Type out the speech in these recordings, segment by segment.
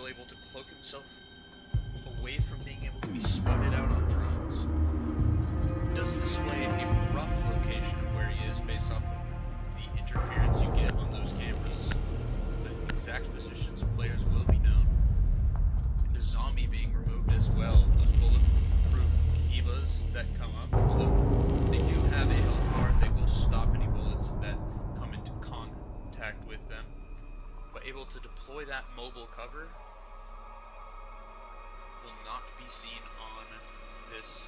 able to cloak himself away from being able to be spotted out on drones. Does display a rough location of where he is based off of the interference you get on those cameras, but exact positions of players will be known. And a zombie being removed as well. Those bulletproof Kivas that come up, although they do have a health bar, they will stop any bullets that come into contact with them. But able to deploy that mobile cover will not be seen on this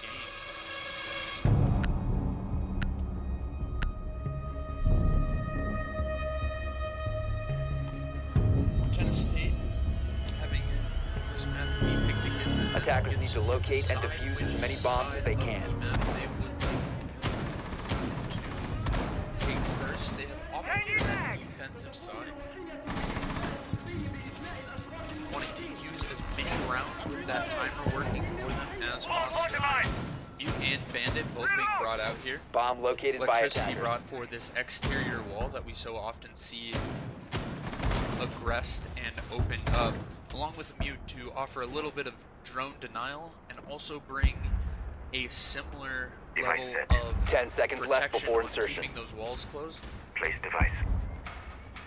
game. Montana State having this map be picked against. Attackers need to locate and defuse as many bombs as they can. The map they would like to take first. They have opted for that defensive side. Wanting to use as many rounds with that timer working for them as possible. Mute and Bandit both being brought out here. Bomb located by Electricity attackers. brought for this exterior wall that we so often see aggressed and opened up, along with Mute to offer a little bit of drone denial and also bring a similar level of 10 seconds left protection before on insertion. keeping those walls closed. Place device.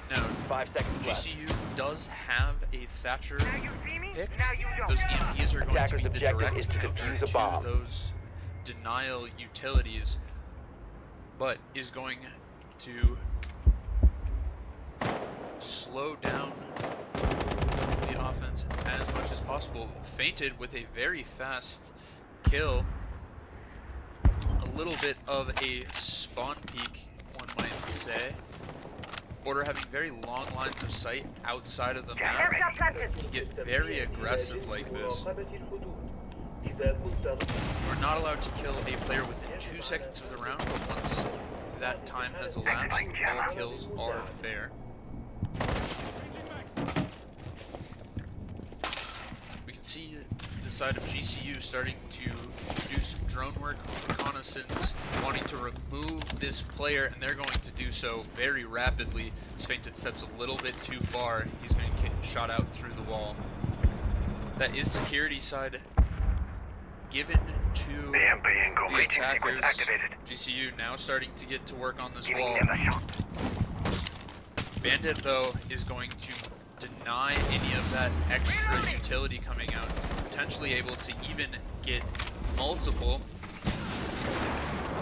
Now, 5 seconds left. GCU does have a Thatcher Now you see me? picked. Now you don't. Those EMPs are going Attacker's to be the objective direct is to counter defuse a to bomb. those denial utilities, but is going to slow down the offense as much as possible. Feinted with a very fast kill. A little bit of a spawn peek, one might say. Border having very long lines of sight outside of the map. Get very aggressive like this. You're not allowed to kill a player within 2 seconds of the round, but once that time has elapsed, all kills are fair. We can see the side of GCU starting to do some drone work, reconnaissance, wanting to remove this player, and they're going to do so very rapidly. As Feinted steps a little bit too far, he's going to get shot out through the wall. That is security side given to the attackers. GCU now starting to get to work on this wall. Bandit, though, is going to deny any of that extra utility coming out, potentially able to even get multiple.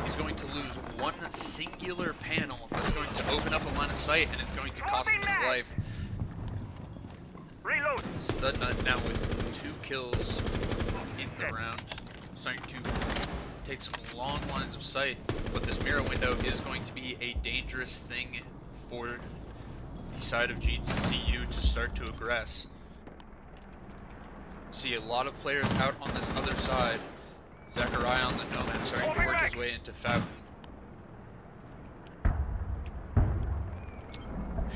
He's going to lose one singular panel that's going to open up a line of sight, and it's going to cost him his life. Reload. Studnut now with 2 kills in the round, starting to take some long lines of sight, but this mirror window is going to be a dangerous thing for the side of GCU to start to aggress. See a lot of players out on this other side. Zachariah on the Nomad starting to work his way into Fountain.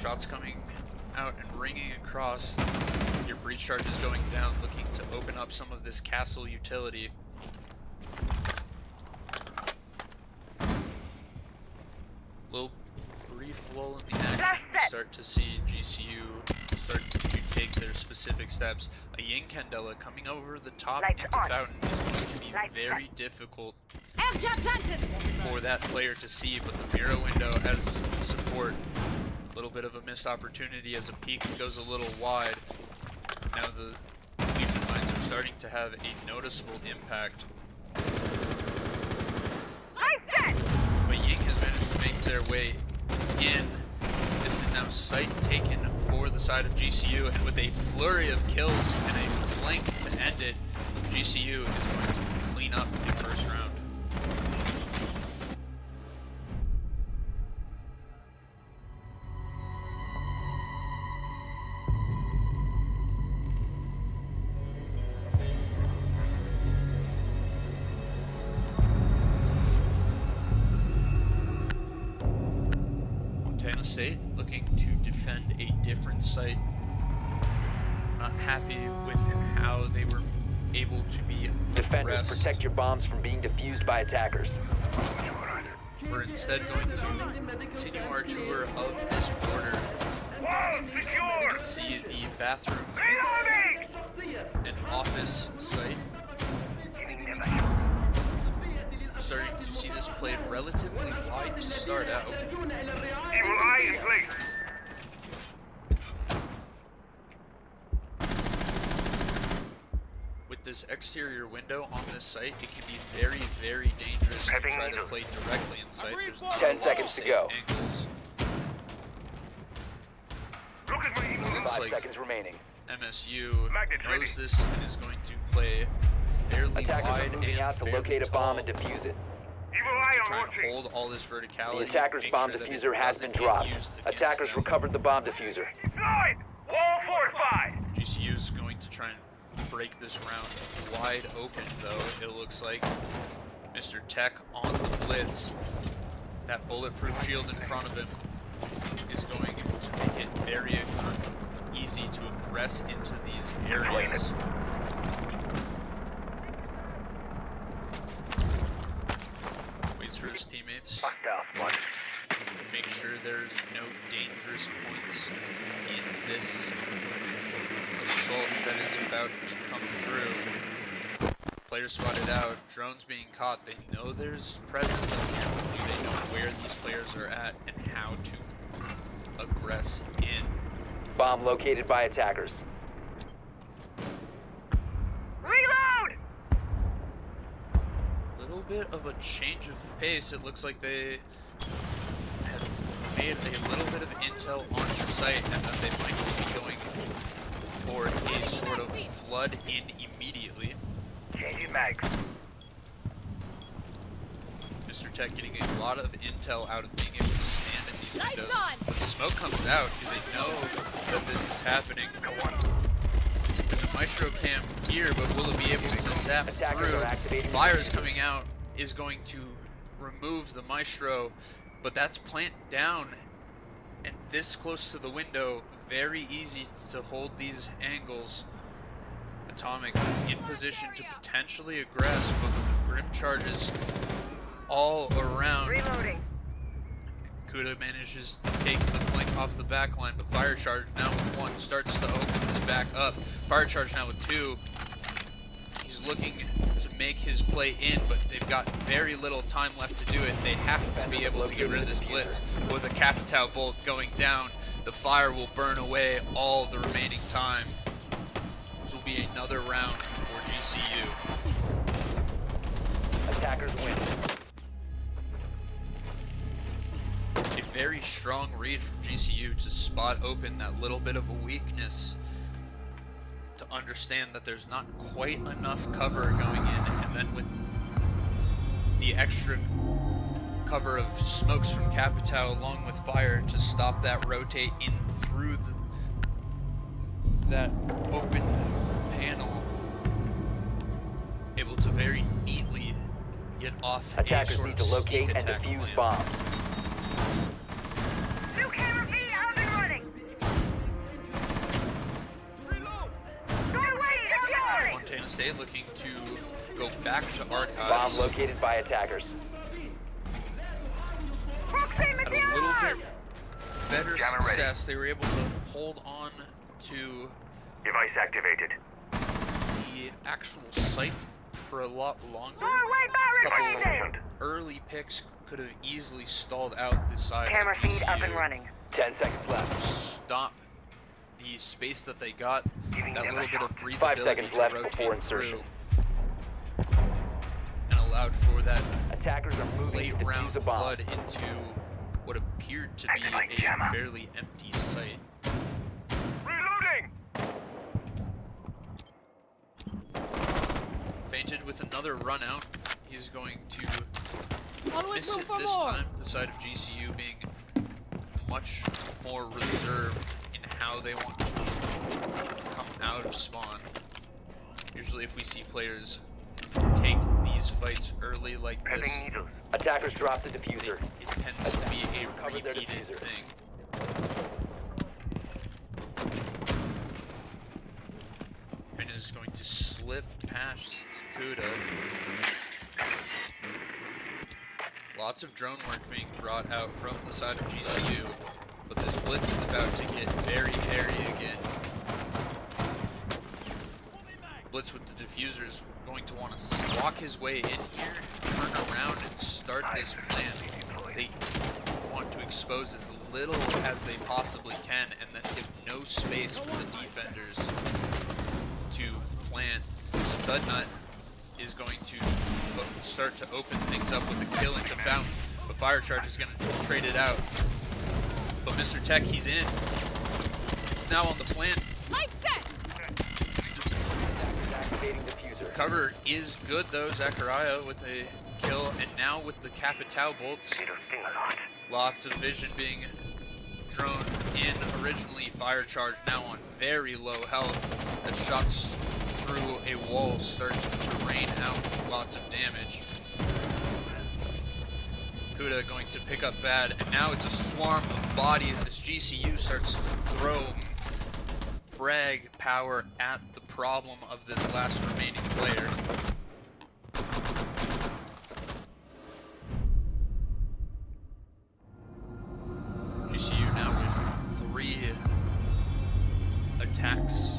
Shots coming out and ringing across. Your breach charge is going down, looking to open up some of this castle utility. Little brief lull in the action. We start to see GCU start to take their specific steps. A Ying Candela coming over the top into Fountain is going to be very difficult for that player to see, but the mirror window as support. A little bit of a missed opportunity as a peek goes a little wide. Now the Legion lines are starting to have a noticeable impact. But Ying has managed to make their way in. This is now site taken for the side of GCU, and with a flurry of kills and a flank to end it, GCU is going to clean up the first round. Montana State looking to defend a different site. Not happy with how they were able to be Defenders, aggressed. protect your bombs from being defused by attackers. We're instead going to continue our tour of this border. You can see the bathroom and office site. Starting to see this played relatively wide to start out. Evil eye in place. With this exterior window on this site, it can be very, very dangerous to Prepping try to needles. play directly in sight. There's not 10 a lot seconds of to safe go. angles. Look at my evil Looks 5 like seconds remaining. MSU Magnets ready. knows this and is going to play fairly Attackers wide are moving and out to fairly locate a tall bomb and defuse it. Evil eye to on try and watching. hold all this verticality. The attacker's make bomb sure that it diffuser has doesn't been get dropped. used against Attackers them. recovered the bomb diffuser. Deployed. Wall fortified. GCU is going to try and break this round wide open, though. It looks like Mr. Tech on the blitz. That bulletproof shield in front of him is going to make it very easy to aggress into these areas. Waits for his teammates. Hostile one. Make sure there's no dangerous points in this assault that is about to come through. Players spotted out, drones being caught. They know there's presence up here, but do they know where these players are at and how to aggress in? Bomb located by attackers. Reload. Little bit of a change of pace. It looks like they have made a little bit of intel onto site and that they might just be going for a sort of flood in immediately. Changing mags. Mr. Tech getting a lot of intel out of being able to stand in these windows. When the smoke comes out, do they know that this is happening? Go on. There's a Maestro cam here, but will it be able to zap Attackers through? are activating the Fire is diffuser. coming out, is going to remove the Maestro, but that's plant down, and this close to the window, very easy to hold these angles. Atomic in position to potentially aggress, but with grim charges all around. Reloading. Kuda manages to take the flank off the back line, but Fire Charge now with one starts to open this back up. Fire Charge now with two. He's looking to make his play in, but they've got very little time left to do it. They have to be able to get rid of this blitz. With a Capitao bolt going down, the fire will burn away all the remaining time. This will be another round for GCU. Attackers win. A very strong read from GCU to spot open that little bit of a weakness, to understand that there's not quite enough cover going in, and then with the extra cover of smokes from Capitao along with fire to stop that rotate in through that open panel, able to very neatly get off a Attackers sort need of to locate sneak and attack defuse plan. bombs. New camera feed up and running. Reload. Doorway. Montana State looking to go back to Bomb archives. located by attackers. Had a little bit better Jammer ready. success. They were able to hold on to Device activated. the actual site for a lot longer. Doorway Couple barricaded. early picks could have easily stalled out the side Camera of feed up GCU. and running. 10 seconds left. Stop the space that they got, Giving that them little a bit of shot. breathability 5 seconds to left rotate before insertion. through, and allowed for that Attackers are moving late to round defuse a bomb. flood into what appeared to be Activate a jammer. fairly empty site. Reloading. Fainted with another run out. He's going to miss it this time. The side of GCU being much more reserved in how they want to come out of spawn. Usually if we see players take these fights early like this, Prepping needles. Attackers drop the diffuser. it tends to be a Recover their repeated diffuser. thing. Finn is going to slip past Kuda. Lots of drone work being brought out from the side of GCU, but this blitz is about to get very hairy again. Blitz with the diffuser is going to want to walk his way in here, turn around, and start this plan. They want to expose as little as they possibly can, and then give no space for the defenders to plant. Stud Nut is going to start to open things up with a kill into Fountain, but Fire Charge is going to trade it out. But Mr. Tech, he's in. It's now on the plant. Activating diffuser. Cover is good though, Zachariah with a kill, and now with the Capitao bolts, lots of vision being drone in. Originally Fire Charge, now on very low health, as shots through a wall start to rain out lots of damage. Kuda going to pick up bad, and now it's a swarm of bodies as GCU starts to throw frag power at the problem of this last remaining player. GCU now with 3 attacks.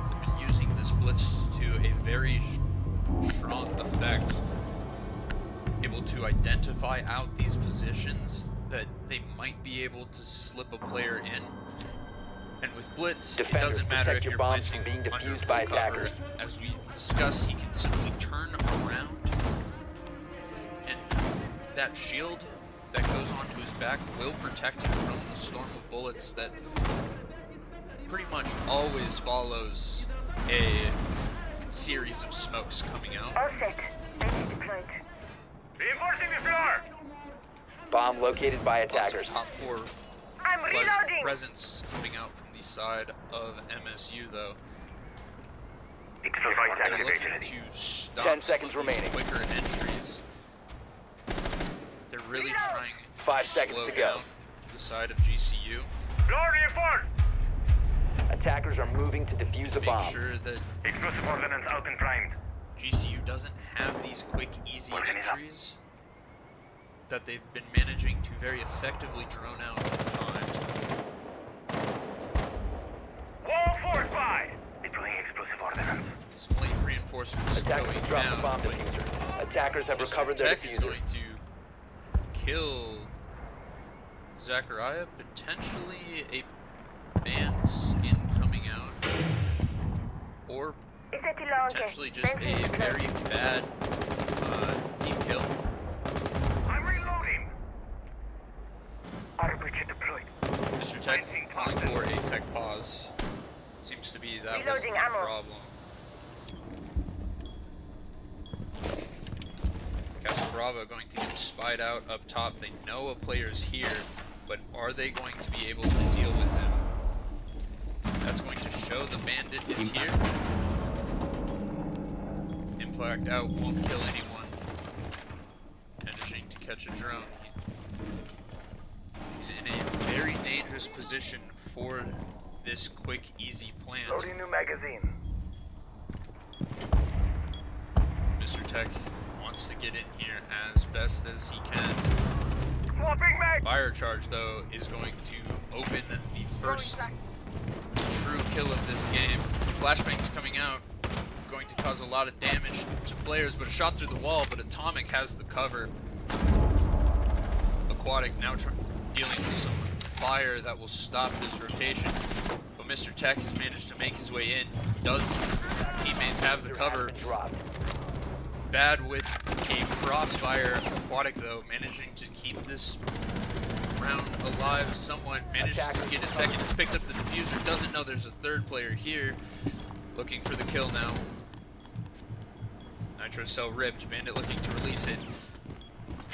They've been using this blitz to a very strong effect, able to identify out these positions that they might be able to slip a player in. And with blitz, Defenders, it doesn't matter if protect your you're bombs planting from being under defused full by cover. attackers. As we discussed, he can simply turn around, and that shield that goes onto his back will protect him from the storm of bullets that pretty much always follows a series of smokes coming out. All set. Ready deployed. Reinforcing the floor. Bomb located by Lots of attackers. top 4 I'm reloading. presence coming out from the side of MSU though. Device They're looking activated. to stop 10 some seconds of these remaining. quicker entries. They're really trying to 5 seconds slow to go. down the side of GCU. Floor reinforced. Attackers are moving to defuse the Make bomb. sure that Explosive ordnance out and primed. GCU doesn't have these quick, easy Working it up. entries that they've been managing to very effectively drone out over time. Wall fortified. Deploying explosive ordnance. Some late reinforcements Attackers going have dropped the down, bomb but diffuser. Attackers have recovered their Tech is diffuser. going to kill Zachariah, potentially a banned skin coming out, or potentially just a very bad deep kill. I'm reloading. Arbiter deployed. Mr. Tech calling for a tech pause. Seems to be that was the Reloading ammo. problem. Casa Bravo going to get spied out up top. They know a player's here, but are they going to be able to deal with him? That's going to show the bandit is here. Impact out won't kill anyone. Managing to catch a drone. He's in a very dangerous position for this quick, easy plant. Loading new magazine. Mr. Tech wants to get in here as best as he can. Swapping mag. Fire Charge, though, is going to open the first true kill of this game. Flashbang's coming out, going to cause a lot of damage to players, but a shot through the wall, but Atomic has the cover. Aquatic now dealing with some fire that will stop this rotation, but Mr. Tech has managed to make his way in. Does his teammates have the cover? Bad with a crossfire. Aquatic, though, managing to keep this round alive somewhat. Manages to get a second. Has picked up the diffuser. Doesn't know there's a third player here. Looking for the kill now. Nitro cell ripped. Bandit looking to release it.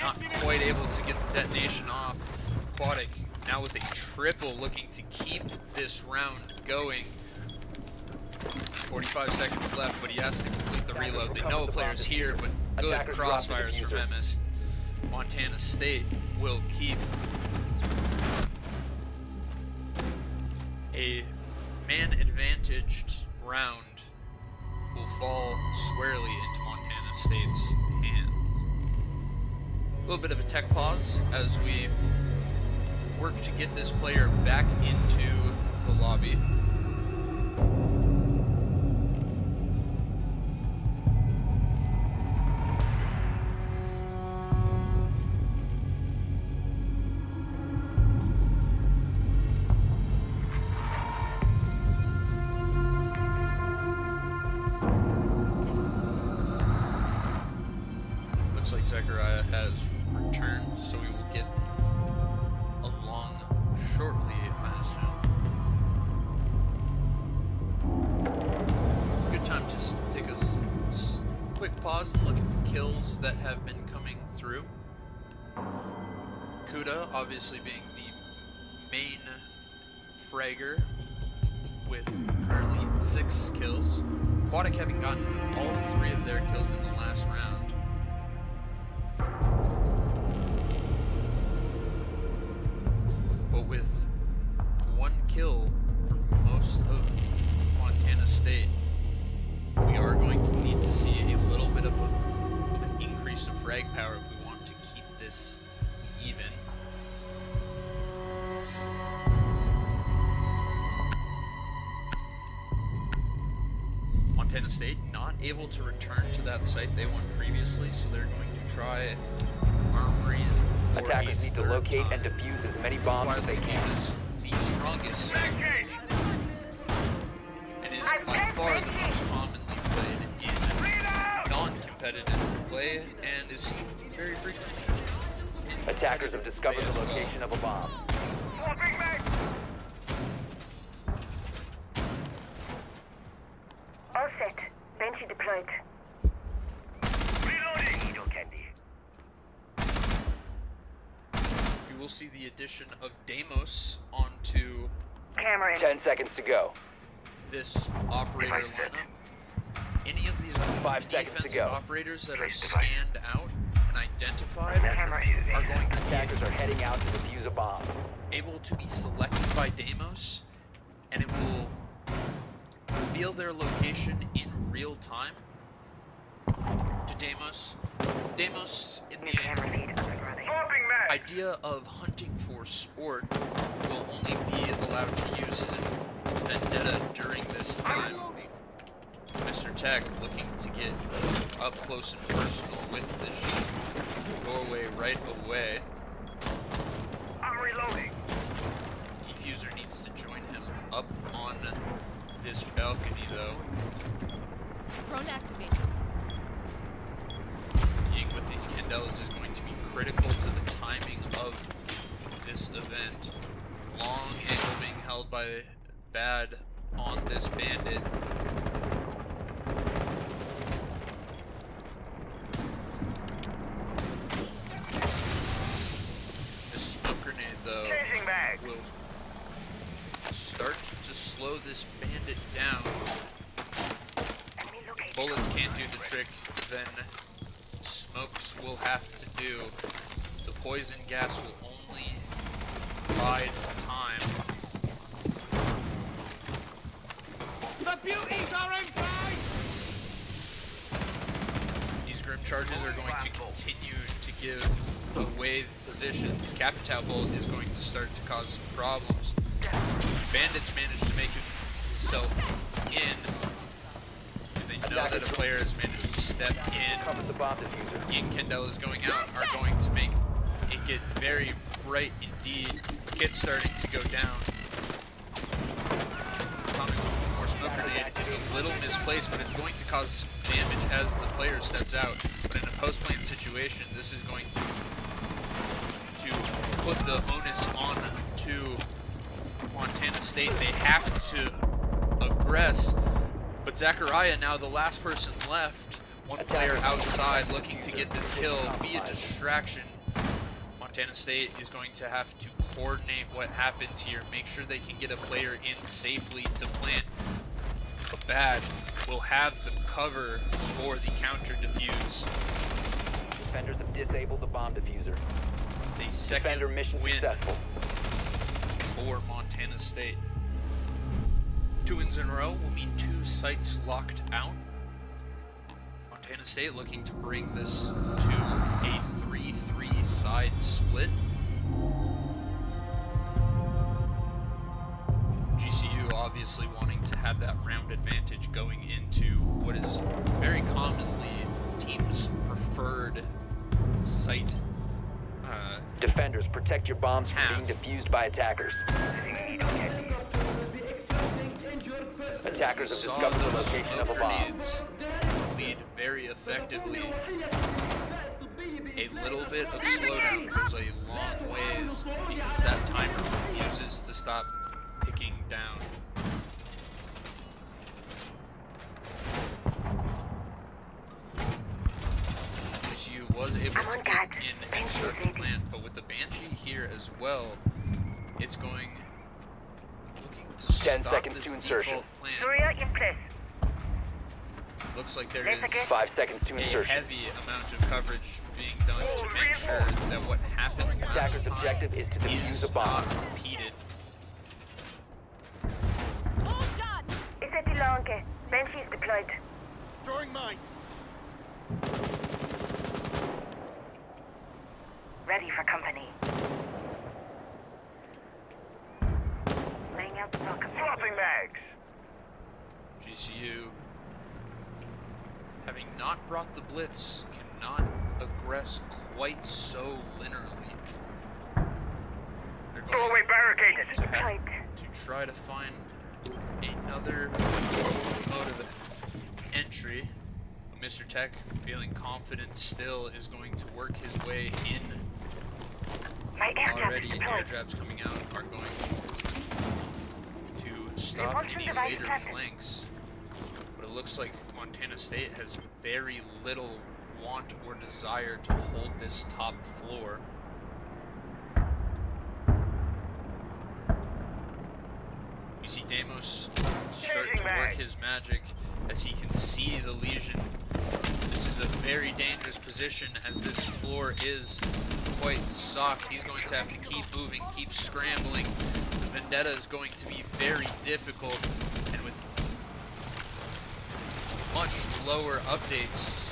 Not quite able to get the detonation off. Aquatic now with a triple, looking to keep this round going. 45 seconds left, but he has to complete the reload. They know a player's here, but good crossfires from MS. Montana State will keep a man-advantaged round will fall squarely into Montana State's hands. A little bit of a tech pause as we work to get this player back into the lobby. Looks like Zechariah has returned, so we will get along shortly, I assume. Good time to take a quick pause and look at the kills that have been coming through. Kuda obviously being the main fragger with currently 6 kills. Aquatic having gotten all 3 of their kills in the last round. But with 1 kill for most of Montana State, we are going to need to see a little bit of an increase of frag power if we want to keep this even. Montana State not able to return to that site they won previously, so they're going to try Armory for Attackers a need to third locate time. and defuse as many bombs as they can. Is the strongest site in the league, and is by far the most commonly played in non-competitive play, and is seen very frequently in Attackers have discovered play the as well. location of a bomb. Swapping mag! All set. Banshee deployed. Reloading! Needle candy. We will see the addition of Deimos onto Camera in. 10 seconds to go. this operator lineup. Any of these 5 seconds to defensive go. operators that are Place device. scanned out and identified Camera. are going to be Attackers are heading out to defuse a bomb. able to be selected by Deimos, and it will reveal their location in real time to Deimos. Deimos, in New the camera feed up and running. Swapping mag! idea of hunting for sport, will only be allowed to use his vendetta during this time. Mr. Tech looking to get up close and personal with this doorway right away. I'm reloading. Diffuser needs to join him up on this balcony though. Drone activated. Being with these Candelas is going to be critical to the timing of this event. Long angle being held by Bad on this bandit. This smoke grenade though Changing mag! will start to slow this bandit down. Enemy located. Bullets can't do the trick, then smokes will have to do. The poison gas will only bide time. The beauties are in play! These grim charges are going to continue to give away positions. Capital Bolt is going to start to cause some problems. Bandits managed to make himself in. And they know that a player has managed to step in. Cover the bomb diffuser. Ian Candelas going out are going to make it get very bright indeed. Kid's starting to go down. Tommy with one more smoke grenade. It's a little misplaced, but it's going to cause some damage as the player steps out. But in a post-plant situation, this is going to put the onus on to Montana State. They have to aggress, but Zechariah now the last person left. One player outside looking to get this kill, be a distraction. Montana State is going to have to coordinate what happens here, make sure they can get a player in safely to plant. But Bad will have the cover for the counter defuse. Defenders have disabled the bomb diffuser. It's a second Defender mission win successful. for Montana State. 2 wins in a row will mean 2 sites locked out. Montana State looking to bring this to a 3-3 side split. GCU obviously wanting to have that round advantage going into what is very commonly teams' preferred site. Defenders, protect your bombs from Half. being defused by attackers. Attackers have Saw discovered the those location of smoke a bomb. grenades lead very effectively. A little bit of slowdown goes a long ways because that timer refuses to stop ticking down. MSU was able I'm to on get guard. in and start the plant, but with the Banshee here as well, it's looking to 10 stop seconds this to insertion. default plan. Surya in place. Looks like there Let's is again. 5 seconds to a insertion. heavy amount of coverage being done to make sure that what happened last Attacker's time objective is to defuse a bomb. not repeated. Is it Ilonke? Banshees deployed. Throwing mine. Ready for company. Laying out the welcome. Swapping mags. GCU, having not brought the blitz, cannot aggress quite so linearly. They're going Doorway barricaded. to have Deployed. to try to find another mode of entry. Mr. Tech, feeling confident still, is going to work his way in. My aircraft Already is deployed. airdrops coming out are going to stop Repulsion any device later planted. flanks. But it looks like Montana State has very little want or desire to hold this top floor. We see Deimos start to work his magic as he can see the Legion. This is a very dangerous position as this floor is quite soft. He's going to have to keep moving, keep scrambling. The Vendetta is going to be very difficult, and with much lower updates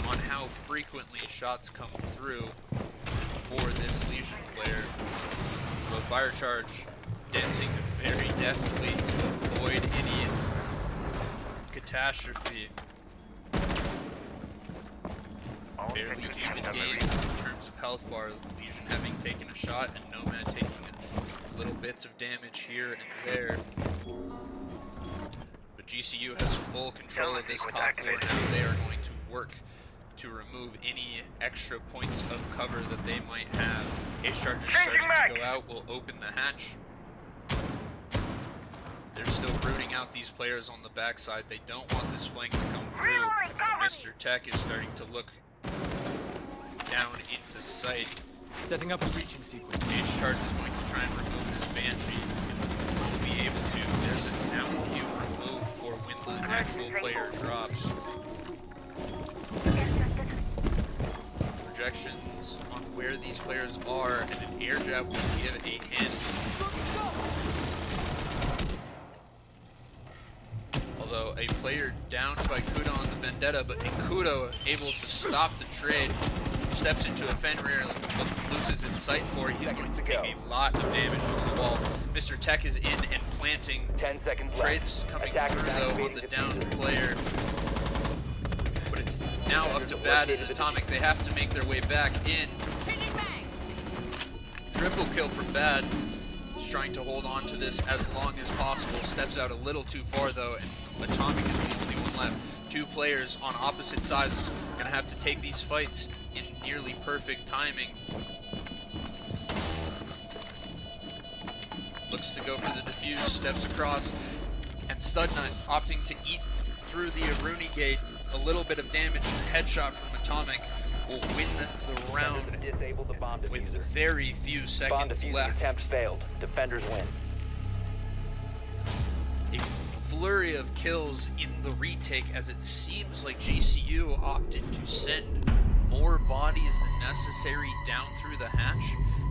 on how frequently shots come through for this Legion player. The fire charge dancing very deftly to avoid any catastrophe. Barely even gained in terms of health bar. Legion having taken a shot and Nomad taking little bits of damage here and there. But GCU has full control of this top floor now. They are going to work to remove any extra points of cover that they might have. Ace charges starting to go out will open the hatch. They're still rooting out these players on the backside. They don't want this flank to come through. Mr. Tech is starting to look down into sight. Setting up a breaching sequence. Ace charge is going to try and remove this Banshee. Will be able to. There's a sound cue removed for when the actual player drops. Projections on where these players are, and an air jab will give a hint. Although a player downed by Kudo on the Vendetta, but Kudo able to stop the trade, steps into a Fenrir, loses his sight for it. He's going to take a lot of damage from the wall. Mr. Tech is in and planting. 10 seconds left. Trades coming Attackers through though on activating the downed diffuser. player. But it's now up to Bad and Atomic. They have to make their way back in. Triple kill for Bad. He's trying to hold on to this as long as possible. Steps out a little too far though, and Atomic is the only one left. Two players on opposite sides gonna have to take these fights in nearly perfect timing. Looks to go for the defuse, steps across, and Studnut opting to eat through the Aruni gate. A little bit of damage and a headshot from Atomic will win the round Disable the bomb with diffuser. very few Bomb seconds diffuser left. attempt failed. Defenders win. A flurry of kills in the retake as it seems like GCU opted to send more bodies than necessary down through the hatch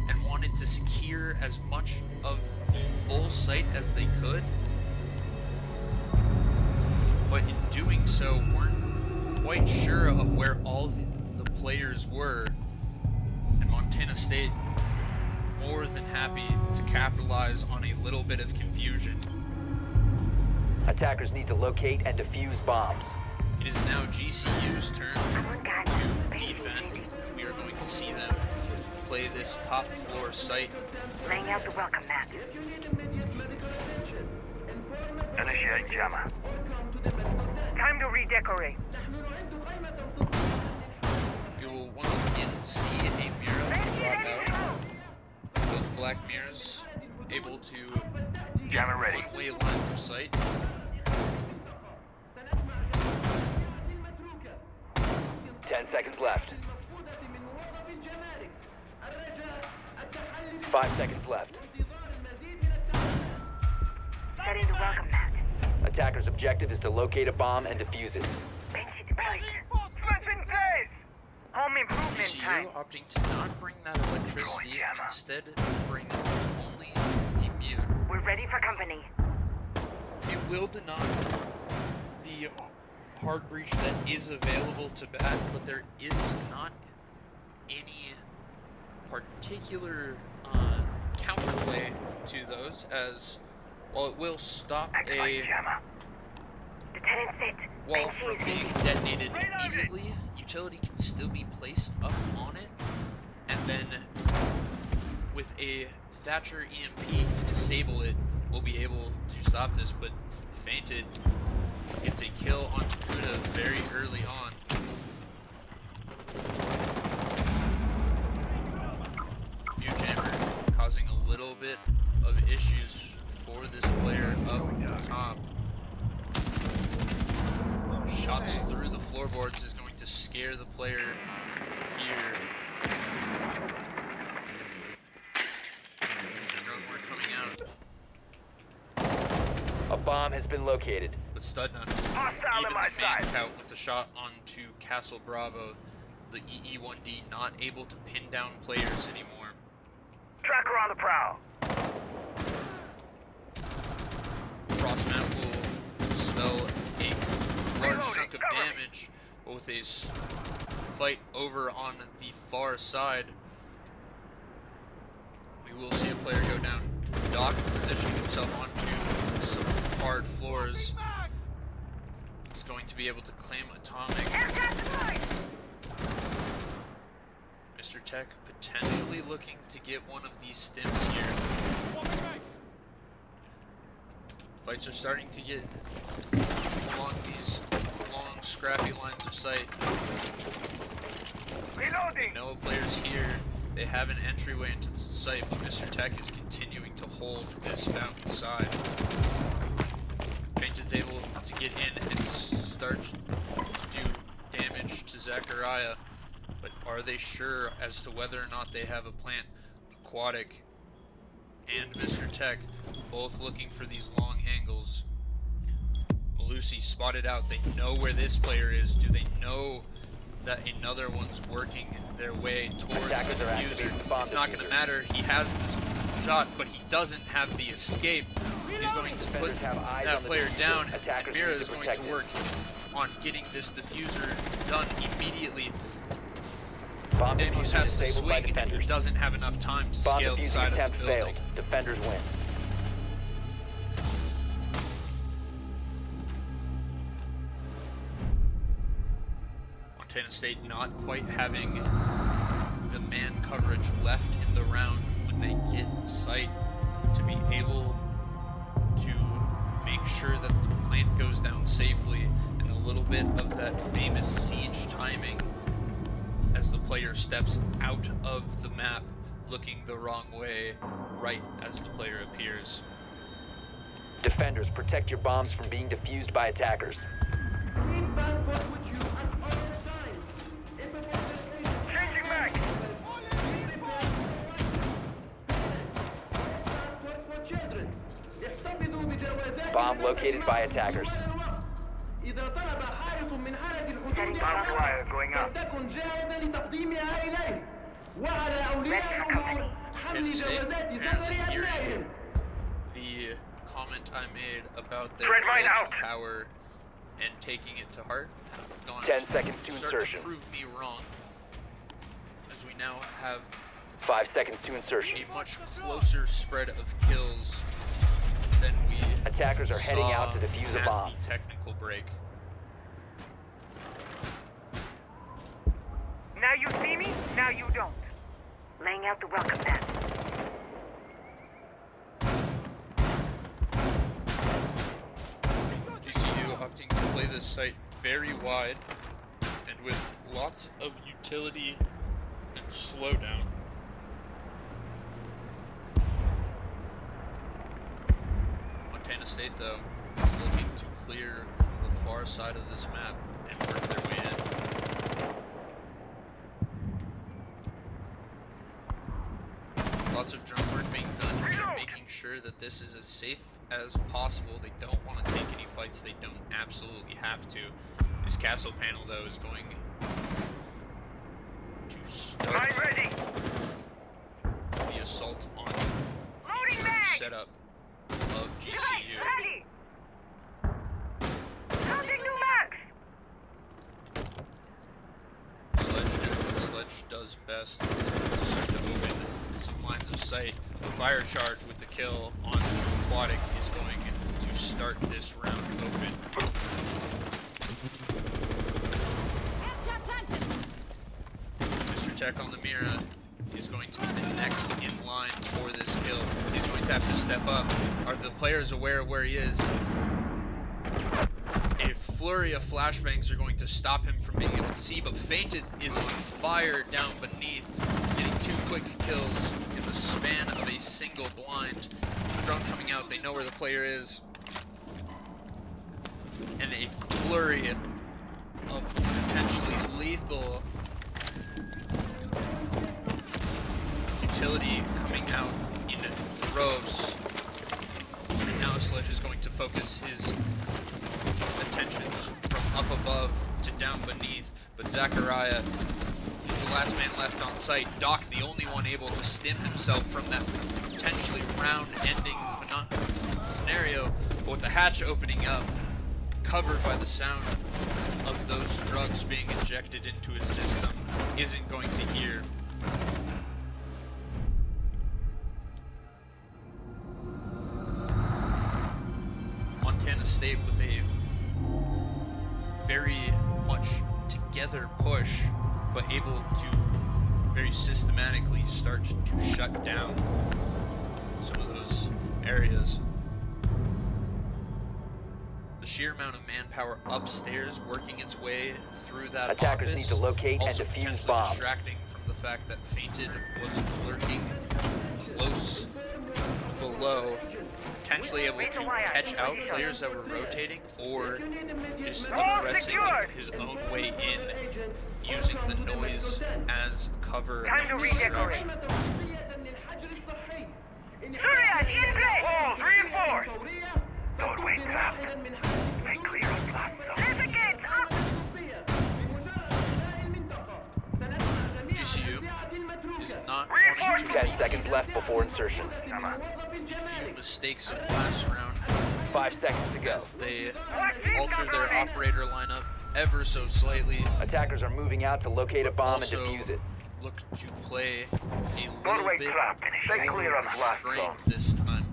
and wanted to secure as much of the full site as they could. But in doing so, weren't quite sure of where all the players were. And Montana State more than happy to capitalize on a little bit of confusion. Attackers need to locate and defuse bombs. It is now GCU's turn Avant-garde. to defend, and we are going to see them play this top floor site. Laying out the welcome mat. Initiate jammer. Time to redecorate. You will once again see a mural brought out. Those black mirrors able to get Jammer ready. one-way lines of sight. 10 seconds left. 5 seconds left. Setting the welcome mat. Attackers' objective is to locate a bomb and defuse it. Banshee deployed. Strength in place! Home improvement GCU time. opting to not bring that electricity and instead bring only the mute. We're ready for company. It will deny the hard breach that is available to bat, but there is not any particular counterplay to those, as while it will stop Activate jammer. Lieutenant Sit. wall Banshee from is being ready. detonated immediately, utility can still be placed up on it, and then with a Thatcher EMP to disable it, we'll be able to stop this, but Fainted gets a kill on Takuda very early on. New jammer causing a little bit of issues for this player up top. Shots through the floorboards is going to scare the player here. There's a drone word coming out. A bomb has been located. But Studnut, Hostile even in my the main sight. tout with a shot onto Castle Bravo, the EE-1D not able to pin down players anymore. Tracker on the prowl. Frostmap will spell a large chunk of damage, but with a fight over on the far side, we will see a player go down. Doc positioning himself onto some hard floors. He's going to be able to claim Atomic. Mr. Tech potentially looking to get one of these stims here. Fights are starting to get along these long, scrappy lines of sight. Reloading. No players here. They have an entryway into the site, but Mr. Tech is continuing to hold this fountain side. Fainted's able to get in and start to do damage to Zachariah, but are they sure as to whether or not they have a plant? Aquatic and Mr. Tech both looking for these long angles. Malusi spotted out. They know where this player is. Do they know that another one's working their way towards the Attackers are diffuser? activating the bomb It's not going to diffuser. matter. He has the shot, but he doesn't have the escape. He's going to put Defenders have eyes that on the player diffuser. down, and Attackers Mira need is to going to protect it. work on getting this diffuser done immediately. Bomb Daniels diffuser has to disabled by swing, and he defenders. doesn't have enough time to Bomb scale the defusing side of attempt the building. failed. Defenders win. Montana State not quite having the man coverage left in the round when they get sight to be able to make sure that the plant goes down safely, and a little bit of that famous siege timing as the player steps out of the map looking the wrong way right as the player appears. Defenders, protect your bombs from being defused by attackers. Changing back. Bomb located by attackers. Setting Barbed bomb. wire going up. Ready for company. Montana State apparently hearing the comment I made about their Tread mine relative out. power and taking it to heart have gone 10 seconds to start insertion. to prove me wrong, as we now have 5 seconds to insertion. a much closer spread of kills than we Attackers are heading out to saw defuse a at bomb. the technical break. Now you see me, now you don't. Laying out the welcome mat. GCU opting to play this site very wide and with lots of utility and slowdown. Montana State, though, is looking to clear from the far side of this map and work their way in. Lots of drone work being done here, making sure that this is as safe as possible. They don't want to take any fights they don't absolutely have to. This castle panel, though, is going to start I'm ready. the assault on Loading the mag. setup of GCU. Ready. Loading new mags. Sledge doing what Sledge does best to start to open some lines of sight. The fire charge with the kill on Aquatic is going to start this round open. Mr. Tech on the Mira is going to be the next in line for this kill. He's going to have to step up. Are the players aware of where he is? A flurry of flashbangs are going to stop him from being able to see, but Fainted is on fire down beneath, getting 2 quick kills in the span of a single blind. Drone coming out, they know where the player is, and a flurry of potentially lethal utility coming out in droves. And now Sledge is going to focus his attentions from up above to down beneath, but Zachariah is the last man left on site. Doc, the only one able to stem himself from that potentially round-ending scenario, but with the hatch opening up, covered by the sound of those drugs being injected into his system, isn't going to hear. Montana State with a very much together push, but able to very systematically start to shut down some of those areas. The sheer amount of manpower upstairs working its way through that Attackers office, need to locate and also defuse potentially bombs. distracting from the fact that Fainted was lurking close below, potentially able to catch out players that were rotating, or just aggressing his own way in, using the noise as cover Time to and redecorate. distraction. Surya, in place. Walls reinforced. Doorway trapped. Stay clear of blast zone. There's a gate up. GCU is not Reinforced. wanting to 10 seconds left before insertion. repeat a few mistakes of last round 5 seconds to go. as they alter their operator lineup ever so slightly. Attackers are moving out to locate a bomb and Also defuse it. look to play a little Doorway bit trapped. Stay more clear of blast restrained zone. this time.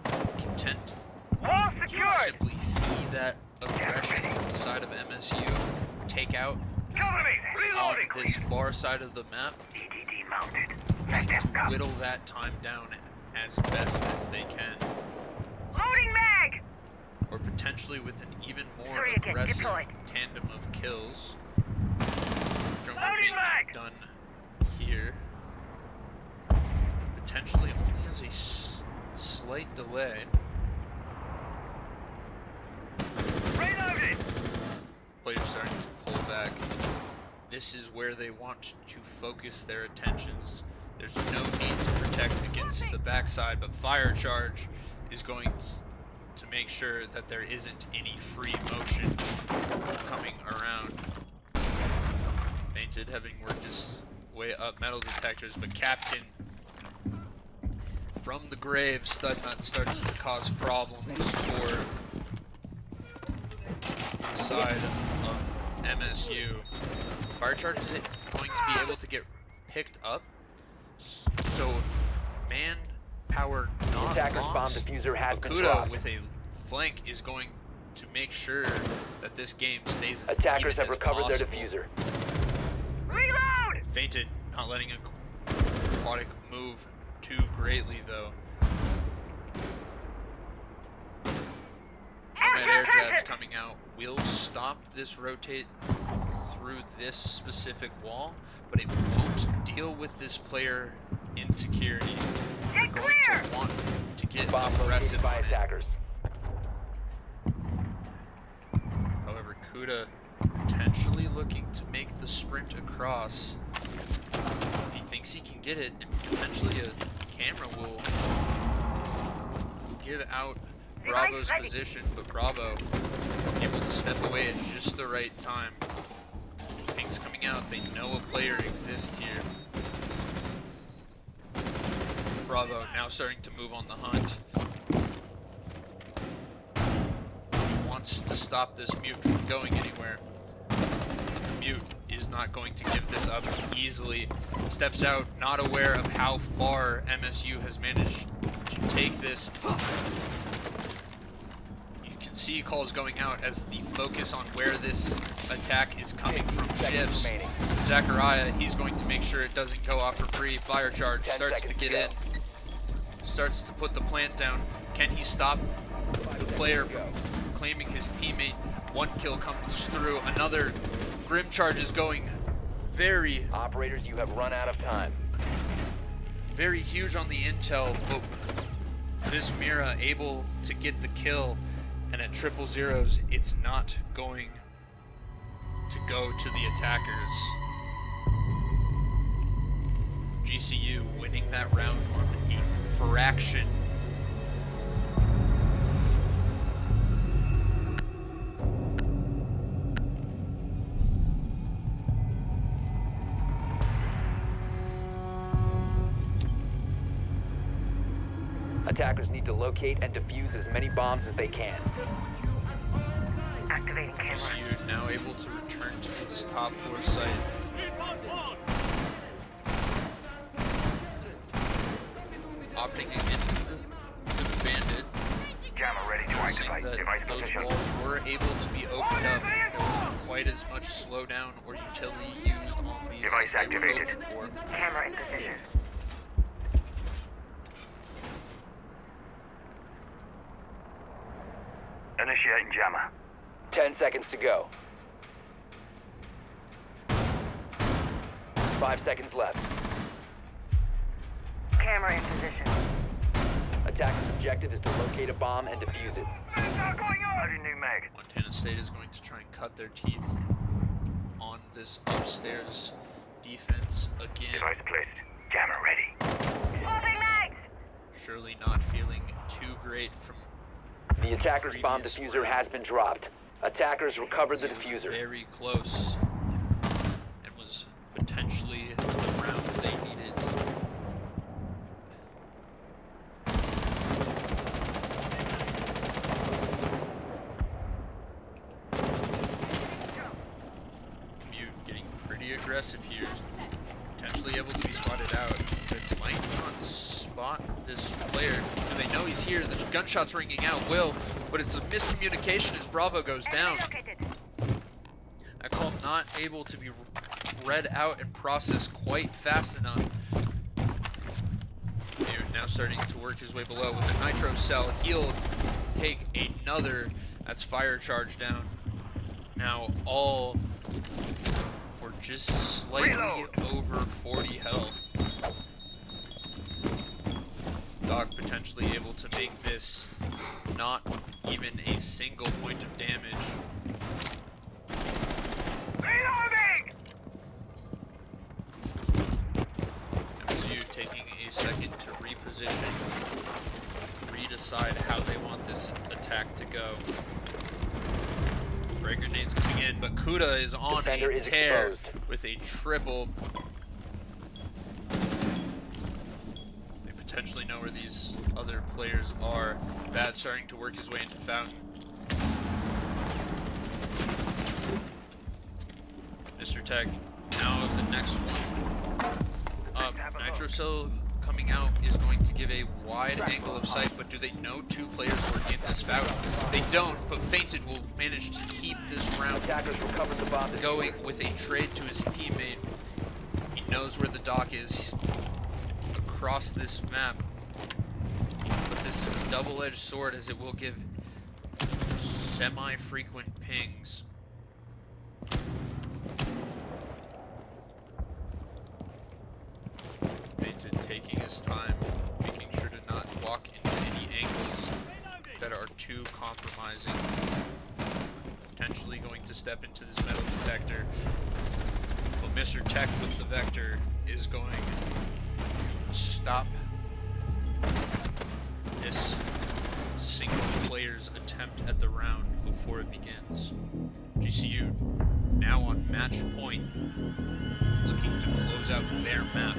Content Wall to secured. simply see that aggression on the side of MSU take out Cover me. on Reloading. this far side of the map, DDD mounted. trying Step to up. whittle that time down as best as they can, Loading mag. or potentially with an even more Surya, get aggressive deployed. tandem of kills. Drone Loading being mag. done here, potentially only as a slight delay. Reloaded. Players starting to pull back. This is where they want to focus their attentions. There's no need to protect against the backside, but fire charge is going to make sure that there isn't any free motion coming around. Fainted having worked his way up metal detectors, but Captain from the grave, Studnut starts to cause problems for the side of MSU. Fire charge is going to be able to get picked up, so manpower not Attacker's bomb lost. diffuser has been Okuda dropped. with a flank is going to make sure that this game stays as Attackers even have as recovered possible. their diffuser. Reload! Fainted, not letting aquatic move too greatly though. Nomad air jabs coming out will stop this rotate through this specific wall, but it won't deal with this player insecurity. They're going to want to get Bomb located aggressive by on it. attackers. However, Kuda potentially looking to make the sprint across. If he thinks he can get it, and potentially a camera will give out Bravo's position, but Bravo able to step away at just the right time. Things coming out, they know a player exists here. Bravo now starting to move on the hunt. He wants to stop this mute from going anywhere. The mute is not going to give this up easily. Steps out, not aware of how far MSU has managed to take this. You can see calls going out as the focus on where this attack is coming from shifts. Zachariah, he's going to make sure it doesn't go off for free. Fire charge starts to get in. Starts to put the plant down. Can he stop the player from claiming his teammate? One kill comes through. Another grim charge is going very... Operators, you have run out of time. Very huge on the intel, but this Mira able to get the kill, and at 000, it's not going to go to the attackers. GCU winning that round on a fraction. Attackers need to locate and defuse as many bombs as they can. Activating camera. GCU now able to return to its top floor site. Opting into the bandit. Jammer ready to Seeing activate. that Device those position. walls were able to be opened up. There wasn't quite as much slowdown or utility used on these Device as they were activated. looking for. Camera in position. Initiating jammer. 10 seconds to go. 5 seconds left. Camera in position. Attacker's objective is to locate a bomb and defuse it. Loading new mag. Montana State is going to try and cut their teeth on this upstairs defense again. Device placed. Jammer ready. Swapping mags! Surely not feeling too great from The attacker's bomb previous diffuser round. has been dropped. Attackers recovered the It was diffuser. very close and was potentially the round they needed. Mute getting pretty aggressive here. Potentially able to be spotted out, but might not spot this player. And they know he's here. The gunshot's ringing out. Will, but it's a miscommunication as Bravo goes down. That call not able to be read out and processed quite fast enough. Mute now starting to work his way below with the nitro cell. He'll take another. That's fire charge down. Now all for just slightly over 40 health. Dog potentially able to make this not even a single point of damage. Reloading! MSU taking a second to reposition, redecide how they want this attack to go. Frag grenades coming in, but Kuda is on Defender a is tear exposed. with a triple. They potentially know where these other players are. Bad starting to work his way into Fountain. Mr. Tech, now the next one up. Nitro Cell coming out is going to give a wide angle of sight, but do they know two players were in this bout? They don't, but Fainted will manage to keep this round Attackers recovered the bomb. going with a trade to his teammate. He knows where the dock is across this map, but this is a double-edged sword as it will give semi-frequent pings. Fainted taking his time, making sure to not walk into any angles that are too compromising. Potentially going to step into this metal detector. But Mr. Tech with the Vector is going to stop this single player's attempt at the round before it begins. GCU now on match point, looking to close out their map.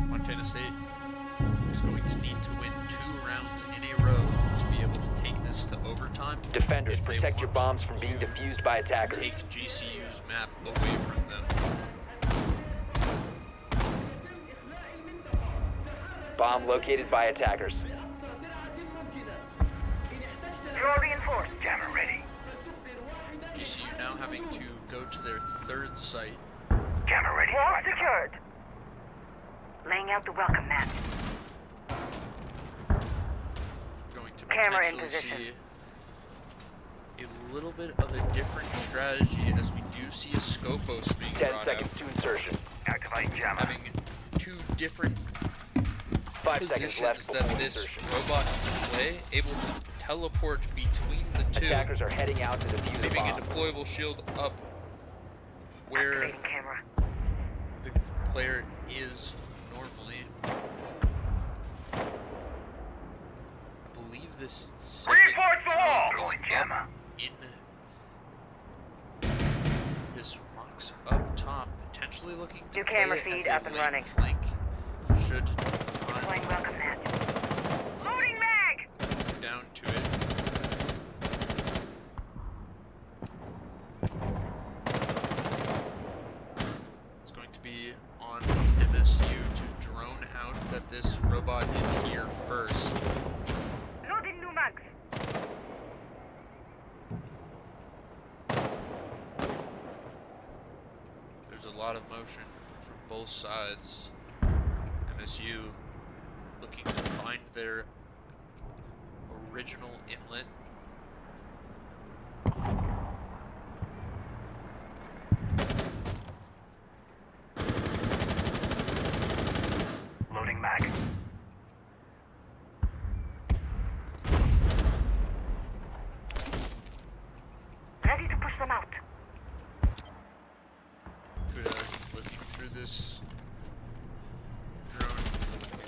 Montana State is going to need to win 2 rounds in a row to be able to take this to overtime. Defenders, if they protect your want bombs from being to defused by attackers. take GCU's map away from them. Bomb located by attackers. Draw reinforced. Jammer ready. GCU now having to go to their 3rd site. Jammer ready. Wall secured. Laying out the welcome mat. Going to Camera in potentially position. see a little bit of a different strategy as we do see a Scopos being 10 brought seconds out, to insertion. Activate jammer. having 2 different 5 seconds left positions before that this insertion. robot can play, able to teleport between the 2, Attackers are heading out to defuse the leaving a bomb. deployable shield up where Activating camera. the player is normally. I believe this second Reinforce the wall. drone is Throwing jammer. up in this box up top, potentially looking to New play camera it feed as a up and late running. flank. Should Deploying welcome mat. Loading mag. down to it. It's going to be on MSU to drone out that this robot is here first. Loading new mags. There's a lot of motion from both sides. MSU looking to find their original inlet. Loading mag. Ready to push them out. Looking through this drone,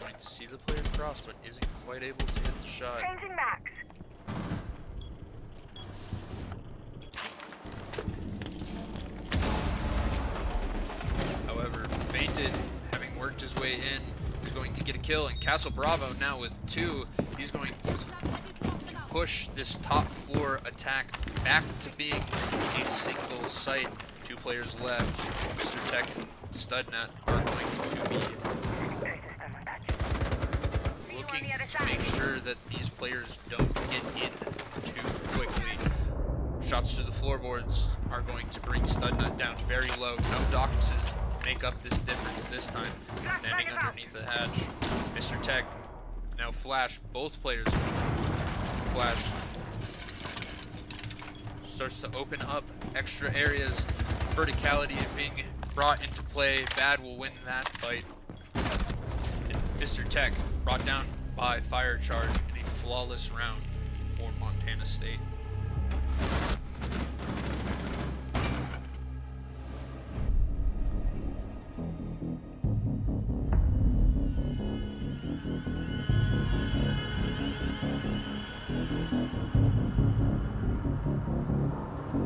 going to see the player cross, but isn't quite able to hit the shot. Changing mags. However, Fainted, having worked his way in, is going to get a kill, and Castle Bravo now with 2. He's going to push this top floor attack back to being a single site. 2 players left. Mr. Tech and Studnut are going to be looking to make sure that these players don't get in too quickly. Shots to the floorboards are going to bring Studnut down very low. No dock to make up this difference this time. Standing underneath the hatch. Mr. Tech now flash. Both players flash. Starts to open up extra areas. Verticality being brought into play. Bad will win that fight. And Mr. Tech brought down by fire charge in a flawless round for Montana State.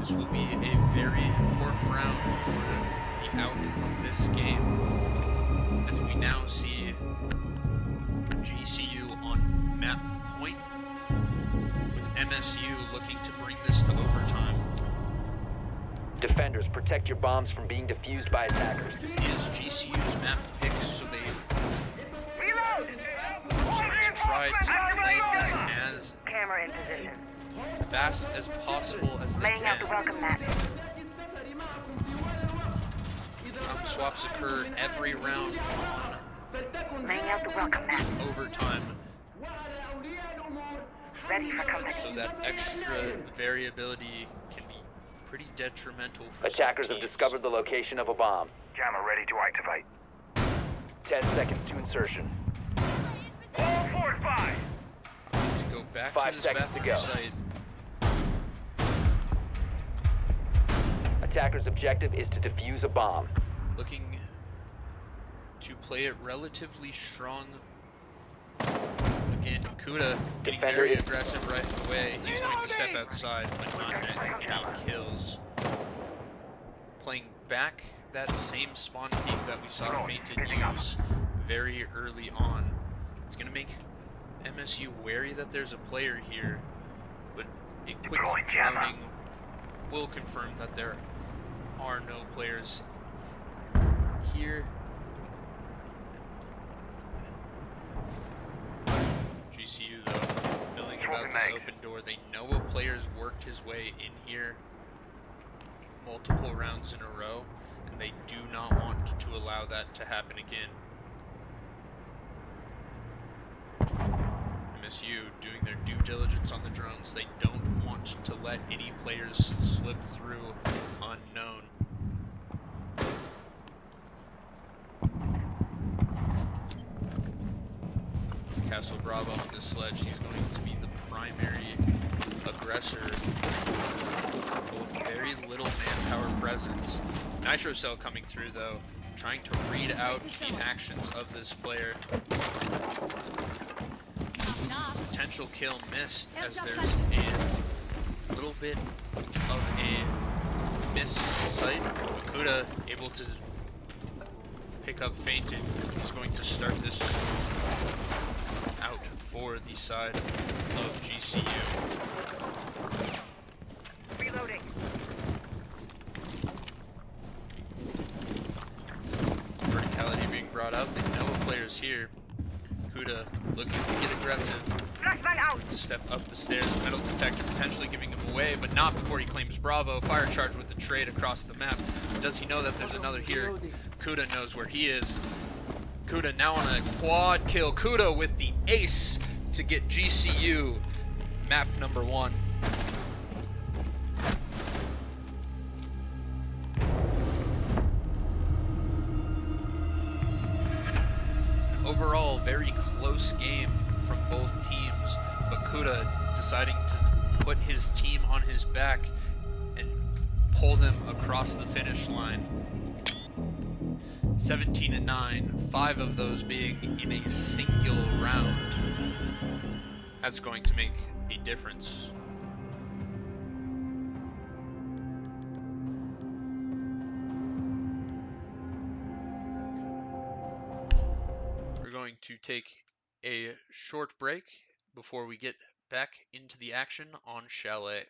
This will be a very important round for the outcome of this game, as we now see GCU on MSU looking to bring this to overtime. Defenders, protect your bombs from being defused by attackers. This is GCU's map pick, so they Reload! should try to play this as Camera in position. fast as possible as they Laying out the can. welcome mat. Swaps occur every round on Laying out the welcome mat. overtime, Ready for company. so that extra variability can be pretty detrimental for Attackers some have teams. discovered the location of a bomb. Jammer ready to activate. 10 seconds to insertion. All fortified! To go back 5 to this seconds to bathroom go. site. Attackers' objective is to defuse a bomb. Looking to play it relatively strong. Again, Kuda getting Defender very is- aggressive right away. He's going to step outside, but not get any kills. Playing back that same spawn peak that we saw Fainted use very early on. It's going to make MSU wary that there's a player here, but a quick Deploying jammer. counting will confirm that there are no players here. GCU though, milling about this open door. They know a player's worked his way in here multiple rounds in a row, and they do not want to allow that to happen again. MSU doing their due diligence on the drones. They don't want to let any players slip through unknown. Castle Bravo on this sledge, he's going to be the primary aggressor with very little manpower presence. Nitro Cell coming through though, trying to read out the actions of this player. Potential kill missed as there's a little bit of a miss sight. Makuda able to pick up Fainted. He's going to start this out for the side of GCU. Reloading. Verticality being brought out. They know a player's here. Kuda looking to get aggressive. Flashbang out. To step up the stairs. Metal detector potentially giving him away, but not before he claims Bravo. Fire charge with the trade across the map. Does he know that there's another here? Kuda knows where he is. Kuda now on a quad kill. Kuda with the ace to get GCU map number 1. Overall, very close game from both teams, but Kuda deciding to put his team on his back and pull them across the finish line. 17-9, 5 of those being in a single round. That's going to make a difference. We're going to take a short break before we get back into the action on Chalet.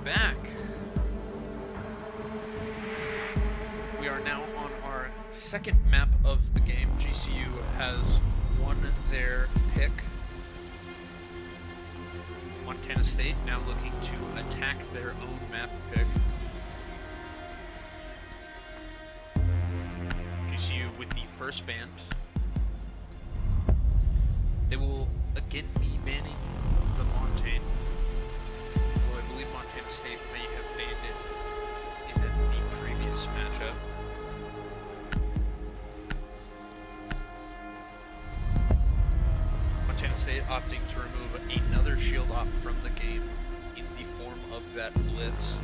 back. We are now on our second map of the game. GCU has won their pick. Montana State now looking to attack their own map pick. GCU with the first band. They will again be banning the Montane. Well, I believe Montana State may have banned it in the previous matchup. Montana State opting to remove another shield op from the game in the form of that blitz.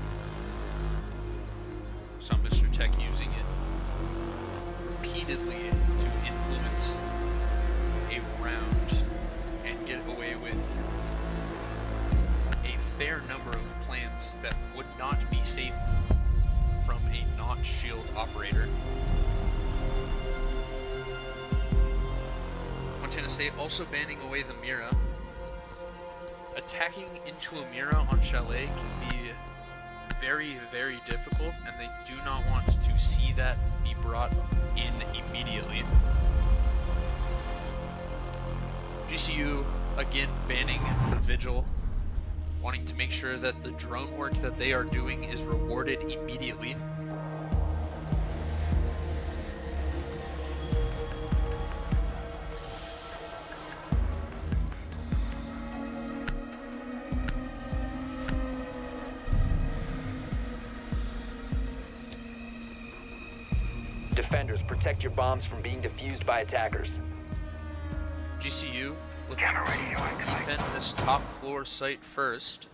Saw Mr. Tech using it repeatedly to influence a round and get away with a fair number of plans that would not be safe from a not shield operator. Montana State also banning away the Mira. Attacking into a Mira on Chalet can be very, very difficult, and they do not want to see that be brought in immediately. GCU again banning the Vigil, wanting to make sure that the drone work that they are doing is rewarded immediately. Defenders, protect your bombs from being defused by attackers. GCU looking to defend this top floor site first.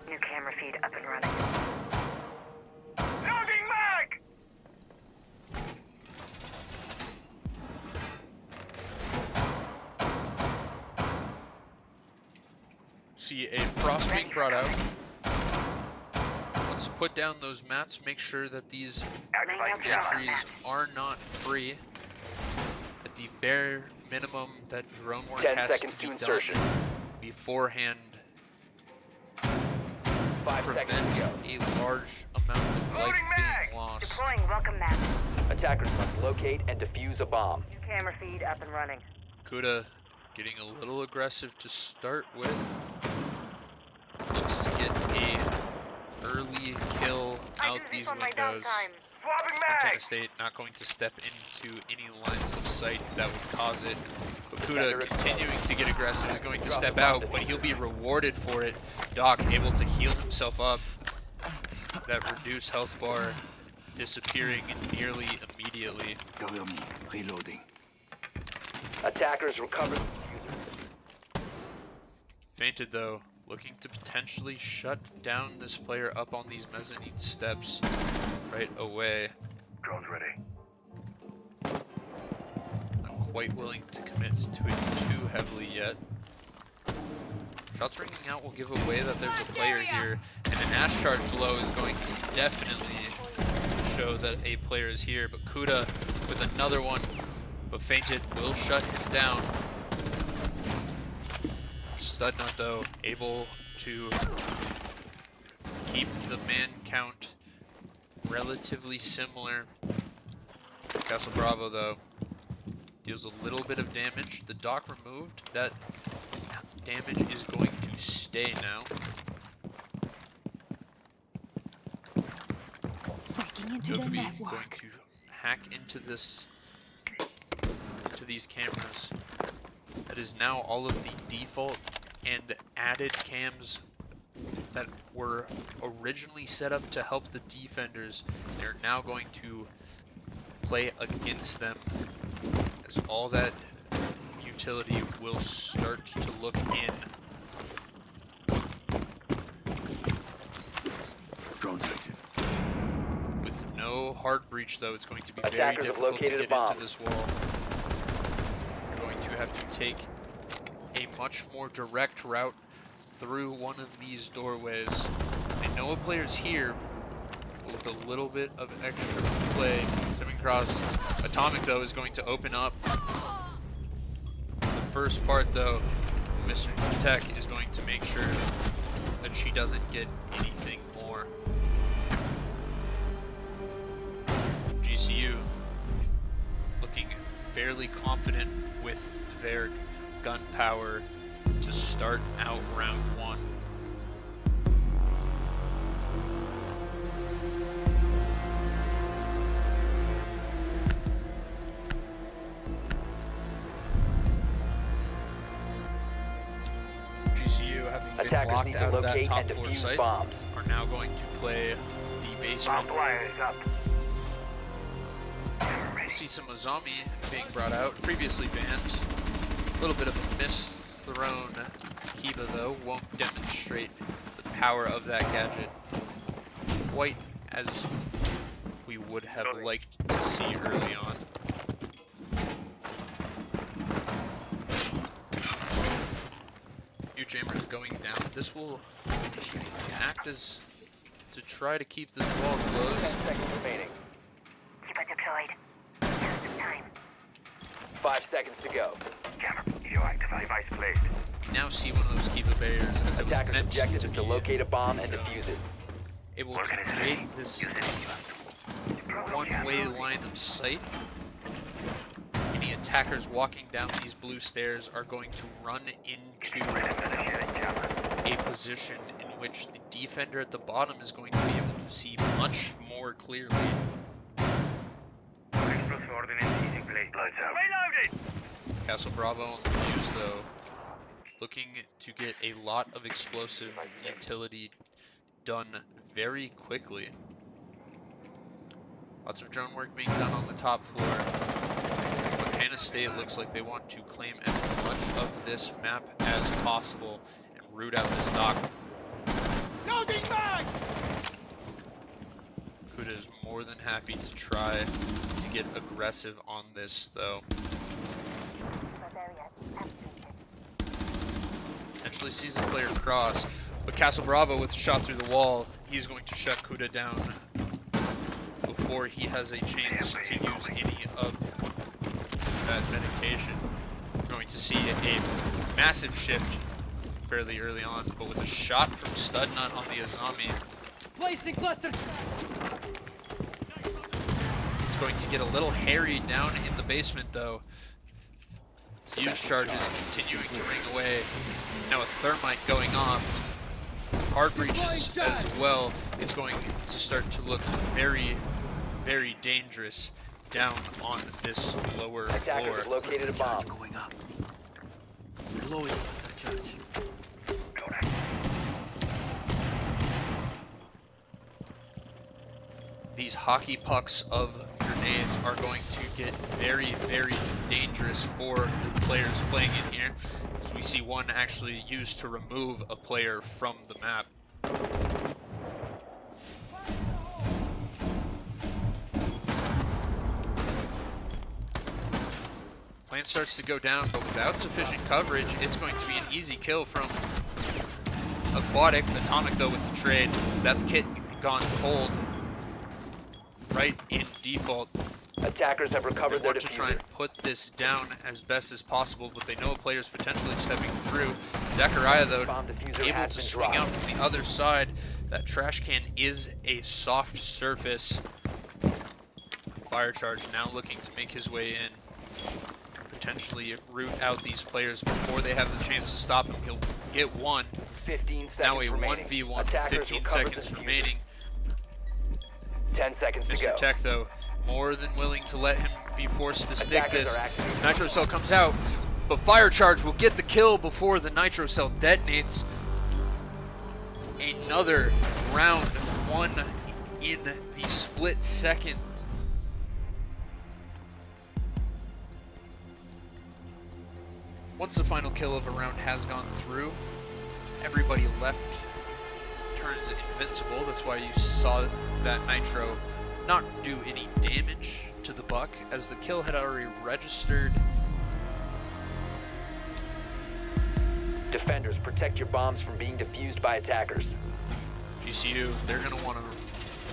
New camera feed up and running. Loading mag! See a frost being brought out. Once you put down those mats, make sure that these entries are not free. At the bare minimum, that drone work 10 has seconds to be to done insertion. beforehand. 5 Prevent seconds to go. a large amount of life Loading mag! being lost. Deploying welcome map. Attackers must locate and defuse a bomb. New camera feed up and running. Kuda getting a little aggressive to start with. Looks to get a early kill out these windows. Swapping Montana mag! State not going to step into any lines of sight that would cause it. Bakuda continuing to get aggressive is going to step out, but he'll be rewarded for it. Doc able to heal himself up. That reduced health bar disappearing nearly immediately. Cover me. Reloading. Attackers recover the diffuser. Fainted though, looking to potentially shut down this player up on these mezzanine steps right away. Drone's ready. Not quite willing to commit to it too heavily yet. Shots ringing out will give away that there's a player here, and an Ash charge below is going to definitely show that a player is here, but Kuda with another one, but Fainted will shut him down. Studnut though, able to keep the man count relatively similar. Castle Bravo though, deals a little bit of damage. The dock removed, that damage is going to stay now. Jokobi going to hack into these cameras. That is now all of the default and added cams that were originally set up to help the defenders. They're now going to play against them, as all that utility will start to look in. Drones active. With no hard breach though, it's going to be very Attackers have difficult to located a get bomb. into this wall. You're going to have to take a much more direct route through one of these doorways. I know a player's here, but with a little bit of extra play. Simming Cross Atomic though is going to open up. The first part though, Mr. Tech is going to make sure that she doesn't get anything more. GCU looking fairly confident with their gun power to start out round one. GCU, having been Attackers blocked need to out of that locate top and floor defuse site, bombs. are now going to play the basement. Bomb wire is up. We'll see some Azami being brought out, previously banned. A little bit of a misthrown Kiba though, won't demonstrate the power of that gadget quite as we would have liked to see early on. New Jammers going down. This will act as to try to keep this wall 10 closed. seconds remaining. Keep it deployed. Just in time. 5 seconds to go. Jammer, you activate device placed. We now see one of those Kiba barriers as it was Attackers' meant objective to is be to locate a bomb and defuse it. able to create this one-way line of sight. Any attackers walking down these blue stairs are going to run into a position in which the defender at the bottom is going to be able to see much more clearly. Explosive ordnance is in place. Lights out. Reloaded! Castle Bravo on the fuse though, looking to get a lot of explosive utility done very quickly. Lots of drone work being done on the top floor. Montana State looks like they want to claim as much of this map as possible and root out this dock. Loading mag! Kuda is more than happy to try to get aggressive on this though. Potentially sees a player cross, but Castle Bravo with a shot through the wall, he's going to shut Kuda down before he has a chance to use any of that medication. We're going to see a massive shift fairly early on, but with a shot from Studnut on the Azami, Placing cluster. it's going to get a little hairy down in the basement though. Fuse charges continuing to ring away. Now a thermite going off. Hard breaches as well is going to start to look very, very dangerous down on this lower Attackers floor. have located a bomb. Going up. Blowing up the charge. These hockey pucks of grenades are going to get very, very dangerous for the players playing in here, as we see one actually used to remove a player from the map. Plane starts to go down, but without sufficient coverage, it's going to be an easy kill from Aquatic. Atomic though with the trade. That's Kit gone cold. Right in default. Attackers have They recovered their want to try diffuser. and put this down as best as possible, but they know a player's potentially stepping through. Zachariah though, Bomb diffuser able has to been swing dropped. out from the other side. That trash can is a soft surface. Fire charge now looking to make his way in. Potentially root out these players before they have the chance to stop him. He'll get one. 15 seconds Now a remaining. 1v1, Attackers 15 recovered the seconds diffuser. remaining. 10 seconds to go. Mr. Tech though, more than willing to let him be forced to stick Attackers this. are activating. Nitro Cell comes out, but Fire Charge will get the kill before the Nitro Cell detonates. Another round one in the split second. Once the final kill of a round has gone through, everybody left turns invincible. That's why you saw that Nitro not do any damage to the buck, as the kill had already registered. Defenders, protect your bombs from being defused by attackers. GCU, they're going to want to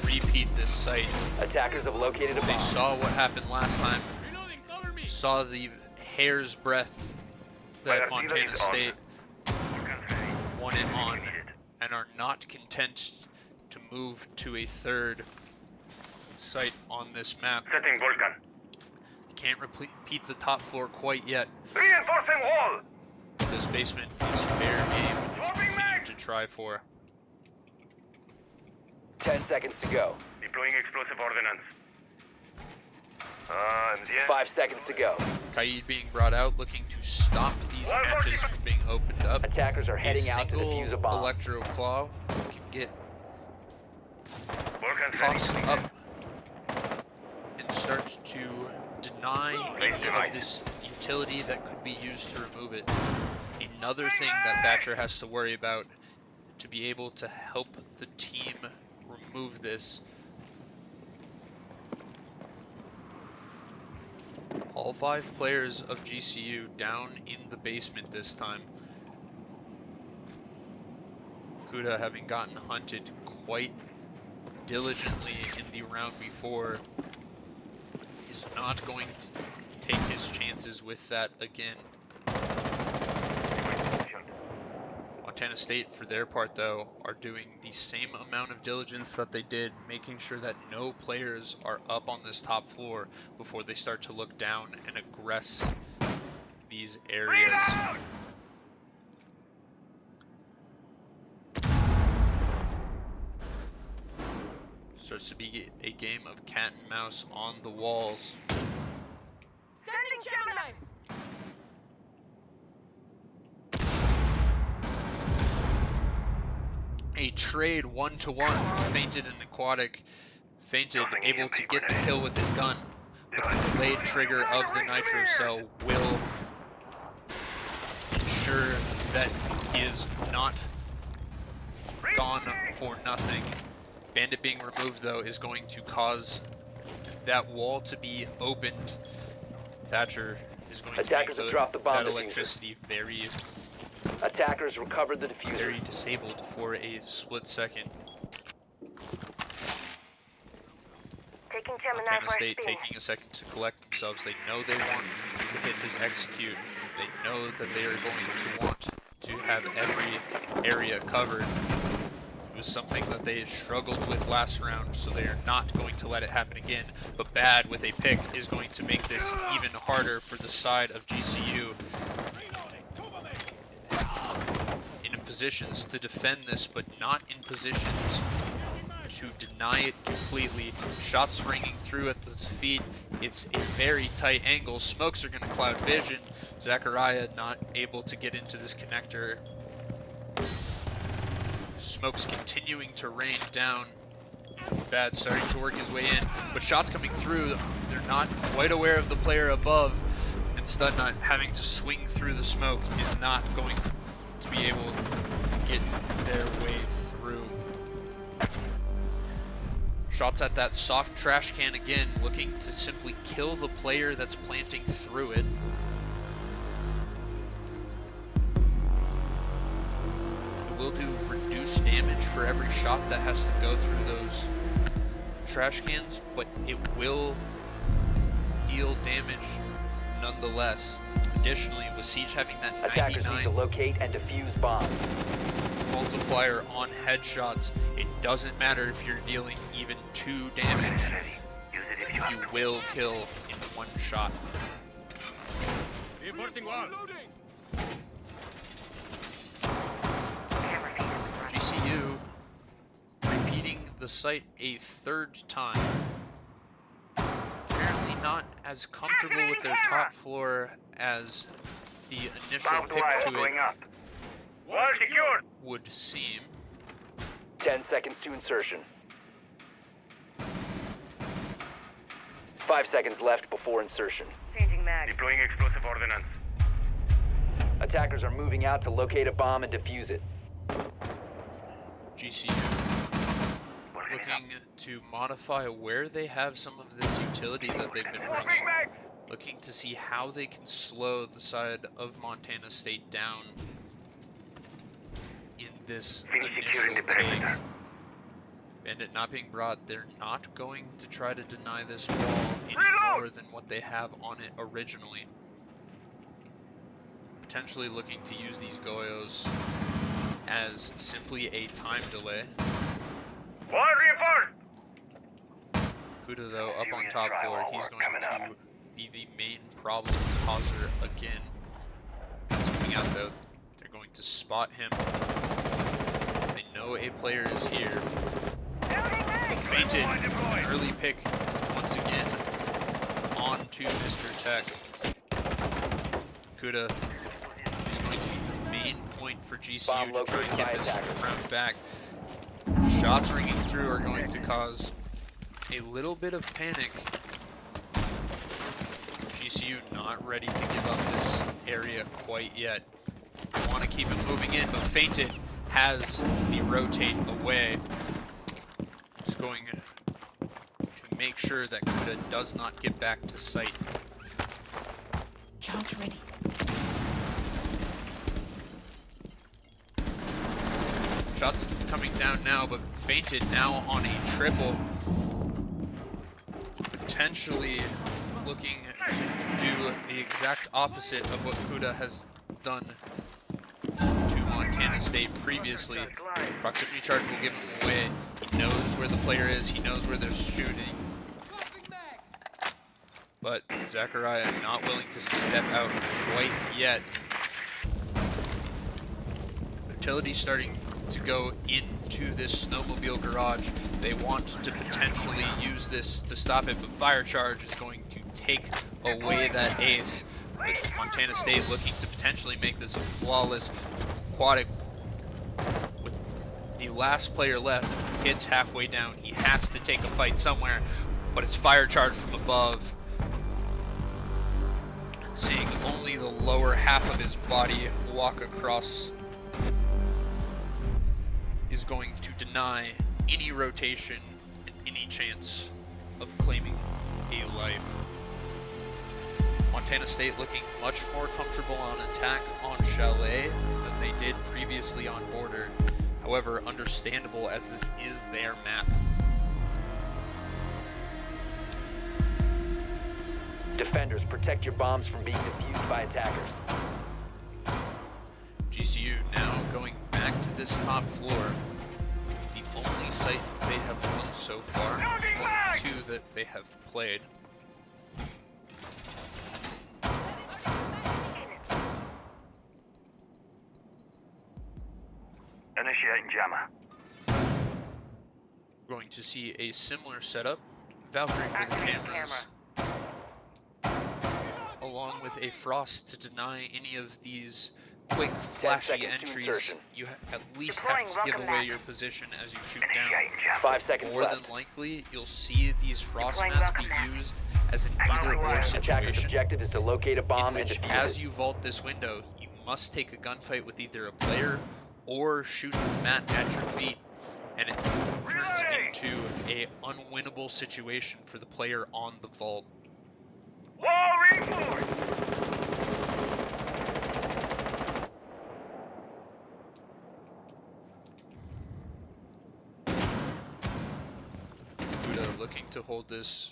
repeat this site. Attackers have located a They bomb. saw what happened last time. Saw the hair's breadth that Fire Montana is on. State won it on, and are not content to move to a third site on this map. Setting Vulcan. Can't repeat the top floor quite yet. Reinforcing wall. This basement is fair game to continue to try for. 10 seconds to go. Deploying explosive ordnance. 5 seconds to go. Kaid being brought out, looking to stop these hatches from being opened up. Attackers are A heading out to single defuse a bomb. electro claw can get Vulcan costs setting. up and starts to deny any of this utility that could be used to remove it. Another thing that Thatcher has to worry about to be able to help the team remove this. All 5 players of GCU down in the basement this time. Kuda, having gotten hunted quite diligently in the round before, is not going to take his chances with that again. Montana State, for their part though, are doing the same amount of diligence that they did, making sure that no players are up on this top floor before they start to look down and aggress these areas. Starts to be a game of cat and mouse on the walls. Sending Gemini! A trade 1-to-1, fainted and aquatic, fainted, able to get the kill with his gun, but the delayed trigger of the nitro cell will ensure that he is not gone for nothing. Bandit being removed though is going to cause that wall to be opened. Thatcher is going Attackers to have make dropped the bomb that diffuser. electricity very Attackers recovered the diffuser. disabled for a split second. Taking Gemini Montana for a State spin. taking a second to collect themselves. They know they want to hit this execute. They know that they are going to want to have every area covered. It was something that they struggled with last round, so they are not going to let it happen again. But Bad with a pick is going to make this even harder for the side of GCU. In positions to defend this, but not in positions to deny it completely. Shots ringing through at the feet. It's a very tight angle. Smokes are going to cloud vision. Zachariah not able to get into this connector. Smokes continuing to rain down. Bad starting to work his way in, but shots coming through. They're not quite aware of the player above, and Studnut having to swing through the smoke is not going to be able to get their way through. Shots at that soft trash can again, looking to simply kill the player that's planting through it. It will do reduced damage for every shot that has to go through those trash cans, but it will deal damage nonetheless. Additionally, with Siege having that Attackers need to 99 locate and defuse bombs. multiplier on headshots, it doesn't matter if you're dealing even 2 damage, you will kill in 1 shot. GCU repeating the site a 3rd time. Apparently not as comfortable with their top floor as the initial Bound pick wire to going it up. Wall secured. would seem. 10 seconds to insertion. 5 seconds left before insertion. Changing mag. Deploying explosive ordnance. Attackers are moving out to locate a bomb and defuse it. GCU looking to modify where they have some of this utility that they've been running, looking to see how they can slow the side of Montana State down in this initial take. Bandit not being brought, they're not going to try to deny this wall any more than what they have on it originally. Potentially looking to use these Goyos as simply a time delay. One reinforced. Kuda, though, up on Serious top floor, drywall he's work going coming to up. be the main problem causer again. Coming out, though, they're going to spot him. They know a player is here. Fainted, an early pick once again onto Mr. Tech. Kuda is going to be the main point for GCU to try and get this round back. Shots ringing through are going to cause a little bit of panic. GCU not ready to give up this area quite yet. Want to keep it moving in, but Fainted has the rotate away. Just going to make sure that Kuda does not get back to site. Charge ready. Shots coming down now, but Fainted now on a triple. Potentially looking to do the exact opposite of what Kuda has done to Montana State previously. Proximity charge will give him away. He knows where the player is. He knows where they're shooting. But Zachariah not willing to step out quite yet. Utility starting to go into this snowmobile garage. They want to potentially use this to stop it, but Fire Charge is going to take away that ace. With Montana State looking to potentially make this a flawless aquatic. With the last player left, hits halfway down. He has to take a fight somewhere, but it's Fire Charge from above. Seeing only the lower half of his body walk across is going to deny any rotation and any chance of claiming a life. Montana State looking much more comfortable on attack on Chalet than they did previously on Border. However, understandable as this is their map. Defenders, protect your bombs from being defused by attackers. GCU now going back to this top floor. The only site they have won so far, one of the two that they have played. Initiating jammer. We're going to see a similar setup. Valkyrie for the cameras. Along with a Frost to deny any of these quick, flashy entries. You at least have to give away your position as you shoot down. 5 seconds More left. than likely, you'll see these Frost mats be used as an either-or Attacker's situation, objective is to locate a bomb in and which, defuse as it. you vault this window, you must take a gunfight with either a player or shoot the mat at your feet, and it turns into a unwinnable situation for the player on the vault. Wall reinforced. Buddha looking to hold this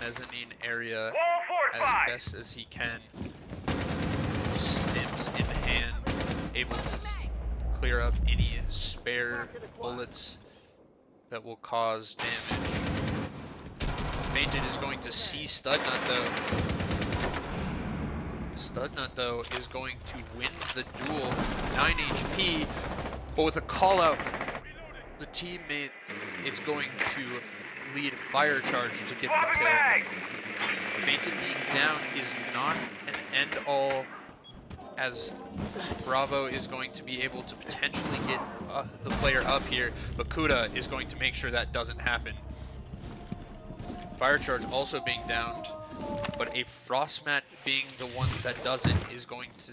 mezzanine area Wall as fortified. best as he can. Stims in hand, able to clear up any spare bullets that will cause damage. Fainted is going to see Studnut though. Studnut though is going to win the duel, 9 HP, but with a call out, the teammate is going to lead Fire Charge to get the kill. Fainted being down is not an end all, as Bravo is going to be able to potentially get the player up here, but Kuda is going to make sure that doesn't happen. Fire Charge also being downed, but a Frostmat being the one that doesn't is going to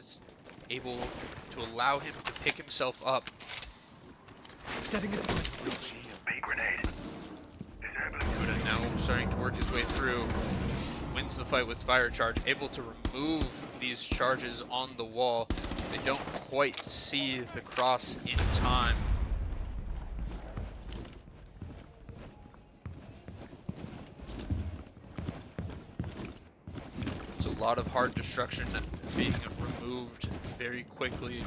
able to allow him to pick himself up. Setting his point. B grenade. Kuda now starting to work his way through, wins the fight with Fire Charge, able to remove these charges on the wall. They don't quite see the cross in time. It's a lot of hard destruction being removed very quickly.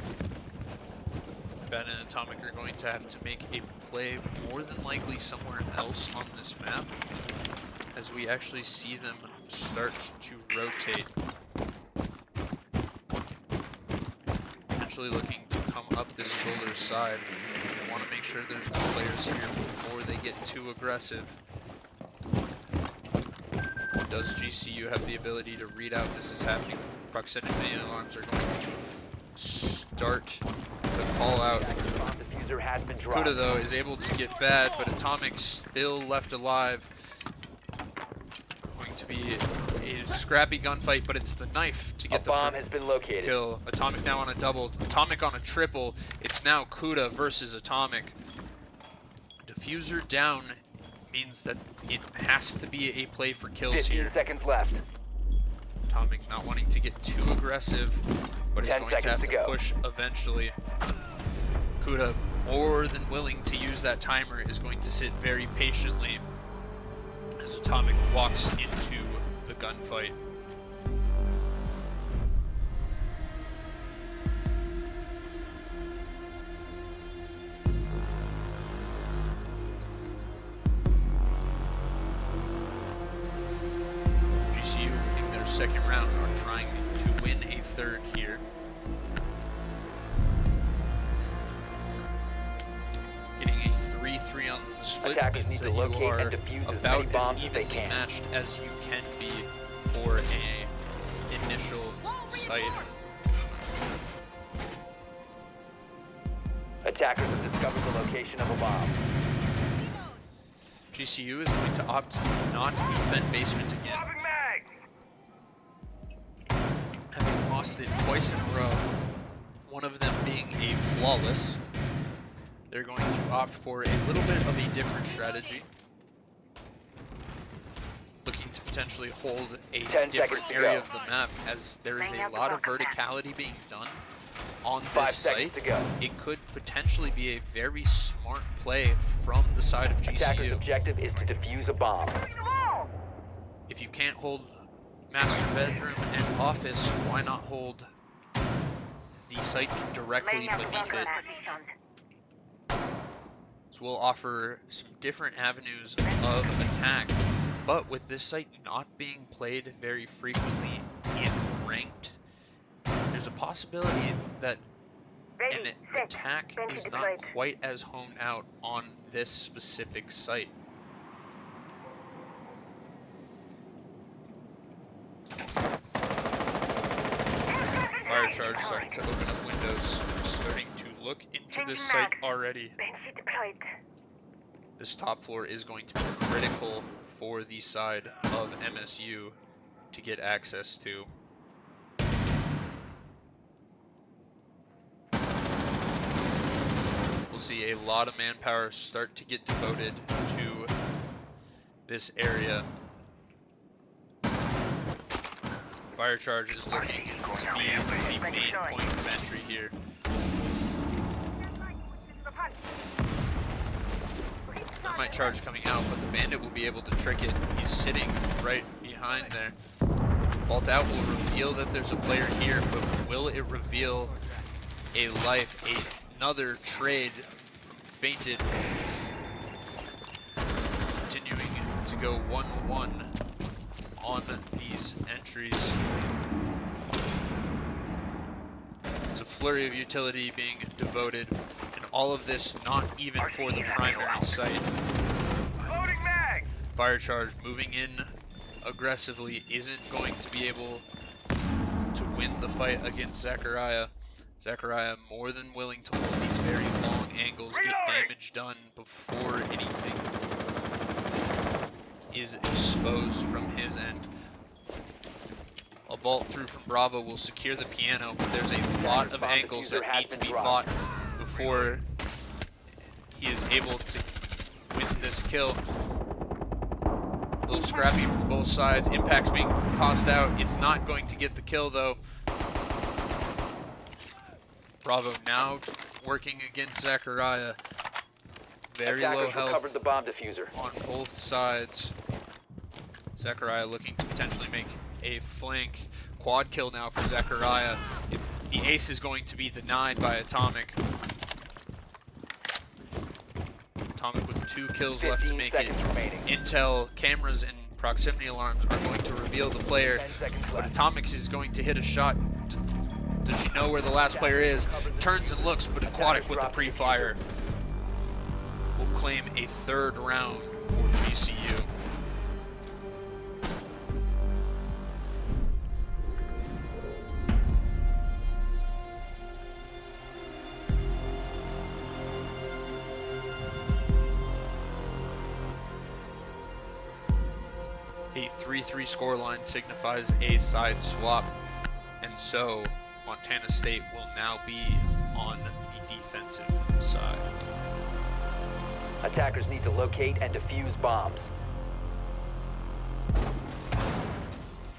Ben and Atomic are going to have to make a play more than likely somewhere else on this map, as we actually see them start to rotate. Potentially looking to come up this solar side. They want to make sure there's no players here before they get too aggressive. Does GCU have the ability to read out this is happening? Proximity alarms are going to start to call out. Bomb diffuser has been dropped. Kuda, though, is able to get bad, but Atomic still left alive. Going to be a scrappy gunfight, but it's the knife to get A the bomb has been located. kill. Atomic now on a double. Atomic on a triple. It's now Kuda versus Atomic. Diffuser down means that it has to be a play for kills 15 here. seconds left. Atomic not wanting to get too aggressive, but he's 10 going to have seconds to to go. push eventually. Kuda, more than willing to use that timer, is going to sit very patiently as Atomic walks into the gunfight. GCU in their second round are trying to win a third here. Getting a 3-3 on the split Attackers means need that to you locate are and defuse as about many bombs as as they evenly can. matched as you can be for a initial site. Attackers have discovered the location of a bomb. GCU is going to opt to not defend basement again, Popping mag! having lost it twice in a row, one of them being a flawless. They're going to opt for a little bit of a different strategy, looking to potentially hold a 10 different seconds to area go. of the map, as there is Laying a out the lot of welcome pack. verticality being done on 5 this seconds site. to go. It could potentially be a very smart play from the side of Attacker's GCU. objective is to defuse a bomb. If you can't hold master bedroom and office, why not hold the site directly Laying out the beneath welcome it? pack. So we'll offer some different avenues of attack, but with this site not being played very frequently in ranked, there's a possibility that an Ready, set, attack bench is not deployed. quite as honed out on this specific site. Fire charge starting to open up windows, starting to look into this site already. Bench deployed. This top floor is going to be critical for the side of MSU to get access to. We'll see a lot of manpower start to get devoted to this area. Fire charge is looking to be the main point of entry here. Thermite charge coming out, but the bandit will be able to trick it. He's sitting right behind there. Vault out will reveal that there's a player here, but will it reveal a life? Another trade fainted. Continuing to go 1-1 on these entries. There's a flurry of utility being devoted, and all of this not even for the primary site. Loading mag! Fire charge moving in aggressively isn't going to be able to win the fight against Zachariah. Zachariah more than willing to hold these very long angles, get damage done before anything is exposed from his end. A vault through from Bravo will secure the piano, but there's a lot of angles that need to be fought before he is able to win this kill. A little scrappy from both sides. Impact's being tossed out. It's not going to get the kill though. Bravo now working against Zachariah. Very low Attackers health recovered the bomb diffuser. on both sides. Zachariah looking to potentially make a flank. quad kill now for Zechariah. The ace is going to be denied by Atomic. Atomic with 2 kills left to 15 make it. seconds remaining. Intel cameras and proximity alarms are going to reveal the player, 10 seconds but left. Atomic is going to hit a shot. Does she know where the last player is? Turns and looks, but Aquatic with the pre-fire will claim a 3rd round for GCU. A 3-3 scoreline signifies a side swap, and so Montana State will now be on the defensive side. Attackers need to locate and defuse bombs.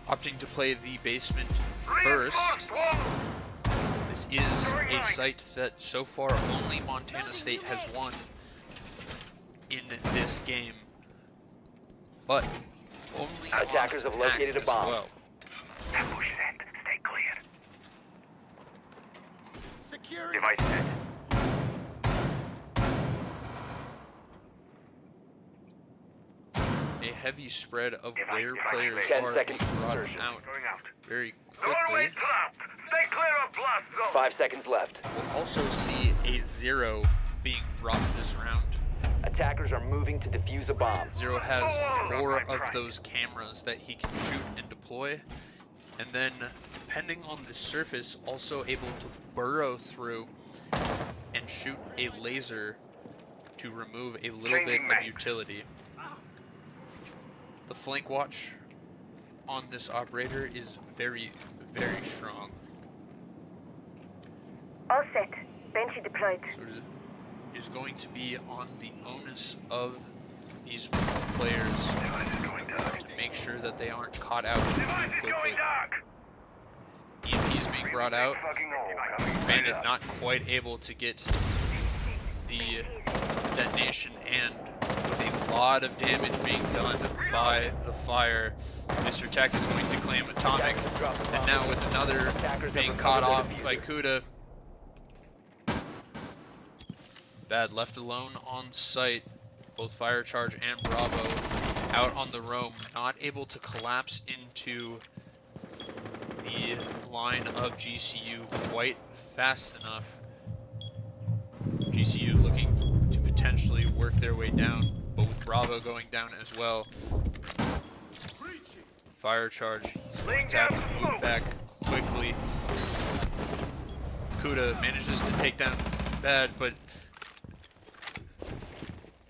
Opting to play the basement first. This is a site that so far only Montana State has won in this game, but only on Attackers have attack located a as bomb. well. Ambush set. Stay clear. Security. Device set. A heavy spread of where Device players 10 are seconds being brought insertion. out Going out. very Doorway quickly. trapped. Stay clear of blast zone. 5 seconds left. We'll also see a 0 being brought this round. Attackers are moving to defuse a bomb. 0 has 4 of those cameras that he can shoot and deploy, and then depending on the surface, also able to burrow through and shoot a laser to remove a little bit of utility. The flank watch on this operator is very, very strong. All set. Benchy deployed. So it is going to be on the onus of these players Device is going dark. to make sure that they aren't caught out too Device is quickly. going dark. EMP is being brought out. Fucking all. Bandit not quite able to get the detonation, and with a lot of damage being done by the fire, Mr. Tech is going to claim Atomic, Attackers have dropped the and bomb. now with another Attackers have being recovered caught their off by diffuser. Kuda. Bad left alone on site. Both Fire Charge and Bravo out on the roam, not able to collapse into the line of GCU quite fast enough. GCU looking to potentially work their way down, but with Bravo going down as well. Fire Charge, he's going to have to move back quickly. Kuda manages to take down Bad, but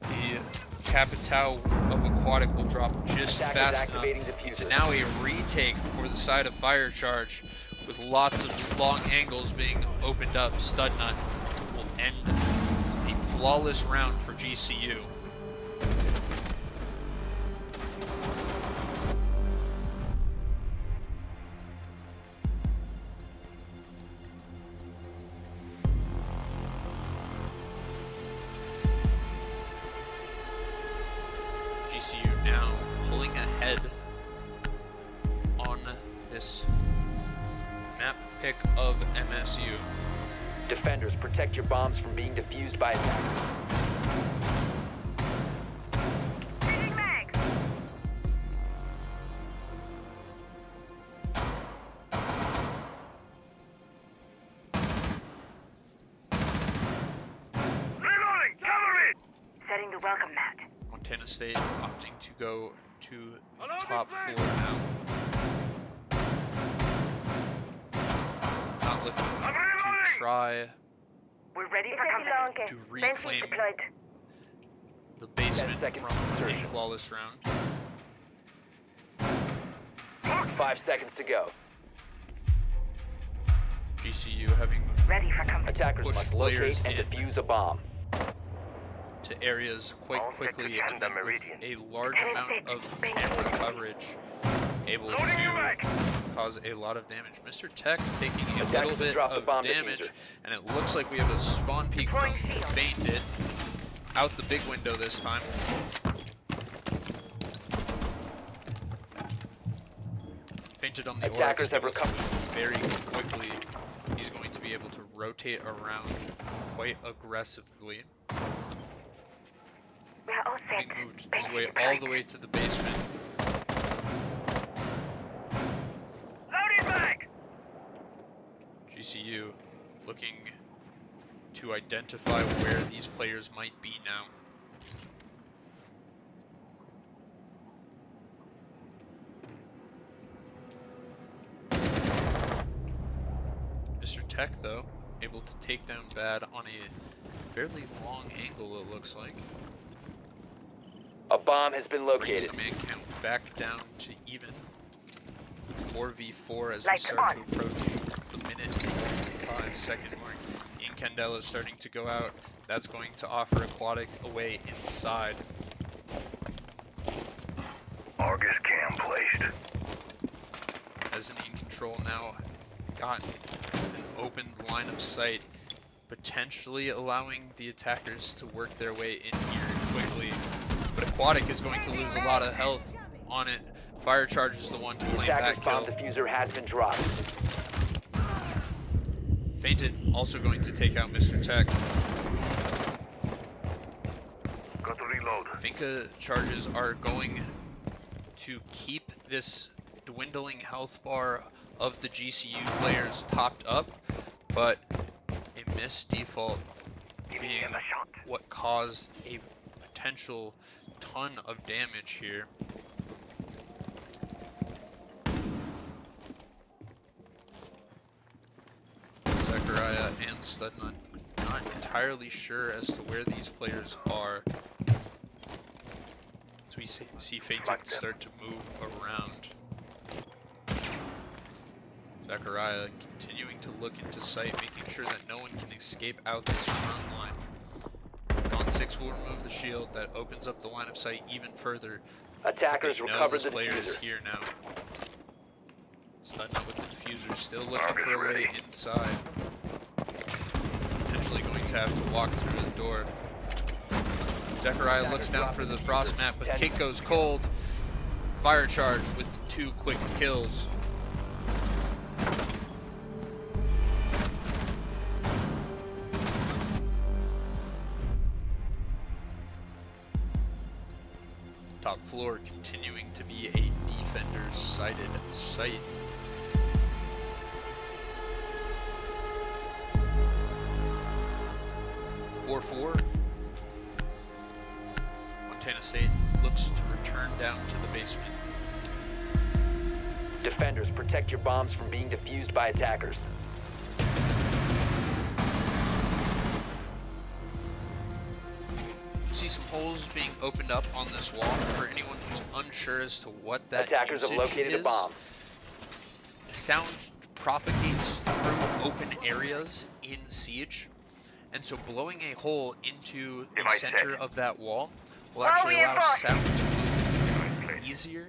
the Capitao of Aquatic will drop just Attackers fast enough. activating It's diffuser. now a retake for the side of Fire Charge, with lots of long angles being opened up. Stud Nut will end a flawless round for GCU. GCU now pulling ahead on this map pick of MSU. Defenders, protect your bombs from being defused by attackers. Changing mags. Reloading. Cover me. Setting the welcome mat. Montana State opting to go to the top floor now. Not looking to try We're ready for company. to reclaim deployed. the basement 10 seconds from a insertion. flawless round. 5 seconds to go. GCU having Ready for company. Attackers Push must players locate and in. defuse a bomb. to areas quite All set to quickly, and Canada then with Meridian. a large amount of camera coverage able Loading your to mag. cause a lot of damage. Mr. Tech taking a Attackers little bit drop the of bomb damage, diffuser. and it looks like we have a spawn peek from Deploying shield. Fainted out the big window this time. Fainted planted on the Attackers Oryx, have able to recovered. move very quickly. He's going to be able to rotate around quite aggressively. We are all set. Having moved his Base way deployed. all the way to the basement. Loading back! GCU looking to identify where these players might be now. Mr. Tech, though, able to take down Bad on a fairly long angle, it looks like. A bomb has been Brings located. the man count back down to even. 4v4 as we Lights start on. to approach the minute and 5-second mark. Incandela is starting to go out. That's going to offer Aquatic away inside. Argus cam placed. As an in control now gotten an open line of sight, potentially allowing the attackers to work their way in here quickly. But Aquatic is going to lose a lot of health on it. Fire Charge is the one to claim Attacker's that bomb kill. diffuser has been dropped. Fainted also going to take out Mr. Tech. Got to reload. Finka charges are going to keep this dwindling health bar of the GCU players topped up, but a missed default being what caused a potential ton of damage here. Zachariah and Studnut not entirely sure as to where these players are. So we see Fainted start to move around. Zachariah continuing to look into sight, making sure that no one can escape out this front line. Dawn 6 will remove the shield. That opens up the line of sight even further. Attackers They know recovered this the player is diffuser. here now. Studnut with the diffuser, still looking for a way inside. Potentially going to have to walk through the door. Zachariah looks down for the frost map, but Kick goes cold. Fire Charge with 2 quick kills. Top floor continuing to be a defender's sided site. (4-4). Montana State looks to return down to the basement. Defenders, protect your bombs from being defused by attackers. See some holes being opened up on this wall for anyone who's unsure as to what that Attackers have usage located is. a bomb. Sound propagates through open areas in Siege, and so blowing a hole into the Device center set. of that wall will actually allow reinforced. sound to move easier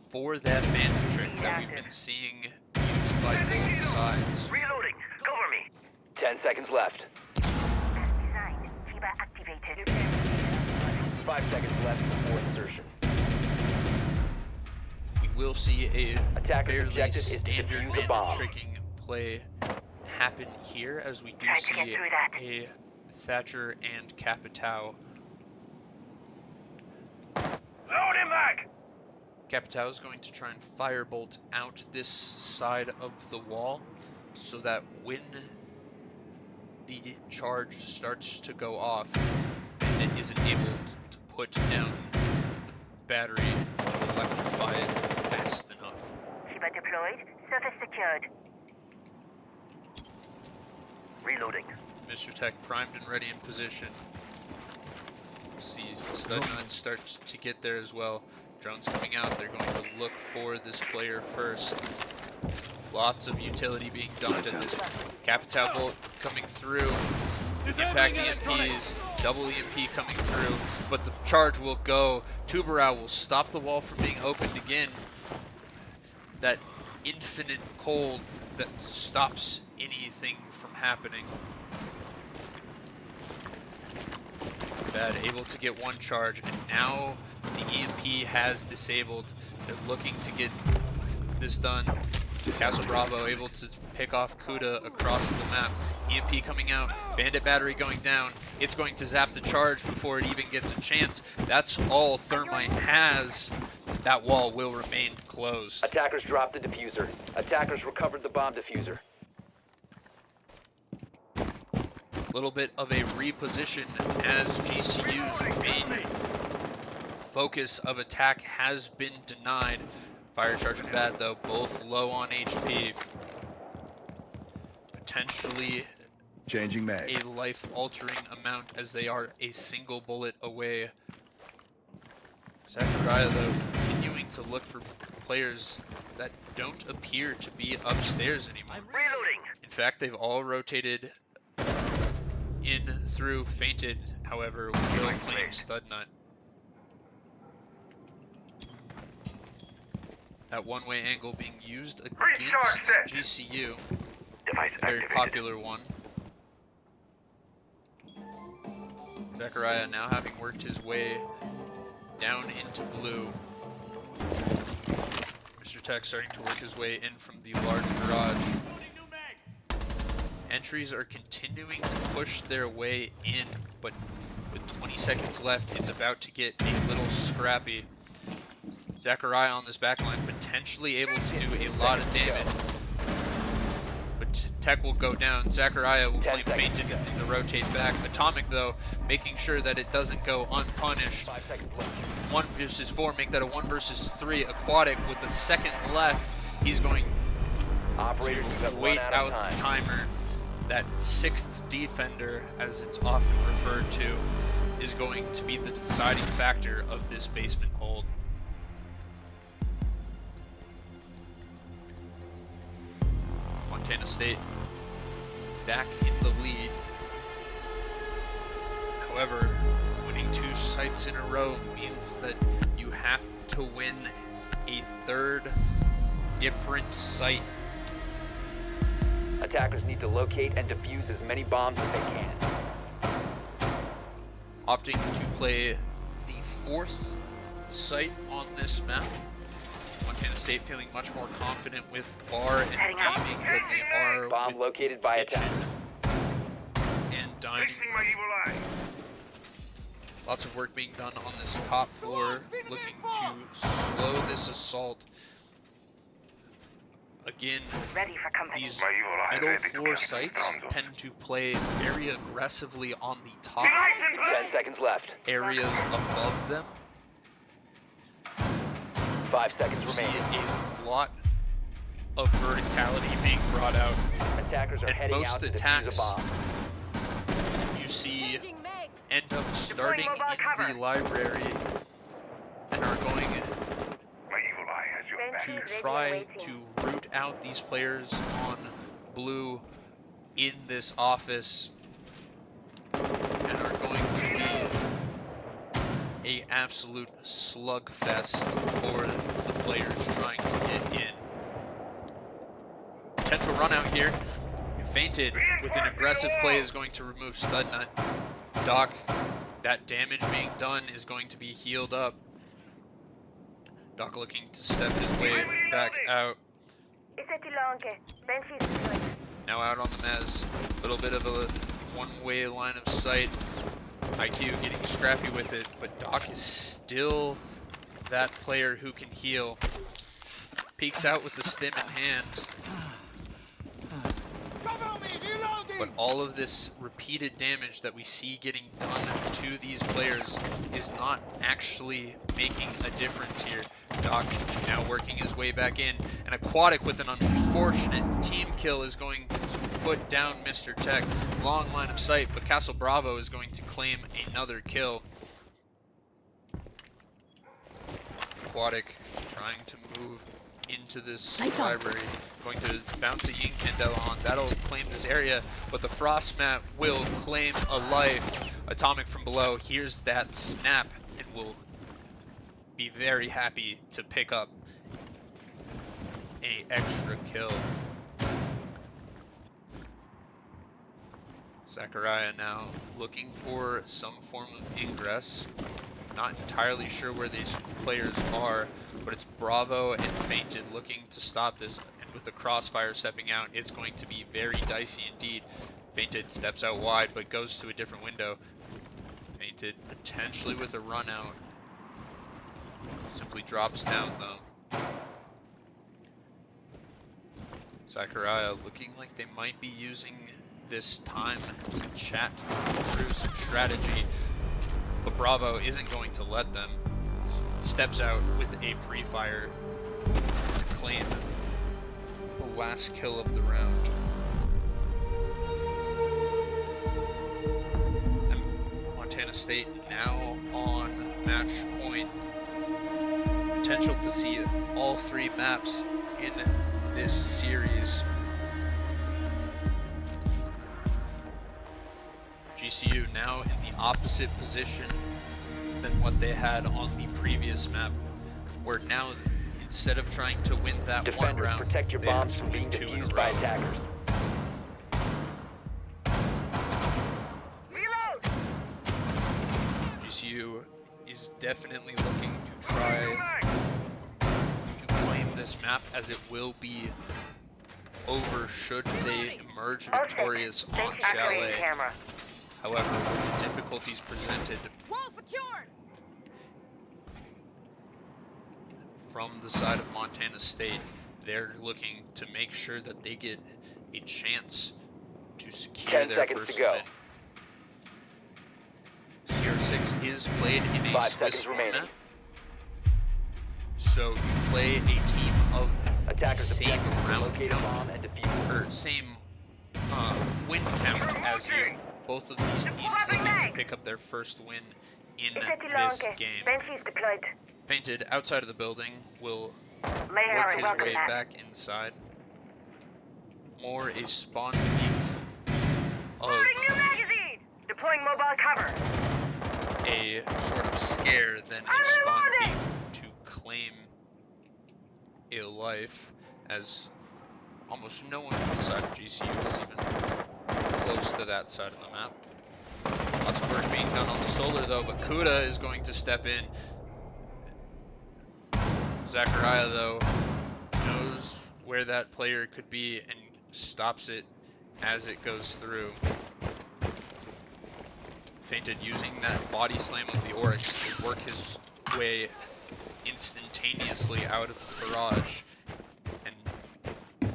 for that bandit trick that we've been seeing used by both sides. Reloading. Cover me. 10 seconds left. Design. FIBA activated. 5 seconds left before insertion. We will see a Attacker's fairly objective is to standard defuse a bandit bomb. tricking play happen here, as we do Try to see get through that. a Thatcher and Capitao. Loading back. Capitao is going to try and firebolt out this side of the wall so that when the charge starts to go off, it isn't able to put down the battery to electrify it fast enough. FIBA deployed. Surface secured. Reloading. Mr. Tech primed and ready in position. See Studnut starts to get there as well. Drones coming out, they're going to look for this player first. Lots of utility being dumped at this. Capitao bolt coming through. Impact EMPs, double EMP coming through, but the charge will go. Tubarao will stop the wall from being opened again. That infinite cold that stops anything from happening. Bad, able to get one charge, and now the EMP has disabled. They're looking to get this done. Castle Bravo able to pick off Kuda across the map. EMP coming out, Bandit Battery going down. It's going to zap the charge before it even gets a chance. That's all Thermite has. That wall will remain closed. Attackers dropped the diffuser. Attackers recovered the bomb diffuser. Little bit of a reposition as GCU's main focus of attack has been denied. Fire charging bad though, both low on HP. Potentially Changing mag. a life-altering amount as they are a single bullet away. Zachariah though continuing to look for players that don't appear to be upstairs anymore. Reloading. In fact, they've all rotated in through Fainted, however, will claim Stud Nut. That one-way angle being used against GCU, Device a very activated. popular one. Zachariah now having worked his way down into blue. Mr. Tech starting to work his way in from the large garage. Entries are continuing to push their way in, but with 20 seconds left, it's about to get a little scrappy. Zachariah on this backline potentially able to do a lot of damage, but Tech will go down. Zachariah will claim Fainted and to rotate back. Atomic though, making sure that it doesn't go unpunished. 5 seconds left. 1 versus 4, make that a 1 versus 3. Aquatic with a second left, he's going Operators, you have to run wait out out of time. the timer. That 6th defender, as it's often referred to, is going to be the deciding factor of this basement hold. Montana State back in the lead. However, winning 2 sites in a row means that you have to win a 3rd different site. Attackers need to locate and defuse as many bombs as they can. Opting to play the 4th site on this map. Montana State feeling much more confident with bar and Heading up. gaming than they are Bomb with located by kitchen attackers. and dining. Fixing my evil eye. Lots of work being done on this top floor, looking to slow this assault. Again, Ready for company. these My evil eye middle ready to floor capture sites Gonzo. tend to play very aggressively on the top Device in place. 10 seconds left. areas above them. 5 seconds You see remaining. a lot of verticality being brought out. Attackers are and heading most out to defuse attacks- a bomb. You see Changing mags. end up starting mobile in cover. the library and are going My evil eye has your back. to try to root out these players on blue in this office and are going to be a absolute slugfest for the players trying to get in. Potential run out here. Fainted with an aggressive play is going to remove Stud Nut. Doc, that damage being done is going to be healed up. Doc looking to step his way back out. Now out on the mez. Little bit of a one-way line of sight. IQ getting scrappy with it, but Doc is still that player who can heal. Peeks out with the stim in hand. But all of this repeated damage that we see getting done to these players is not actually making a difference here. Doc now working his way back in. And Aquatic with an unfortunate team kill is going to put down Mr. Tech. Long line of sight, but Castle Bravo is going to claim another kill. Aquatic trying to move into this library. Going to bounce a Ying Candela on. That'll claim this area, but the Frost Mat will claim a life. Atomic from below hears that snap and will be very happy to pick up an extra kill. Zachariah now looking for some form of ingress. Not entirely sure where these players are, but it's Bravo and Fainted looking to stop this. And with the crossfire stepping out, it's going to be very dicey indeed. Fainted steps out wide, but goes to a different window. Fainted potentially with a run out. Simply drops down though. Zachariah looking like they might be using this time to chat through some strategy, but Bravo isn't going to let them. Steps out with a pre-fire to claim the last kill of the round. And Montana State now on match point. Potential to see all three maps in this series. GCU now in the opposite position than what they had on the previous map, where now instead of trying to win that one Defenders, round, protect your they have bombs to from being win two in a defused by row. attackers. Reload! GCU is definitely looking to try to claim this map, as it will be over should they emerge victorious on Activating Chalet. camera. However, with the difficulties presented Wall secured. from the side of Montana State, they're looking to make sure that they get a chance to secure 10 their seconds first to go. win. CR6 is played in a 5 Swiss seconds remaining. format, so you play a team of the Attackers same objective is to round locate a count, bomb and defuse. or same win count as you. Both of these teams looking to pick up their first win in this game. Sentries deployed. Fainted outside of the building will Layer work and his welcome way that. back inside. More a spawn peek of Loading new magazine! Deploying mobile cover. a sort of scare than a spawn peek to claim a life, as almost no one on the side of GCU is even close to that side of the map. Lots of work being done on the solar though, but Kuda is going to step in. Zachariah though knows where that player could be and stops it as it goes through. Fainted using that body slam of the Oryx to work his way instantaneously out of the garage and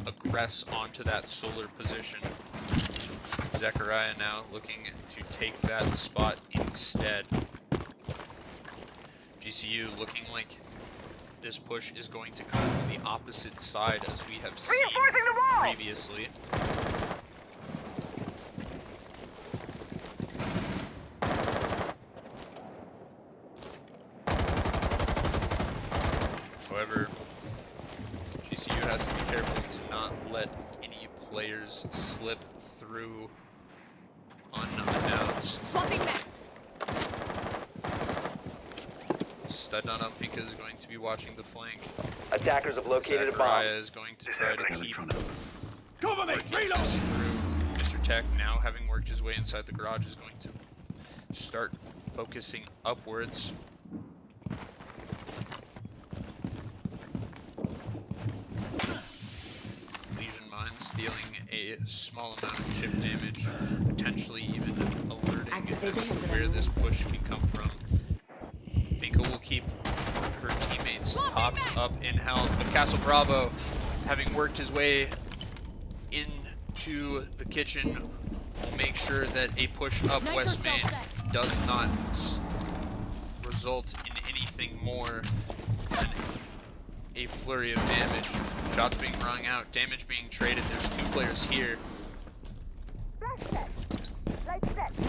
aggress onto that solar position. Zachariah now looking to take that spot instead. GCU looking like this push is going to come from the opposite side, as we have seen Reinforcing the wall! previously. However, GCU has to be careful to not let any players slip through unannounced. Swapping maps. Stud on Pika is going to be watching the flank. Attackers have located a bomb. Zachariah is going to try to keep Cover me! Reload! this through. Mr. Tech, now having worked his way inside the garage, is going to start focusing upwards. Legion mines dealing a small amount of chip damage, potentially even alerting as to where this push can come from. Finka will keep her teammates topped up in health, but Castle Bravo, having worked his way into the kitchen, will make sure that a push up Nitro West Main self-set. does not result in anything more than a flurry of damage. Shots being rung out, damage being traded. There's two players here.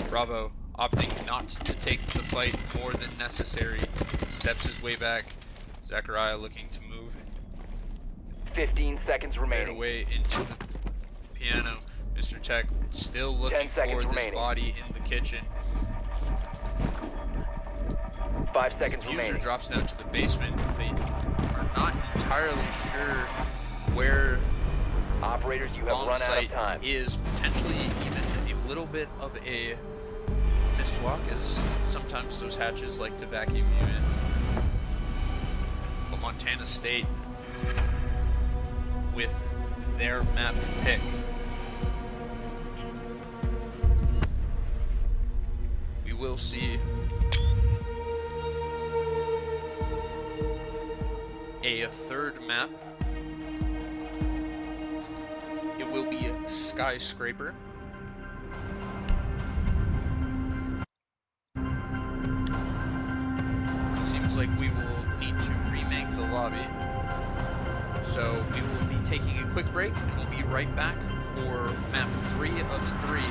Bravo opting not to take the fight more than necessary. Steps his way back. Zachariah looking to move 15 seconds right remaining. away into the piano. Mr. Tech still 10 looking seconds for this remaining. body in the kitchen. 5 seconds Diffuser remaining. drops down to the basement. They are not entirely sure where Operators, you have bomb run out of site time. is. Potentially even a little bit of a miswalk, as sometimes those hatches like to vacuum you in. But Montana State, with their map pick, we will see a third map. It will be a Skyscraper. Seems like we will need to remake the lobby. So we will be taking a quick break, and we'll be right back for map 3 of 3.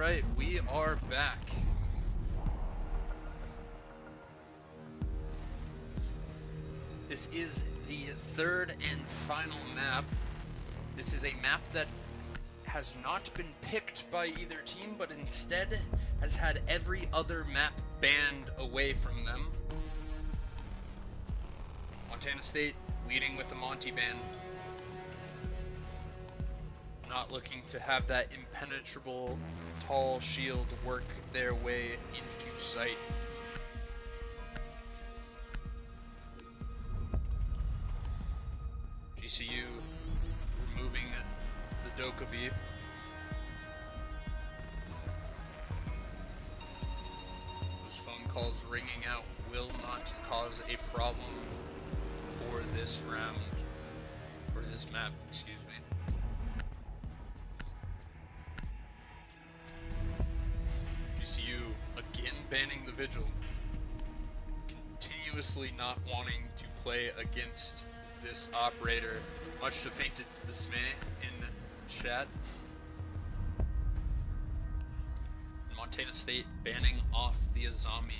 Alright, we are back. This is the third and final map. This is a map that has not been picked by either team, but instead has had every other map banned away from them. Montana State leading with the Monty ban. Not looking to have that impenetrable tall shield work their way into sight. GCU removing the Dokkaebi. Those phone calls ringing out will not cause a problem for this round, or this map, excuse me. GCU again banning the Vigil, continuously not wanting to play against this operator, much to Fainted's dismay in chat. Montana State banning off the Azami,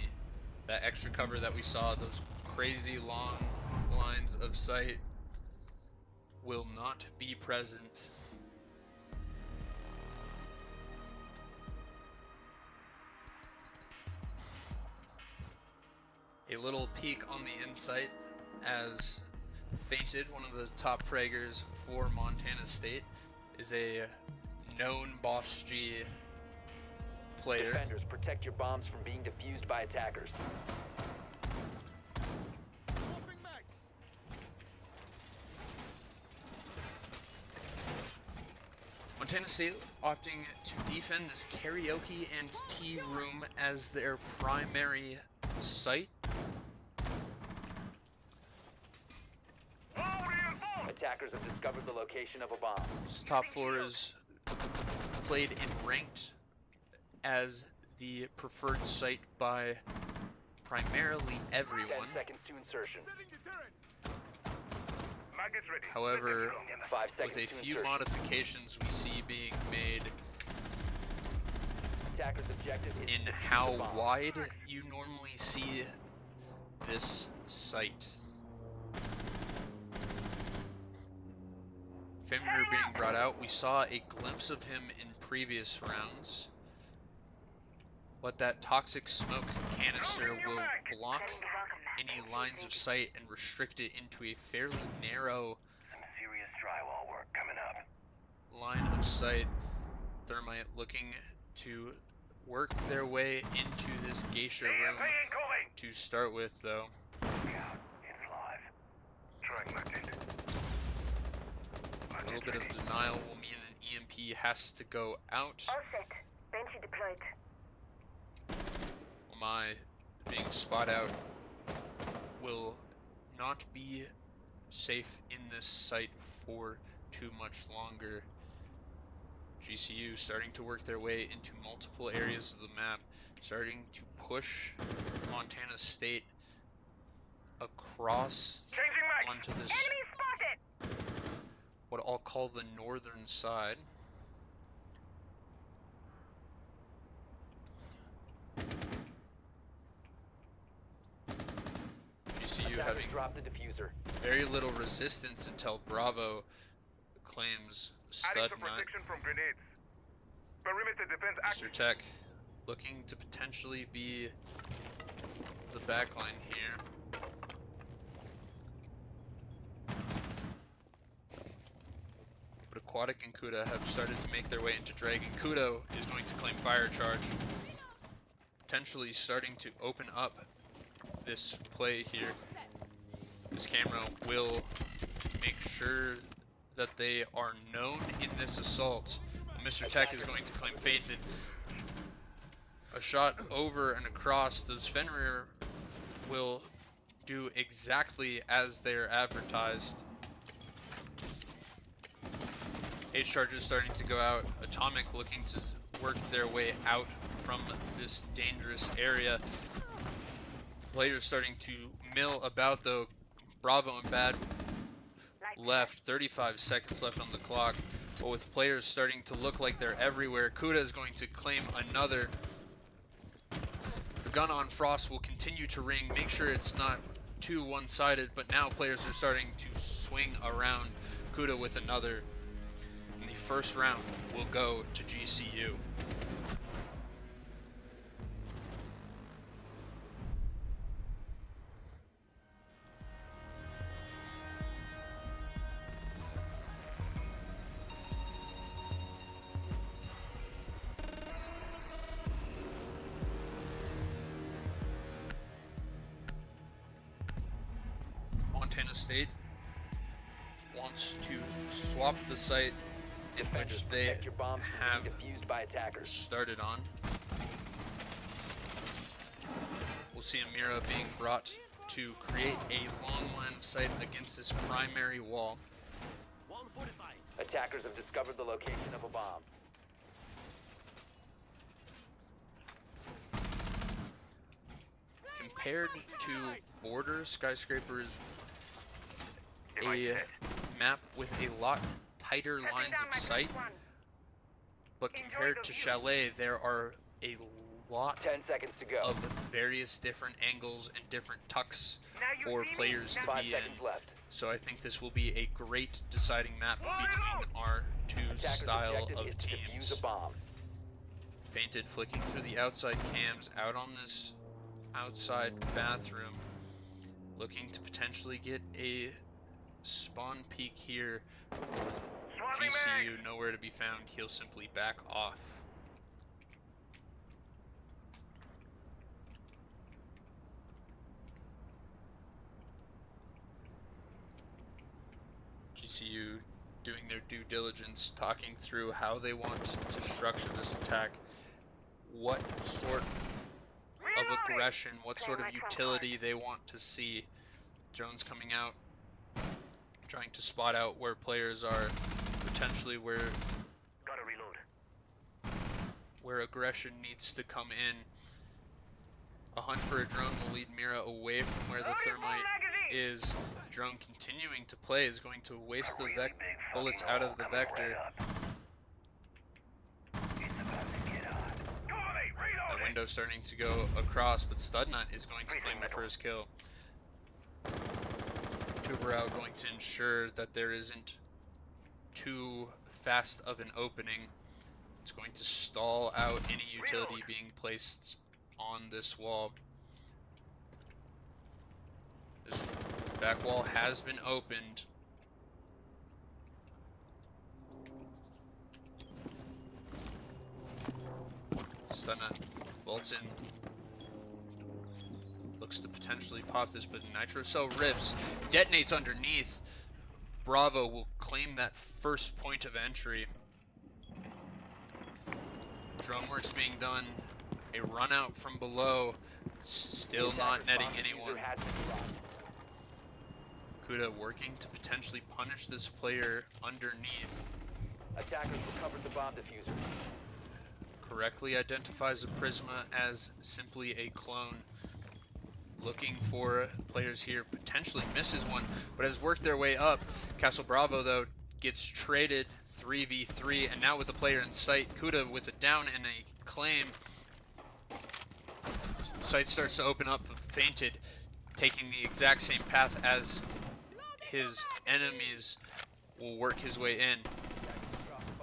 that extra cover that we saw, those crazy long lines of sight will not be present. A little peek on the insight as Fainted, one of the top fraggers for Montana State, is a known Boss G player. Defenders, protect your bombs from being defused by attackers. Montana State opting to defend this karaoke and tea room as their primary site. Attackers have discovered the location of a bomb. This top floor is played in ranked as the preferred site by primarily everyone. 10 seconds to insertion. However, 5 with seconds a to few insertion. modifications we see being made Attackers' objective is in to defuse how the bomb. wide you normally see this site. Fenrir being brought out, we saw a glimpse of him in previous rounds, but that toxic smoke canister will block any lines of sight and restrict it into a fairly narrow Some serious drywall work coming up. line of sight. Thermite looking to work their way into this geisha room to start with, though. Yeah, it's live. Trying my data. A little bit of denial will mean an EMP has to go out. All set. Banshee deployed. My being spot out will not be safe in this site for too much longer. GCU starting to work their way into multiple areas of the map, starting to push Montana State across onto this, Enemy spotted! what I'll call the northern side. GCU Attackers having dropped the diffuser. very little resistance until Bravo claims stud nut. from grenades. Perimeter defense Mr. Tech looking to potentially be the backline here. But Aquatic and Kuda have started to make their way into Dragon. Kudo is going to claim fire charge, potentially starting to open up this play here. This camera will make sure that they are known in this assault. Mr. Tech is going to claim Fated. A shot over and across. Those Fenrir will do exactly as they're advertised. H charges starting to go out. Atomic looking to work their way out from this dangerous area. Players starting to mill about, though. Bravo and Bad left. 35 seconds left on the clock. But with players starting to look like they're everywhere, Kuda is going to claim another. The gun on Frost will continue to ring. Make sure it's not too one-sided, but now players are starting to swing around Kuda with another. And the first round will go to GCU. Montana State wants to swap the site in Defenders, which they protect your bombs from have being defused by attackers. started on. We'll see Amira being brought to create a long line of sight against this primary wall. Attackers have discovered the location of a bomb. Compared to Border, Skyscraper is a Device set. map with a lot tighter Shutting lines down of my sight, first one. but compared to Chalet, there are a lot 10 seconds to go. of various different angles and different tucks Now you for see me? players to 5 be seconds in. left. So I think this will be a great deciding map between our two Attackers' style objective of is to defuse teams. a bomb. Fainted flicking through the outside cams out on this outside bathroom, looking to potentially get a spawn peek here. Swapping GCU mag. nowhere to be found. He'll simply back off. GCU doing their due diligence, talking through how they want to structure this attack, what sort of aggression, what sort of utility they want to see. Drones coming out, trying to spot out where players are, potentially where Gotta reload. aggression needs to come in. A hunt for a drone will lead Mira away from where the thermite is. Drone continuing to play is going to waste the bullets out of the vector. That window starting to go across, but Studnut is going to claim the first kill. Tuberau going to ensure that there isn't too fast of an opening. It's going to stall out any utility being placed on this wall. This back wall has been opened. Studnut bolts in. Looks to potentially pop this, but Nitro Cell rips, detonates underneath. Bravo will claim that first point of entry. Drone work's being done. A run out from below, still not netting anyone. Kuda working to potentially punish this player underneath. Attackers recovered the bomb diffuser. Correctly identifies a Prisma as simply a clone. Looking for players here, potentially misses one, but has worked their way up. Castle Bravo, though, gets traded 3v3, and now with the player in sight, Kuda with a down and a claim. Sight starts to open up, Fainted, taking the exact same path as his enemies, will work his way in.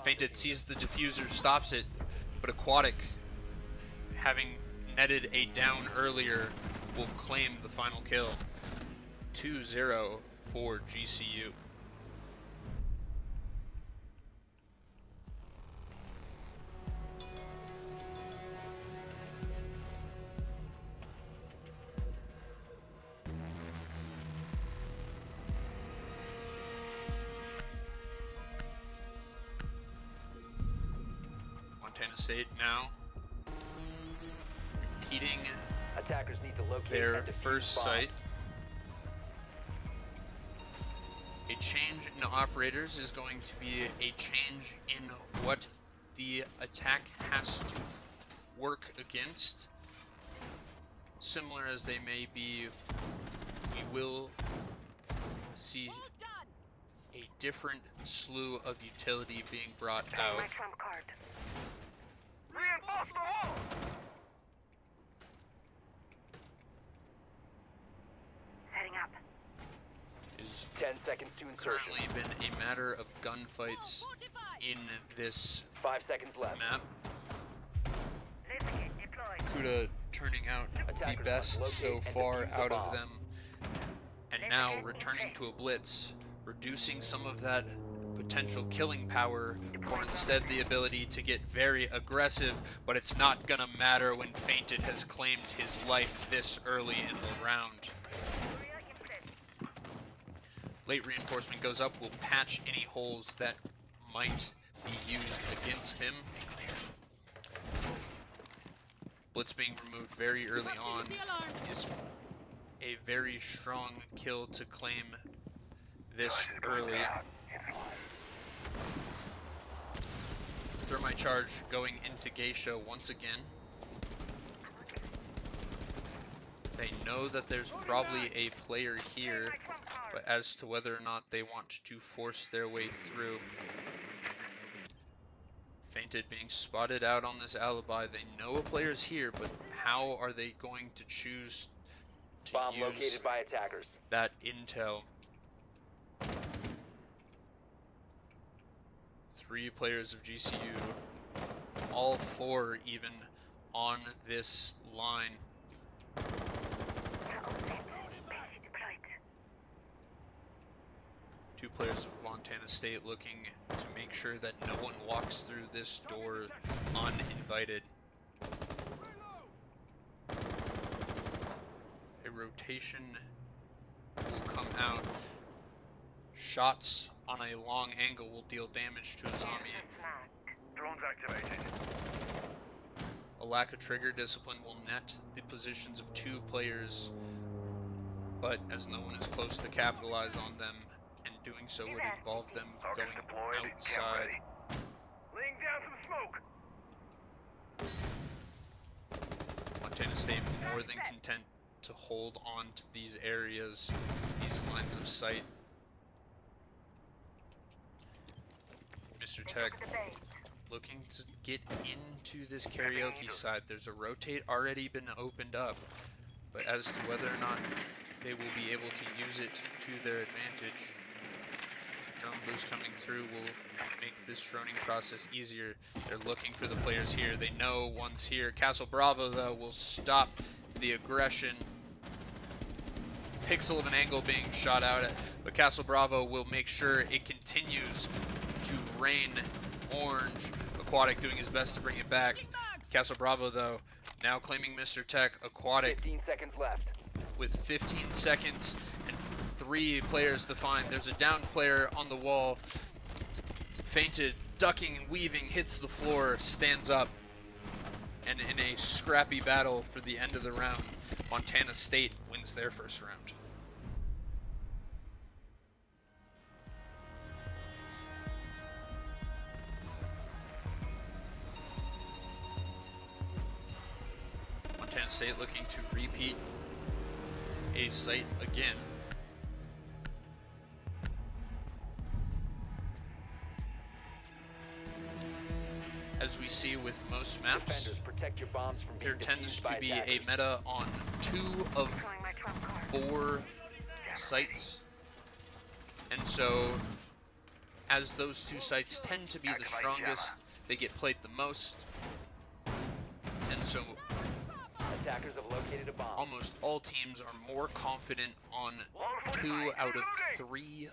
Fainted sees the diffuser, stops it, but Aquatic, having netted a down earlier, will claim the final kill. 2-0 for GCU. Montana State now repeating Attackers need to locate their and defuse first bombs. site. A change in operators is going to be a change in what the attack has to work against. Similar as they may be, we will see a different slew of utility being brought Playing out. my trump card. Reinforce the wall! Setting up. Is 10 seconds to insertion. currently been a matter of gunfights in this 5 seconds left. map. Laser gate deployed. Kuda turning out the Attackers best must so locate and far defuse the out of bomb. them, and now returning to a blitz, reducing some of that potential killing power for instead the ability to get very aggressive, but it's not gonna matter when Fainted has claimed his life this early in the round. Late reinforcement goes up, will patch any holes that might be used against him. Blitz being removed very early on is a very strong kill to claim this early. Thermite charge going into Geisha once again. They know that there's probably a player here, but as to whether or not they want to force their way through. Fainted being spotted out on this alibi. They know a player's here, but how are they going to choose to Bomb use located by attackers. that intel? 3 players of GCU, all 4 even on this line. Deployed. 2 players of Montana State looking to make sure that no one walks through this door uninvited. A rotation will come out. Shots on a long angle will deal damage to Azami. Drones activated. A lack of trigger discipline will net the positions of 2 players, but as no one is close to capitalize on them, and doing so would involve them Targets going deployed. Get outside. ready. Laying down some smoke. Montana State more than content to hold on to these areas, these lines of sight. Mr. Tech looking to get into this karaoke side. There's a rotate already been opened up, but as to whether or not they will be able to use it to their advantage, drone boost coming through will make this droning process easier. They're looking for the players here. They know one's here. Castle Bravo, though, will stop the aggression. Pixel of an angle being shot out at, but Castle Bravo will make sure it continues to rain orange. Aquatic doing his best to bring it back. Castle Bravo, though, now claiming Mr. Tech. Aquatic 15 seconds left. with 15 seconds and 3 players to find. There's a downed player on the wall. Fainted, ducking and weaving, hits the floor, stands up. And in a scrappy battle for the end of the round, Montana State wins their first round. Montana State looking to repeat a site again. As we see with most maps, Defenders, protect your bombs from being there tends defused by to be a attackers. meta on 2 of Deploying my trump card. 4 sites. And so, as those 2 sites tend to be the strongest, they get played the most. And so, Attackers have located a bomb. almost all teams are more confident on 2 out of 3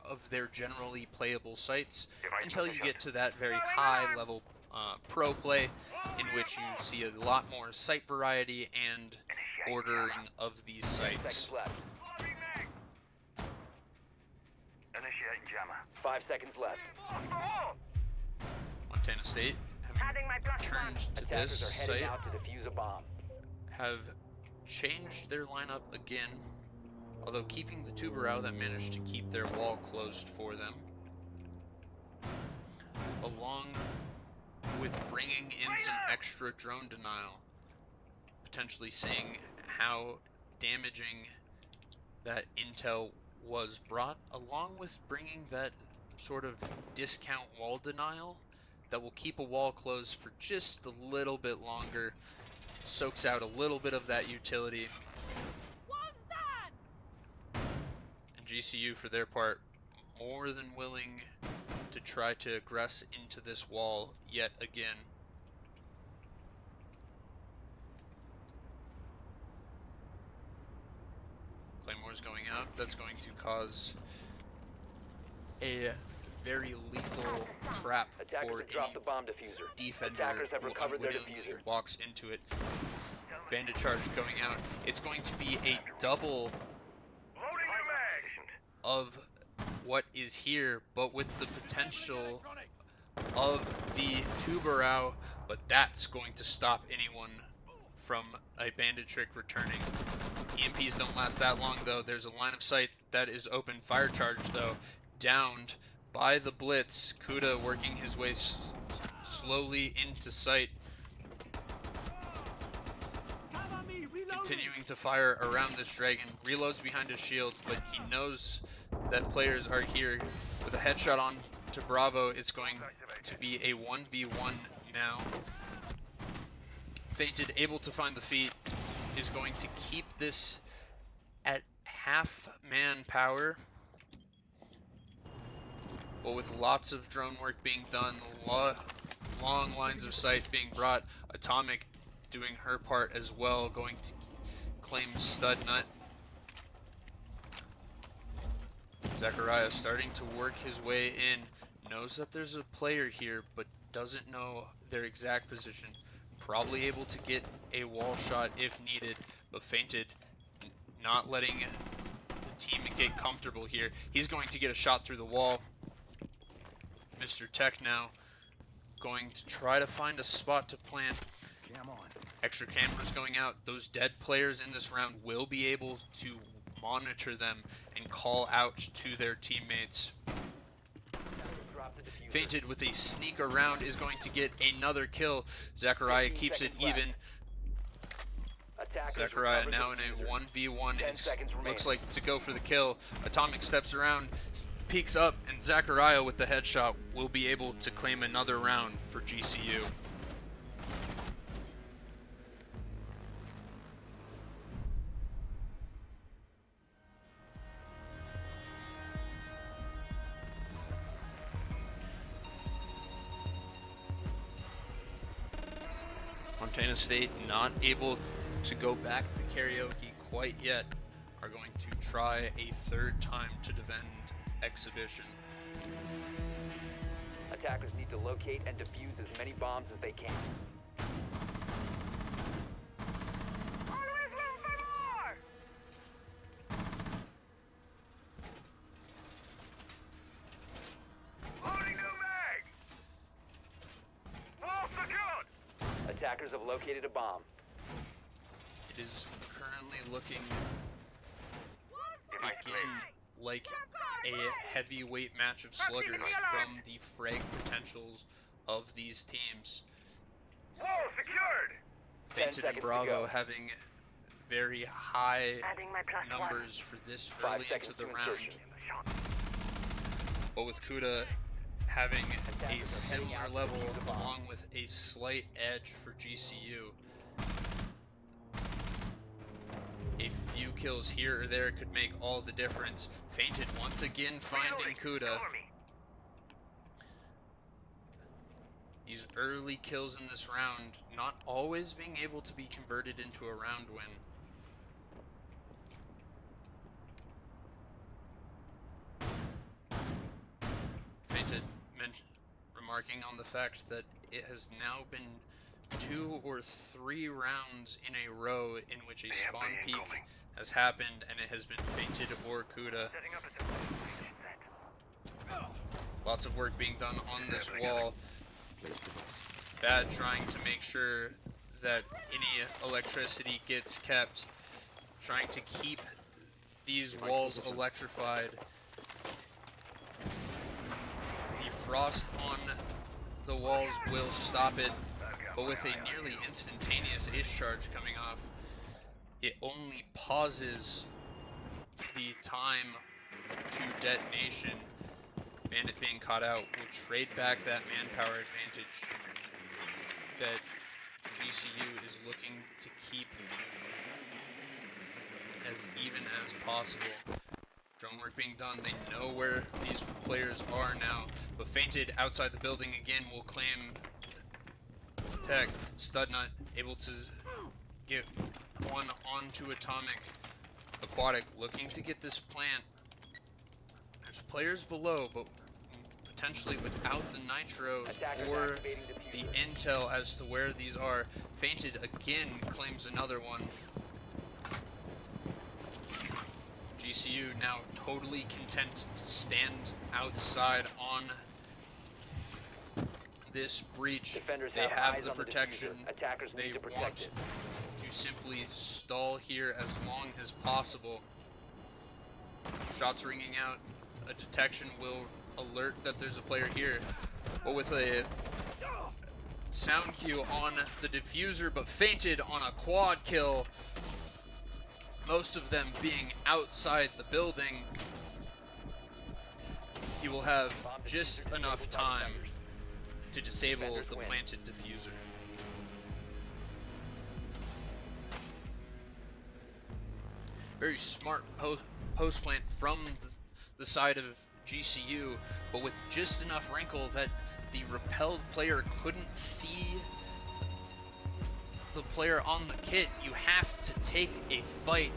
of their generally playable sites until you get to that very high level pro play, in which you see a lot more site variety and ordering of these 10 sites. seconds left. Initiating jammer. 5 seconds left. Off the wall! Montana State Having my blast turned to this Attackers are heading site, out to defuse a bomb. have changed their lineup again, although keeping the Tubarão that managed to keep their wall closed for them, along with bringing in some extra drone denial, potentially seeing how damaging that intel was brought along with bringing that sort of discount wall denial that will keep a wall closed for just a little bit longer, soaks out a little bit of that utility. What's that? And GCU, for their part, more than willing to try to aggress into this wall yet again. Claymore's going out. That's going to cause a very lethal trap Attackers for have dropped any the bomb diffuser. defender Attackers have who recovered their unwittingly diffuser. walks into it. Bandit charge going out. It's going to be a double Loading new mag. of what is here, but with the potential of the Tubarao, but that's going to stop anyone from a bandit trick returning. EMPs don't last that long though. There's a line of sight that is open. Fire charge though, downed by the blitz. Kuda working his way slowly into sight. Continuing to fire around this dragon. Reloads behind his shield, but he knows that players are here. With a headshot on to Bravo, it's going to be a 1v1 now. Fainted, able to find the feet, is going to keep this at half manpower. But with lots of drone work being done, long lines of sight being brought, Atomic doing her part as well, going to claim stud nut. Zachariah starting to work his way in, knows that there's a player here, but doesn't know their exact position. Probably able to get a wall shot if needed, but Fainted, not letting the team get comfortable here. He's going to get a shot through the wall. Mr. Tech now going to try to find a spot to plant. Extra cameras going out. Those dead players in this round will be able to monitor them and call out to their teammates. Fainted with a sneak around is going to get another kill. Zachariah keeps it even. Zachariah now in a 1v1. It looks like to go for the kill. Atomic steps around, peeks up, and Zachariah with the headshot will be able to claim another round for GCU. Montana State not able to go back to karaoke quite yet, are going to try a third time to defend exhibition. Attackers need to locate and defuse as many bombs as they can. Always room for more. Loading new mag. Wall secured. Attackers have located a bomb. It is currently looking again like a heavyweight match of sluggers from the frag potentials of these teams. Wall secured. Fainted and Bravo having very high Adding my +1. numbers for this 5 early seconds into the to round. insertion. But with Kuda having a similar level along with a slight edge for GCU. A few kills here or there could make all the difference. Fainted once again finding Kuda. Cover me. These early kills in this round not always being able to be converted into a round win. Fainted remarking on the fact that it has now been 2 or 3 rounds in a row in which a spawn peak has happened and it has been Fainted or Kuda. Setting up a deployment set. Lots of work being done on this wall. Bad trying to make sure that any electricity gets kept. Trying to keep these walls electrified. The frost on the walls will stop it, but with a nearly instantaneous ish charge coming off, it only pauses the time to detonation. Bandit being caught out will trade back that manpower advantage that GCU is looking to keep as even as possible. Drone work being done. They know where these players are now, but Fainted outside the building again will claim tech. Studnut able to get one onto Atomic. Aquatic looking to get this plant. There's players below, but potentially without the nitro or the intel as to where these are. Fainted again claims another one. GCU now totally content to stand outside on this breach. Defenders They have eyes the on protection. diffuser. Attackers They need to want protect it. to simply stall here as long as possible. Shots ringing out. A detection will alert that there's a player here. But with a sound cue on the diffuser, but Fainted on a quad kill. Most of them being outside the building. He will have just enough time to disable the planted diffuser. Very smart post plant from the side of GCU, but with just enough wrinkle that the repelled player couldn't see the player on the kit. You have to take a fight,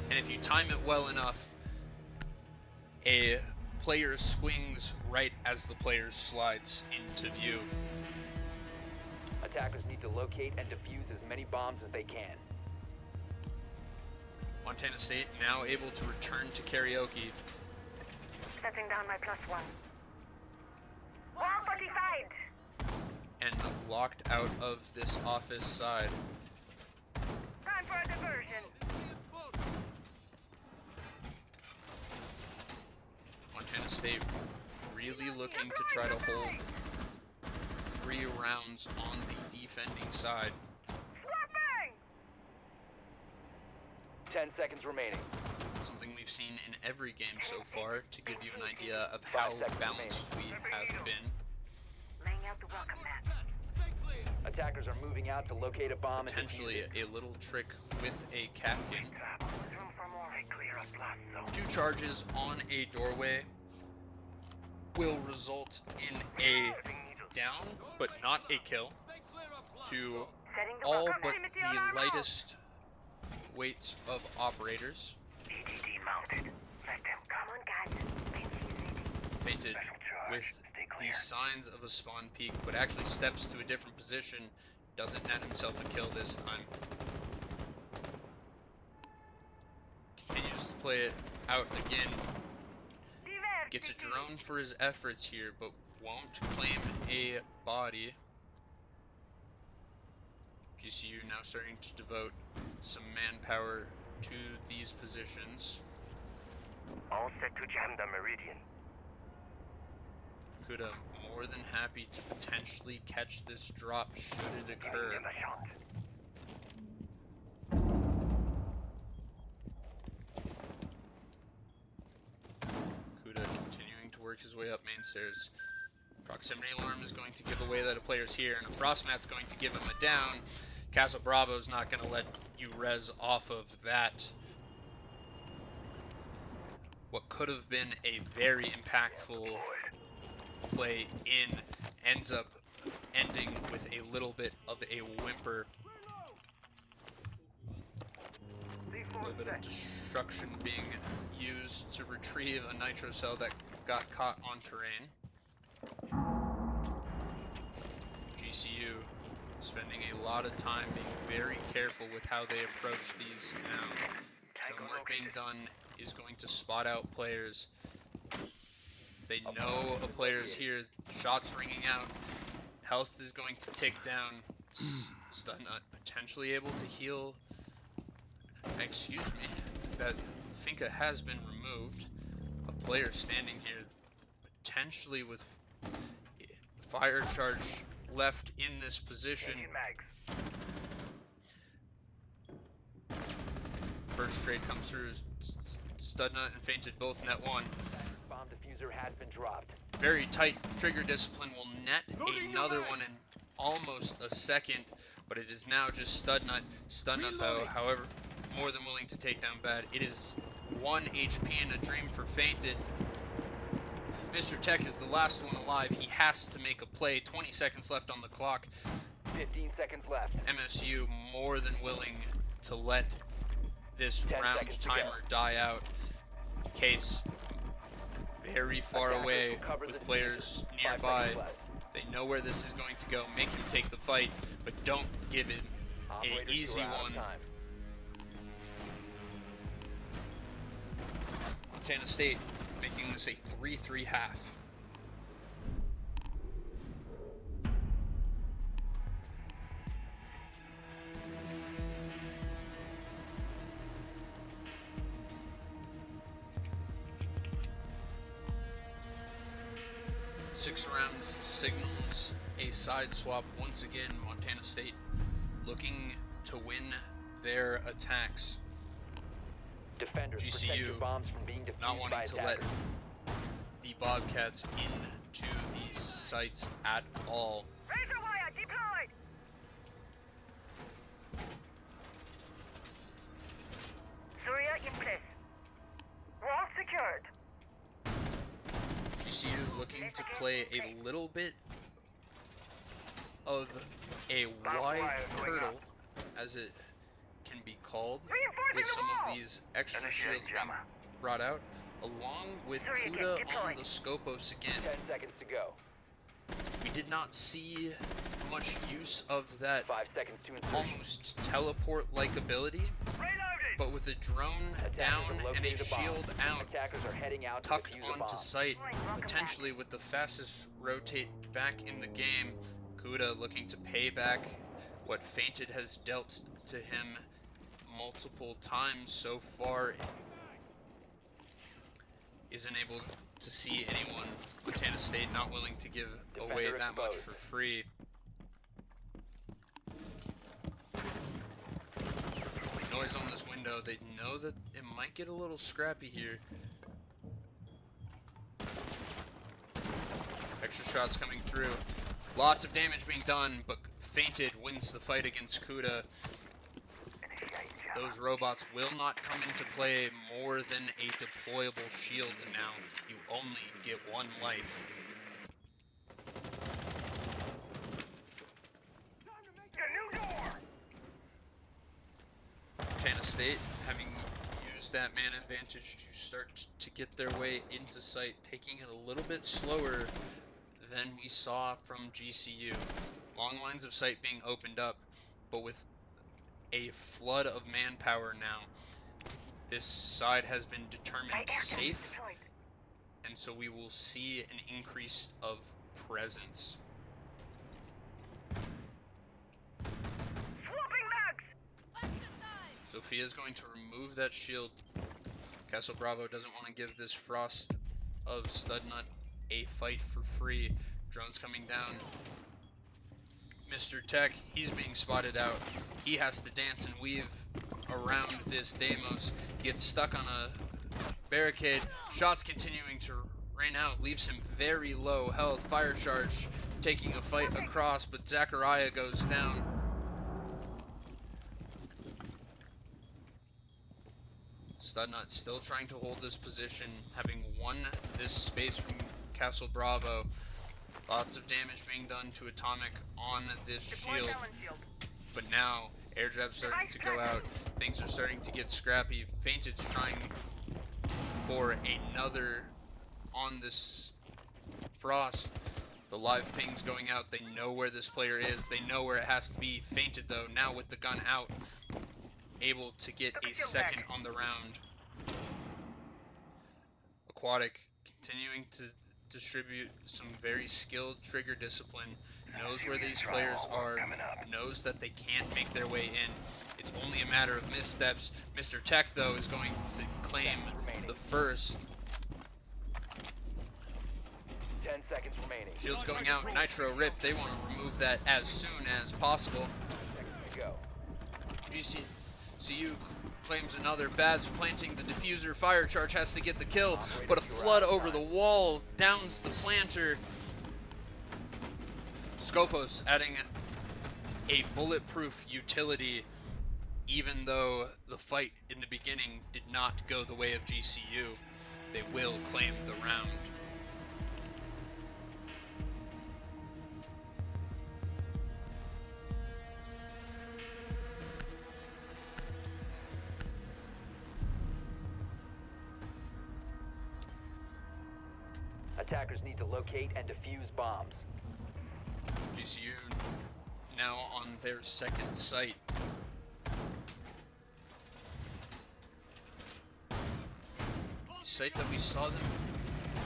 and if you time it well enough, a player swings right as the player slides into view. Attackers need to locate and defuse as many bombs as they can. Montana State now able to return to karaoke. Setting down my +1. Wall fortified! And locked out of this office side. Time for a diversion. Montana State really looking to try to hold 3 rounds on the defending side. Swapping! 10 seconds remaining. Something we've seen in every game so far to give you an idea of how balanced we have been. Laying out the welcome mat. Attackers are moving out to locate a bomb and Potentially defuse it. a little trick with a Kapkan. Room for more. Clear a blast zone. 2 charges on a doorway will result in a down, but not a kill, to Setting the all welcome but mat. the lightest weights of operators. EDD mounted. Let them Come on, guys. Fainted with the signs of a spawn peak, but actually steps to a different position. Doesn't net himself a kill this time. Continues to play it out again. Gets a drone for his efforts here, but won't claim a body. GCU now starting to devote some manpower to these positions. all set to jam the meridian. Kuda more than happy to potentially catch this drop should it occur. Give a shot. Kuda continuing to work his way up main stairs. Proximity alarm is going to give away that a player's here, and a frost mat's going to give him a down. Castle Bravo's not going to let you res off of that. What could have been a very impactful play in ends up ending with a little bit of a whimper. A little bit of destruction being used to retrieve a nitro cell that got caught on terrain. GCU spending a lot of time being very careful with how they approach these now. Drone work being done is going to spot out players. They know a player's here. Shots ringing out. Health is going to tick down. Studnut potentially able to heal. Excuse me. That Finka has been removed. A player standing here, potentially with fire charge left in this position. First trade comes through. Studnut and Fainted both net one. Bomb diffuser has been dropped. Very tight trigger discipline will net another one in almost a second, but it is now just Studnut. Studnut, though, however, more than willing to take down Bad. It is 1 HP and a dream for Fainted. Mr. Tech is the last one alive. He has to make a play. 20 seconds left on the clock. 15 seconds left. MSU more than willing to let this 10 round seconds to timer go. die out. Case very far Attackers away will cover with the players 5 nearby. seconds left. They know where this is going to go. Make him take the fight, but don't give him an Operators, easy you're out of one. time. Montana State making this a 3-3 half. Six rounds signals a side swap once again. Montana State looking to win their attacks. Defenders, protect GCU your bombs from being defused not by wanting to let attackers. the Bobcats into these sites at all. Razor wire deployed. Surya in place. Wall secured. GCU looking to play a little bit of a wide turtle, as it can be called, with some of these extra shields being brought out, along with Kuda on the Scopos again. 10 seconds to go. We did not see much use of that 5 seconds to insertion. almost teleport-like ability, Reloaded. but with a drone Attackers down have and a located bomb. shield out, Attackers are heading out to tucked defuse a bomb. onto site, potentially with the fastest rotate back in the game. Kuda looking to pay back what Fainted has dealt to him multiple times so far. Isn't able to see anyone. Montana State not willing to give away Defender that much exposed. for free. Noise on this window. They know that it might get a little scrappy here. Extra shots coming through. Lots of damage being done, but Fainted wins the fight against Kuda. Those robots will not come into play more than a deployable shield now. You only get 1 life. New door. Montana State having used that man advantage to start to get their way into sight, taking it a little bit slower than we saw from GCU. Long lines of sight being opened up, but with a flood of manpower now. This side has been determined safe, and so we will see an increase of presence. Swapping mags. Sophia's going to remove that shield. Castle Bravo doesn't want to give this Frost of Studnut a fight for free. Drones coming down. Mr. Tech, he's being spotted out. He has to dance and weave around this Deimos. Gets stuck on a barricade. Shots continuing to rain out. Leaves him very low health. Fire charge taking a fight across, but Zachariah goes down. Studnut still trying to hold this position, having won this space from Castle Bravo. Lots of damage being done to Atomic on this shield. But now, airdrop's starting to go out. Things are starting to get scrappy. Fainted's trying for another on this Frost. The live ping's going out. They know where this player is. They know where it has to be. Fainted, though, now with the gun out, able to get a second on the round. Aquatic continuing to distribute some very skilled trigger discipline, knows where these players are, knows that they can't make their way in. It's only a matter of missteps. Mr. Tech, though, is going to claim the first. 10 seconds remaining. Shields going out, Nitro Rip, they want to remove that as soon as possible. Seconds to go. GCU claims another. Bad's planting the diffuser. Fire Charge has to get the kill, but a flood over the wall downs the planter. Scopos adding a bulletproof utility, even though the fight in the beginning did not go the way of GCU. They will claim the round. Attackers need to locate and defuse bombs. GCU now on their second site. The site that we saw them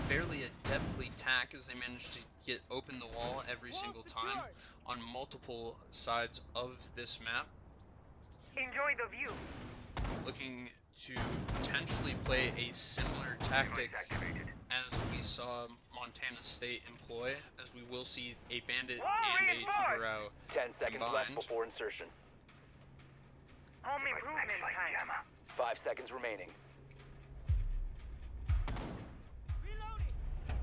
fairly adeptly tack as they managed to open the wall every single time on multiple sides of this map. Enjoy the view. Looking to potentially play a similar tactic as we saw Montana State employ, as we will see a Bandit and a Tubarão 10 seconds left combined. before insertion. Home improvement time. 5 seconds remaining.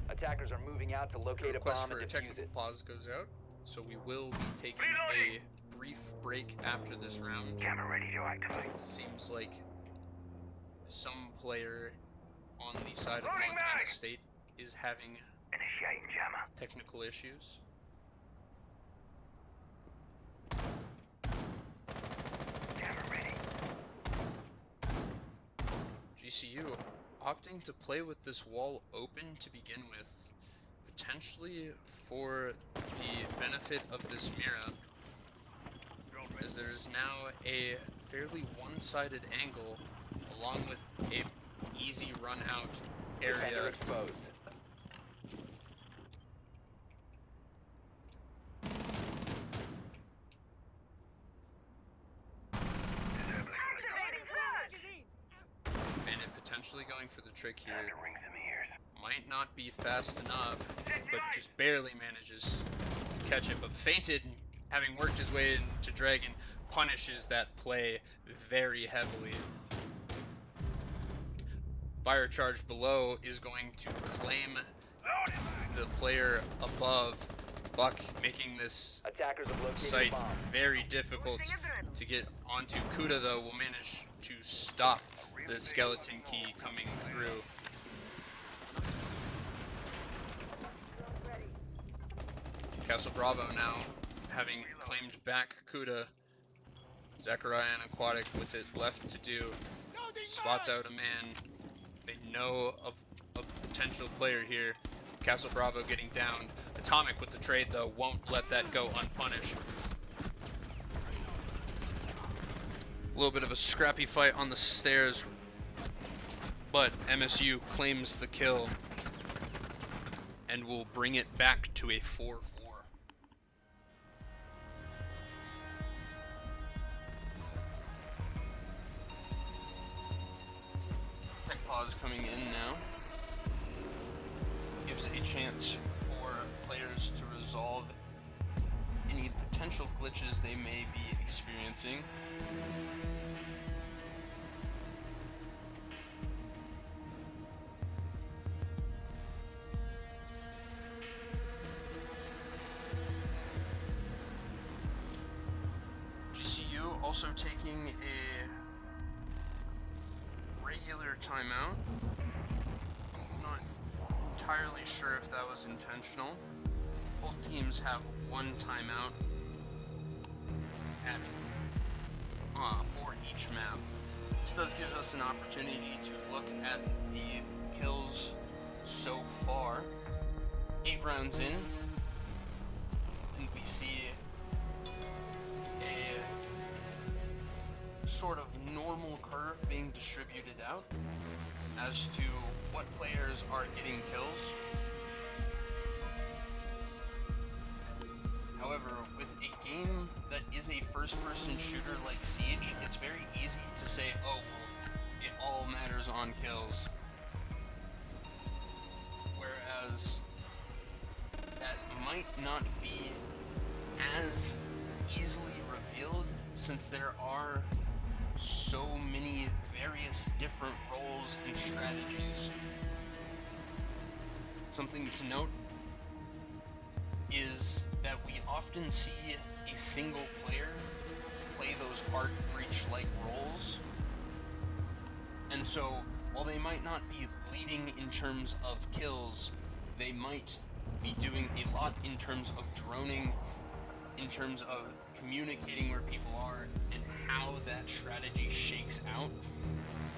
Attackers are moving out to The locate a request bomb for and a defuse technical it. pause goes out, so we will be taking a brief break after this round. Camera ready to activate. Seems like some player on the side of Loading Montana mag! State is having Initiating jammer. technical issues. Jammer ready. GCU opting to play with this wall open to begin with, potentially for the benefit of this Mira, as there is now a fairly one-sided angle along with a easy run out Defender area. exposed. Bandit potentially going for the trick here. Time to ring some ears. Might not be fast enough, but just barely manages to catch it. But Fainted, having worked his way into Dragon, punishes that play very heavily. Fire Charge below is going to claim the player above. Buck making this Attackers have located site a bomb. very difficult to get onto. Kuda, though, will manage to stop the skeleton key coming through. Castle Bravo now having claimed back Kuda. Zachariah and Aquatic with it left to do. Spots out a man. They know of a potential player here. Castle Bravo getting down. Atomic with the trade, though, won't let that go unpunished. A little bit of a scrappy fight on the stairs, but MSU claims the kill and will bring it back to a 4-4. Tech pause coming in now. Gives a chance for players to resolve any potential glitches they may be experiencing. GCU also taking a regular timeout. Not entirely sure if that was intentional. Both teams have one timeout at for each map. This does give us an opportunity to look at the kills so far. 8 rounds in, and we see a sort of normal curve being distributed out as to what players are getting kills. However, with a game that is a first-person shooter like Siege, it's very easy to say, oh, well, it all matters on kills. Whereas, that might not be as easily revealed, since there are so many various different roles and strategies. Something to note is that we often see a single player play those hard breach-like roles, and so while they might not be leading in terms of kills, they might be doing a lot in terms of droning, in terms of communicating where people are, and how that strategy shakes out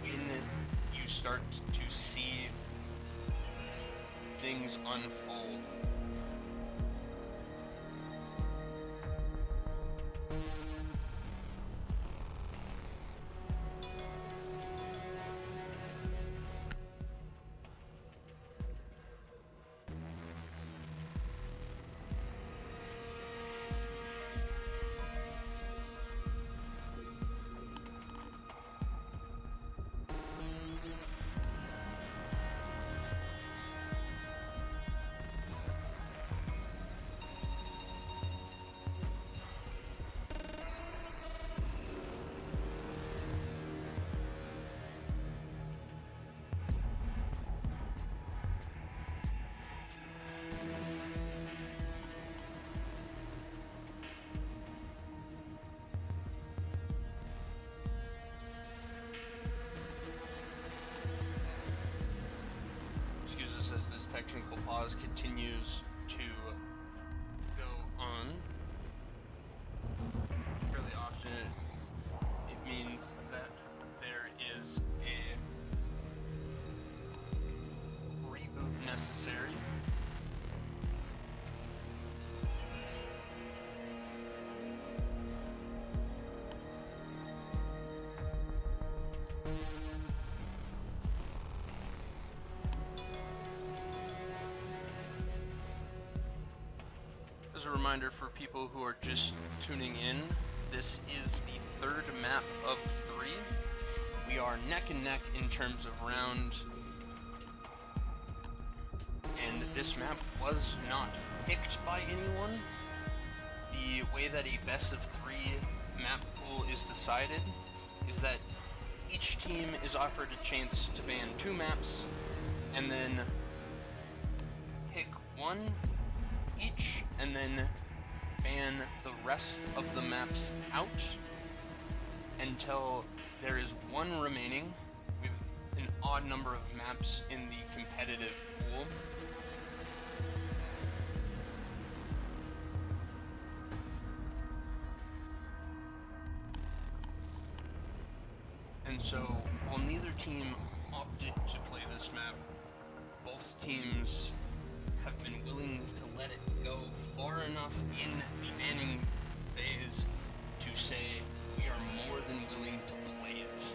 when you start to see things unfold. Excuse us as this technical pause continues to go on. Fairly often it means that there is a reboot necessary. As a reminder for people who are just tuning in, this is the third map of 3. We are neck and neck in terms of round, and this map was not picked by anyone. The way that a best of 3 map pool is decided is that each team is offered a chance to ban 2 maps, and then pick 1 each, and then ban the rest of the maps out until there is 1 remaining. We have an odd number of maps in the competitive pool. And so, while neither team opted to play this map, both teams have been willing to let it go far enough in the banning phase to say we are more than willing to play it.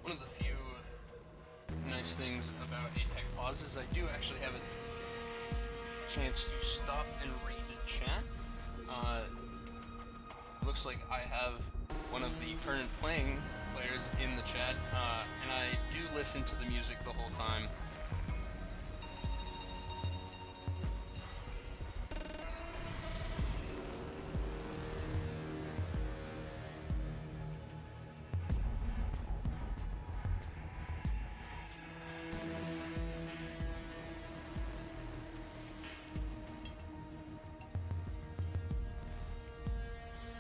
One of the few nice things about a tech pause is I do actually have a chance to stop and read the chat. Looks like I have one of the current playing players in the chat, and I do listen to the music the whole time.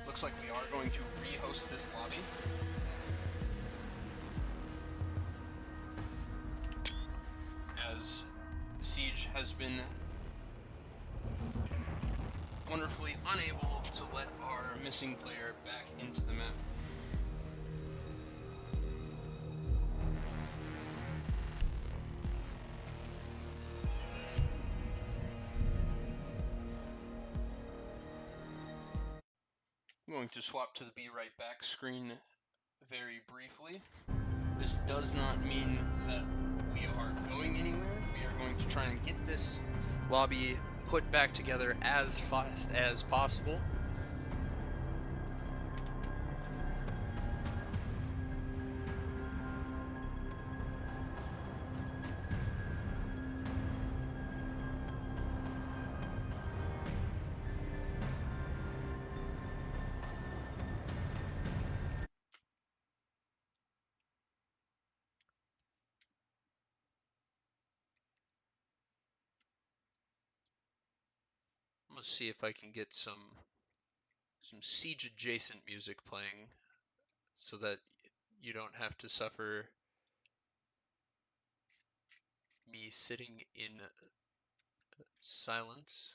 Looks like we are going to re-host this lobby. As Siege has been wonderfully unable to let our missing player back into the map. I'm going to swap to the Be Right Back screen very briefly. This does not mean that we are going anywhere. We are going to try and get this lobby put back together as fast as possible. almost see if I can get some siege adjacent music playing so that you don't have to suffer me sitting in silence.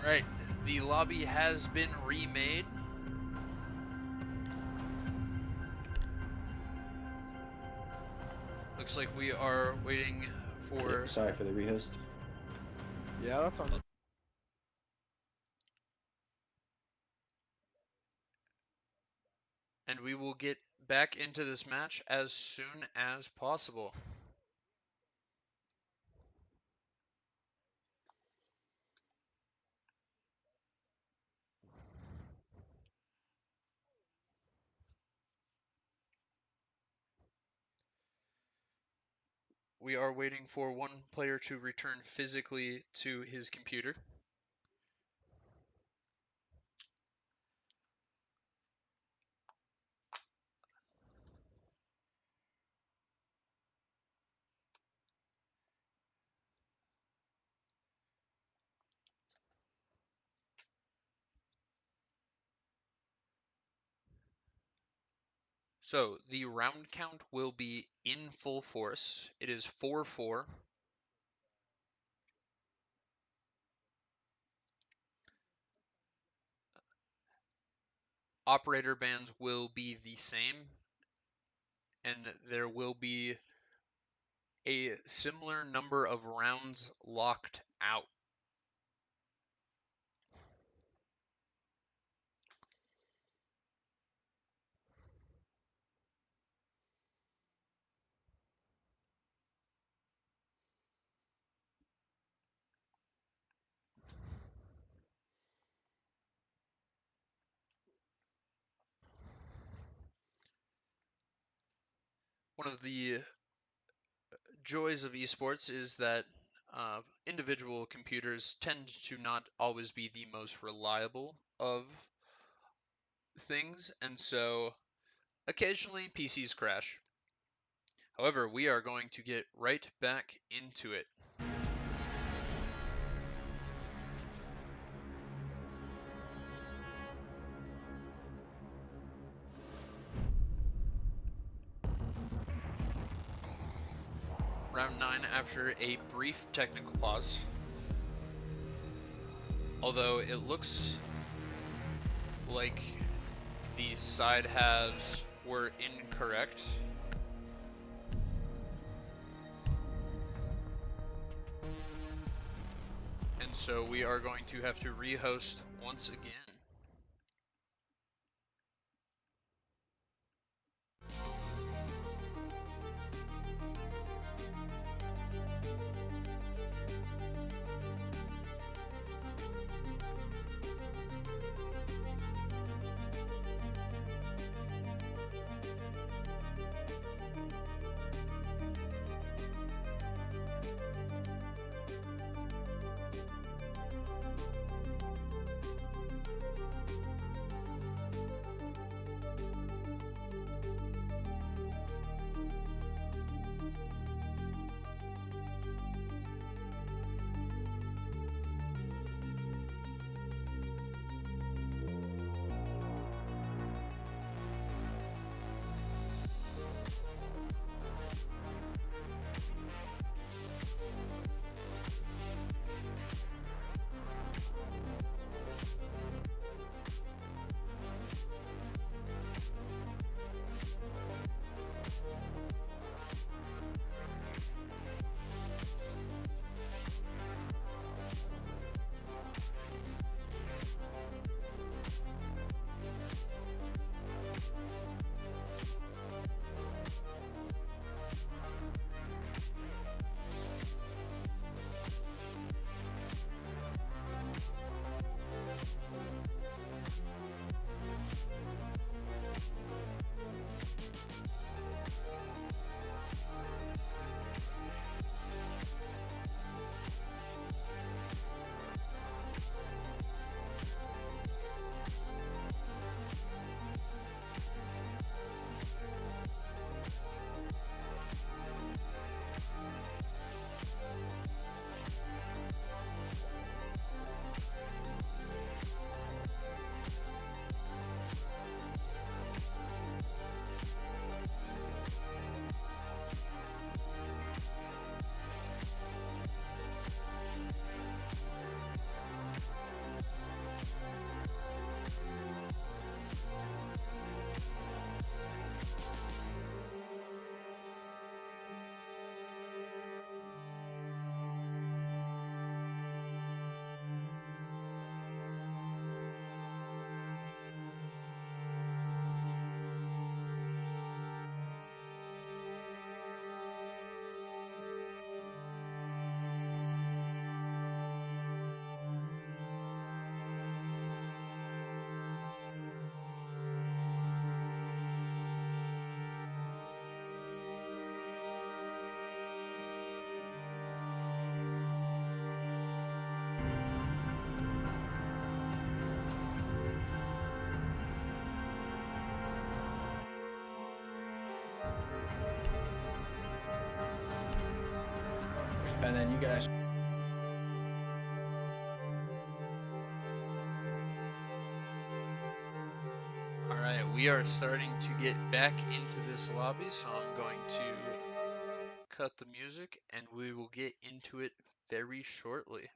Alright, the lobby has been remade. Looks like we are waiting for... Sorry for the rehost. Yeah, that's on. And we will get back into this match as soon as possible. We are waiting for one player to return physically to his computer. So the round count will be in full force. It is 4-4. Operator bans will be the same, and there will be a similar number of rounds locked out. One of the joys of esports is that individual computers tend to not always be the most reliable of things, and so occasionally PCs crash. However, we are going to get right back into it. Round 9 after a brief technical pause. Although it looks like the side halves were incorrect. And so we are going to have to rehost once again. And then you guys. Alright, we are starting to get back into this lobby, so I'm going to cut the music and we will get into it very shortly.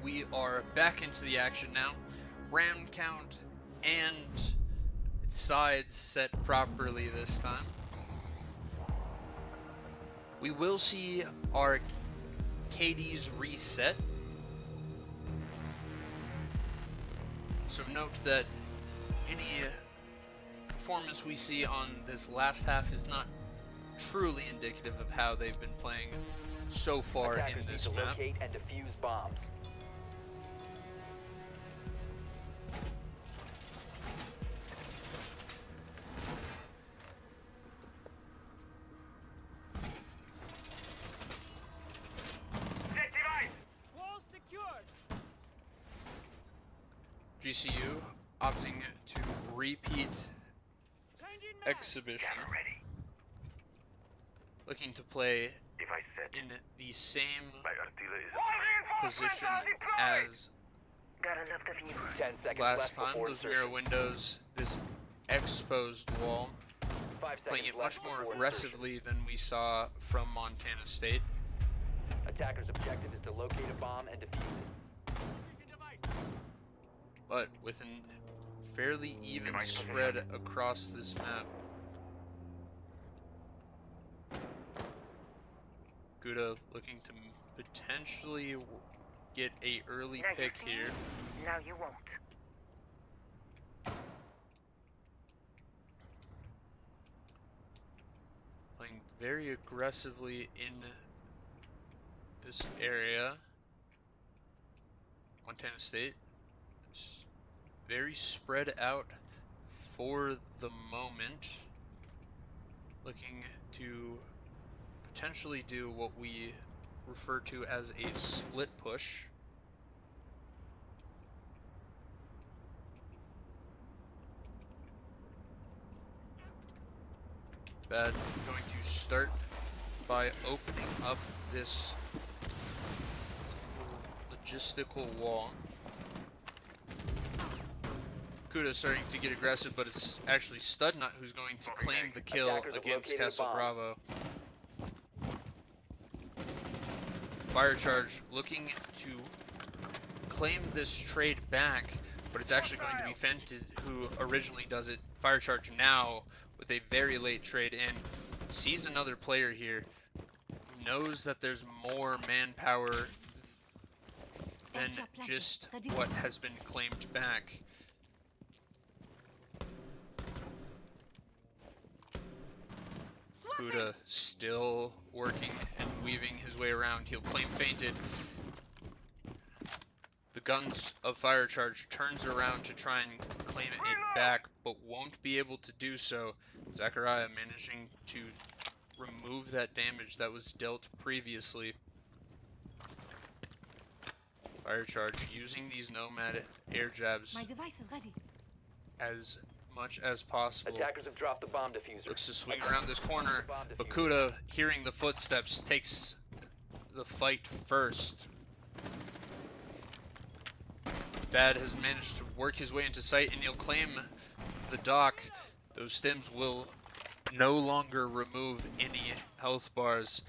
We are back into the action now. Round count and sides set properly this time. We will see our KDs reset. So note that any performance we see on this last half is not truly indicative of how they've been playing so far Attackers in need this to map. locate and defuse bombs. GCU opting to repeat exhibition, Camera ready. looking to play Device set. in the same My artillery is position as Gotta love the view. 10 seconds last left time. before Those mirror insertion. windows, this exposed wall, 5 playing seconds it much left more before aggressively than we saw from Montana State. insertion. Attacker's objective is to locate a bomb and defuse it. But with a fairly even spread across this map. Gouda looking to potentially get a early Now you pick see? here. Now you won't. Playing very aggressively in this area. Montana State is very spread out for the moment. Looking to potentially do what we refer to as a split push. Bad going to start by opening up this logistical wall. Kuda starting to get aggressive, but it's actually Studnut who's going to claim the kill Attackers have against located a Castle bomb. Bravo. Fire Charge looking to claim this trade back, but it's actually going to be Fenton who originally does it. Fire Charge now with a very late trade in, sees another player here, knows that there's more manpower than just what has been claimed back. Kuda still working and weaving his way around. He'll claim fainted. The guns of Fire Charge turns around to try and claim it back, but won't be able to do so. Zachariah managing to remove that damage that was dealt previously. Fire Charge using these nomad air jabs My device is ready. as much as possible. Attackers have dropped the bomb diffuser. Looks to swing around this corner, but Kuda, hearing the footsteps, takes the fight first. Bad has managed to work his way into sight, and he'll claim the dock. Those stims will no longer remove any health bars.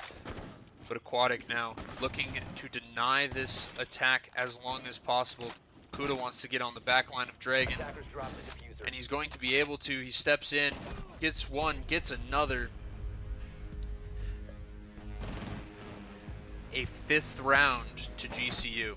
But Aquatic now looking to deny this attack as long as possible. Kuda wants to get on the back line of Dragon, Attackers dropped the diffuser. and he's going to be able to. He steps in, gets one, gets another. A 5th round to GCU.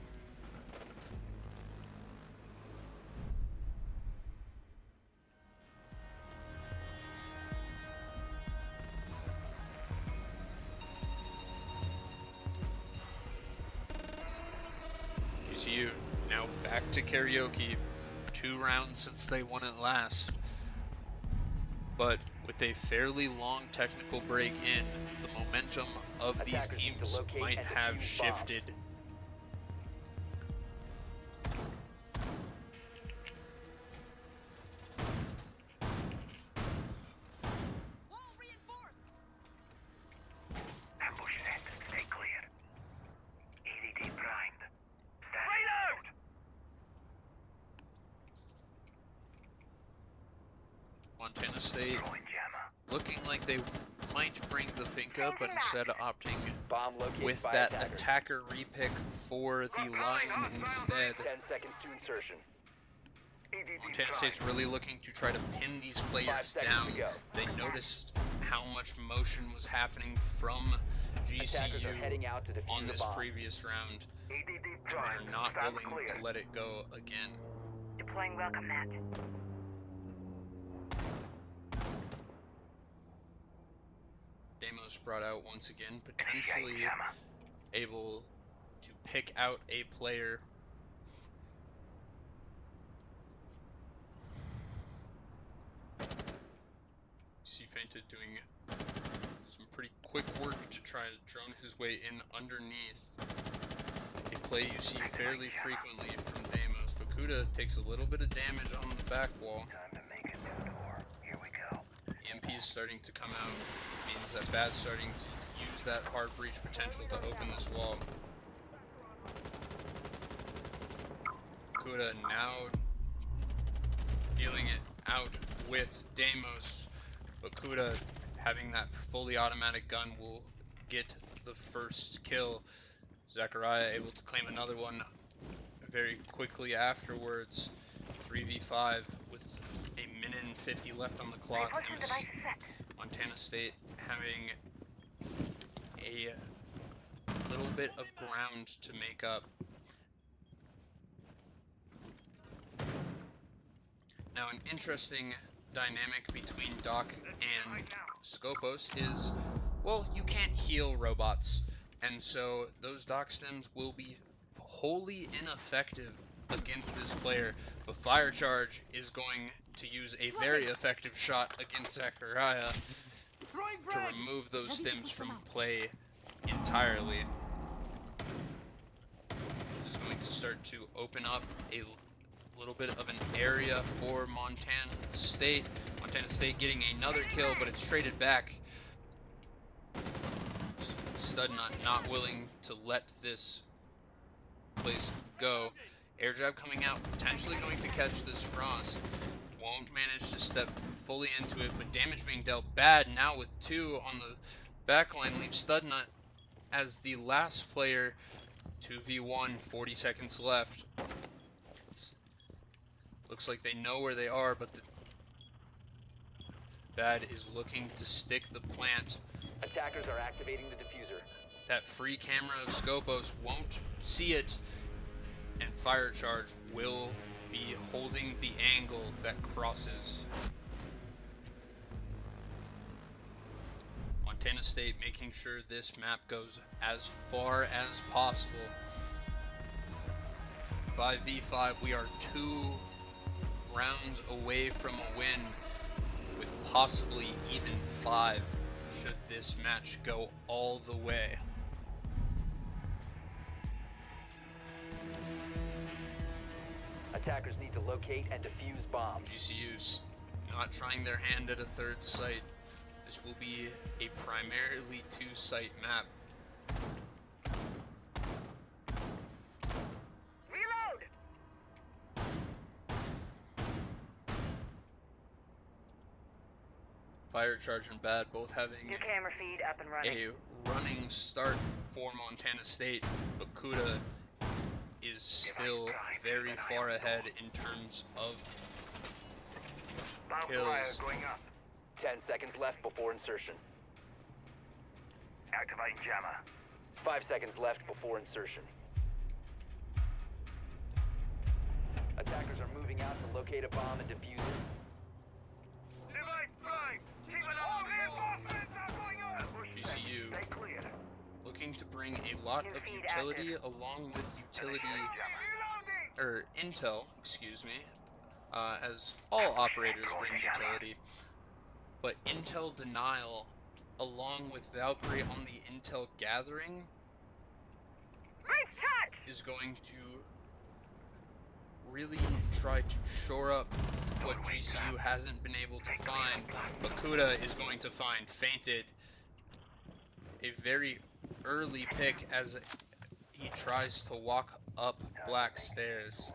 GCU now back to karaoke. 2 rounds since they won it last. But with a fairly long technical break in, the momentum of these Attackers need to teams locate might and have defuse bombs. shifted. Wall reinforced. ambush set. Stay clear. EDD primed. Reload! Montana State Throwing jammer. looking like they might bring the Finka, but instead opting Bomb located with by that attackers. attacker repick for the line instead. 10 seconds to insertion. EDD Montana State's really looking to try to pin these 5 players seconds down. to go. They noticed how much motion was happening from Attackers are heading GCU out to defuse on the this bomb. previous round, EDD and primed. they're not Stand willing clear. to let it go again. Deploying welcome mat. Damos brought out once again, potentially Initiate jammer. able to pick out a player. See Fainted doing some pretty quick work to try to drone his way in underneath. A play you see fairly frequently from Damos, but Kuda takes a little bit of damage on the back wall. Time to make a new door. Here we go. EMP is starting to come out. Means that Bad's starting to use that hard breach potential to open this wall. Kuda now dealing it out with Deimos, but Kuda having that fully automatic gun will get the first kill. Zachariah able to claim another one very quickly afterwards. 3v5 with a minute and 50 left on the clock. Montana State having a little bit of ground to make up. Now, an interesting dynamic between Doc and Scopos is, well, you can't heal robots, and so those Doc stems will be wholly ineffective against this player, but Fire Charge is going to use a very effective shot against Zachariah to remove those stems from play entirely. This is going to start to open up a little bit of an area for Montana State. Montana State getting another kill, but it's traded back. Studnut not willing to let this place go. Air jab coming out, potentially going to catch this Frost. Won't manage to step fully into it, but damage being dealt bad now with 2 on the backline leaves Studnut as the last player. 2v1, 40 seconds left. Looks like they know where they are, but the Bad is looking to stick the plant. Attackers are activating the diffuser. That free camera of Scopos won't see it, and Fire Charge will be holding the angle that crosses. Montana State making sure this map goes as far as possible. 5v5, we are 2 rounds away from a win, with possibly even 5 should this match go all the way. Attackers need to locate and defuse bombs. GCU's not trying their hand at a 3rd site. This will be a primarily 2-site map. Reload! Fire Charge and Bad both having New camera feed up and running. a running start for Montana State, but Kuda is still very far ahead in terms of kills. Going up. 10 seconds left before insertion. Activating jammer. 5 seconds left before insertion. Attackers are moving out to locate a bomb and defuse it. Device prime. Keep it on. Reinforcements are going up. GCU Stay clear. looking to bring a lot of utility along with utility, or intel, excuse me, as all operators bring utility, but intel denial along with Valkyrie on the intel gathering is going to really try to shore up what GCU hasn't been able to find. But Kuda is going to find Fainted, a very early pick as he tries to walk up Black stairs.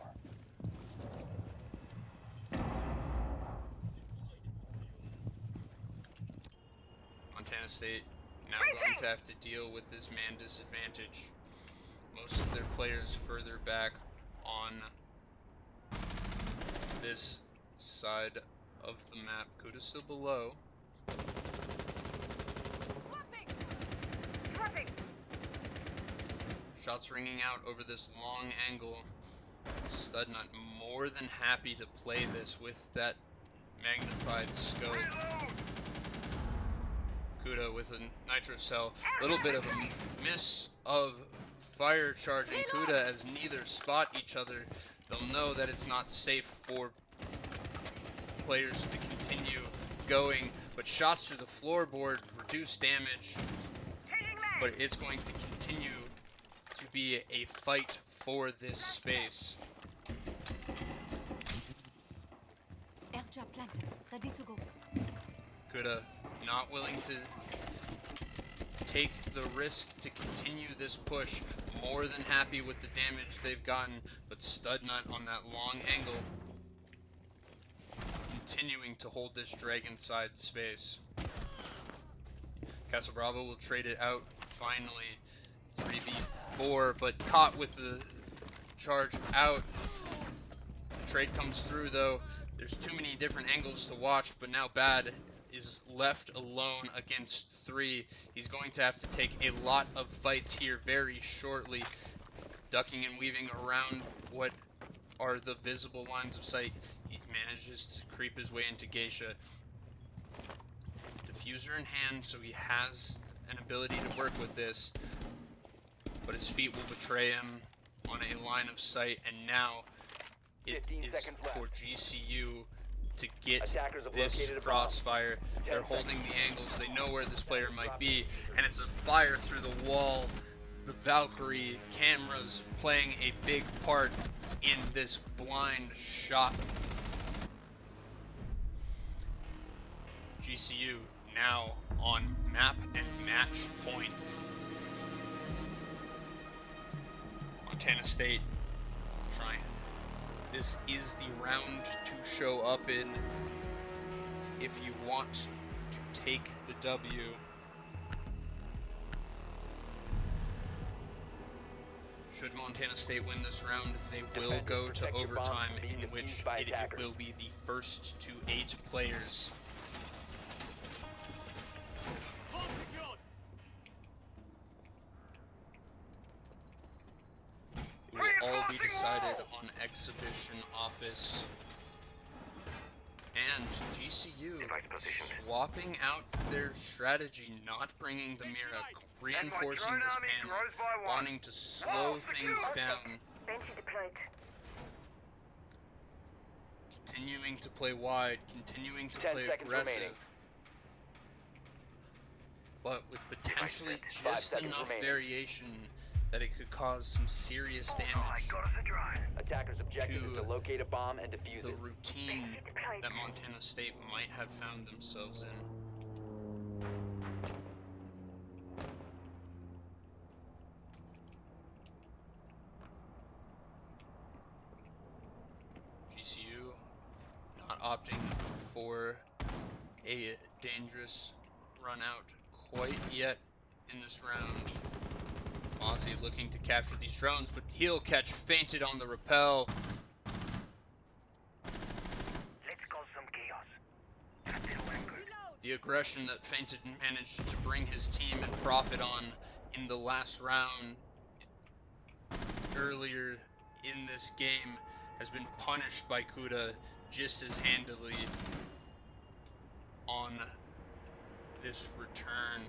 Montana State now going to have to deal with this man disadvantage. Most of their players further back on this side of the map. Kuda's still below. Shots ringing out over this long angle. Studnut more than happy to play this with that magnified scope. Kuda with a nitro cell. Little bit of a miss of Fire Charging Kuda as neither spot each other. They'll know that it's not safe for players to continue going, but shots through the floorboard reduce damage, but it's going to continue to be a fight for this space. Planted. Ready to go. Kuda not willing to take the risk to continue this push. More than happy with the damage they've gotten, but Stud Nut on that long angle, continuing to hold this dragon side space. Castle Bravo will trade it out finally. 3v4, but caught with the charge out. Trade comes through though. There's too many different angles to watch, but now Bad is left alone against 3. He's going to have to take a lot of fights here very shortly, ducking and weaving around what are the visible lines of sight. He manages to creep his way into Geisha. Diffuser in hand, so he has an ability to work with this, but his feet will betray him on a line of sight, and now it 15 is seconds left. for GCU to get Attackers have this located a bomb. crossfire. 10 They're holding the angles, they know where this player might be, and it's a fire through the wall. The Valkyrie cameras playing a big part in this blind shot. GCU now on map and match point. Montana State trying. This is the round to show up in if you want to take the W. Should Montana State win this round, they will Defenders, go to protect your bombs overtime, from being in which defused by it attackers. will be the first to 8 players. It will all be decided on Exhibition Office. And GCU swapping out their strategy, not bringing the Mira, reinforcing this panel, wanting to slow things down, Banshee deployed. continuing to play wide, continuing to 10 play seconds aggressive, remaining. but with potentially 5 just seconds enough remaining. variation that it could cause some serious damage Attackers' objective is to to locate a bomb and defuse the it. routine that Montana State might have found themselves in. GCU not opting for a dangerous run out quite yet in this round. Mozzie looking to capture these drones, but he'll catch Fainted on the rappel. Let's cause some chaos. The aggression that Fainted managed to bring his team and profit on in the last round earlier in this game has been punished by Kuda just as handily on this return.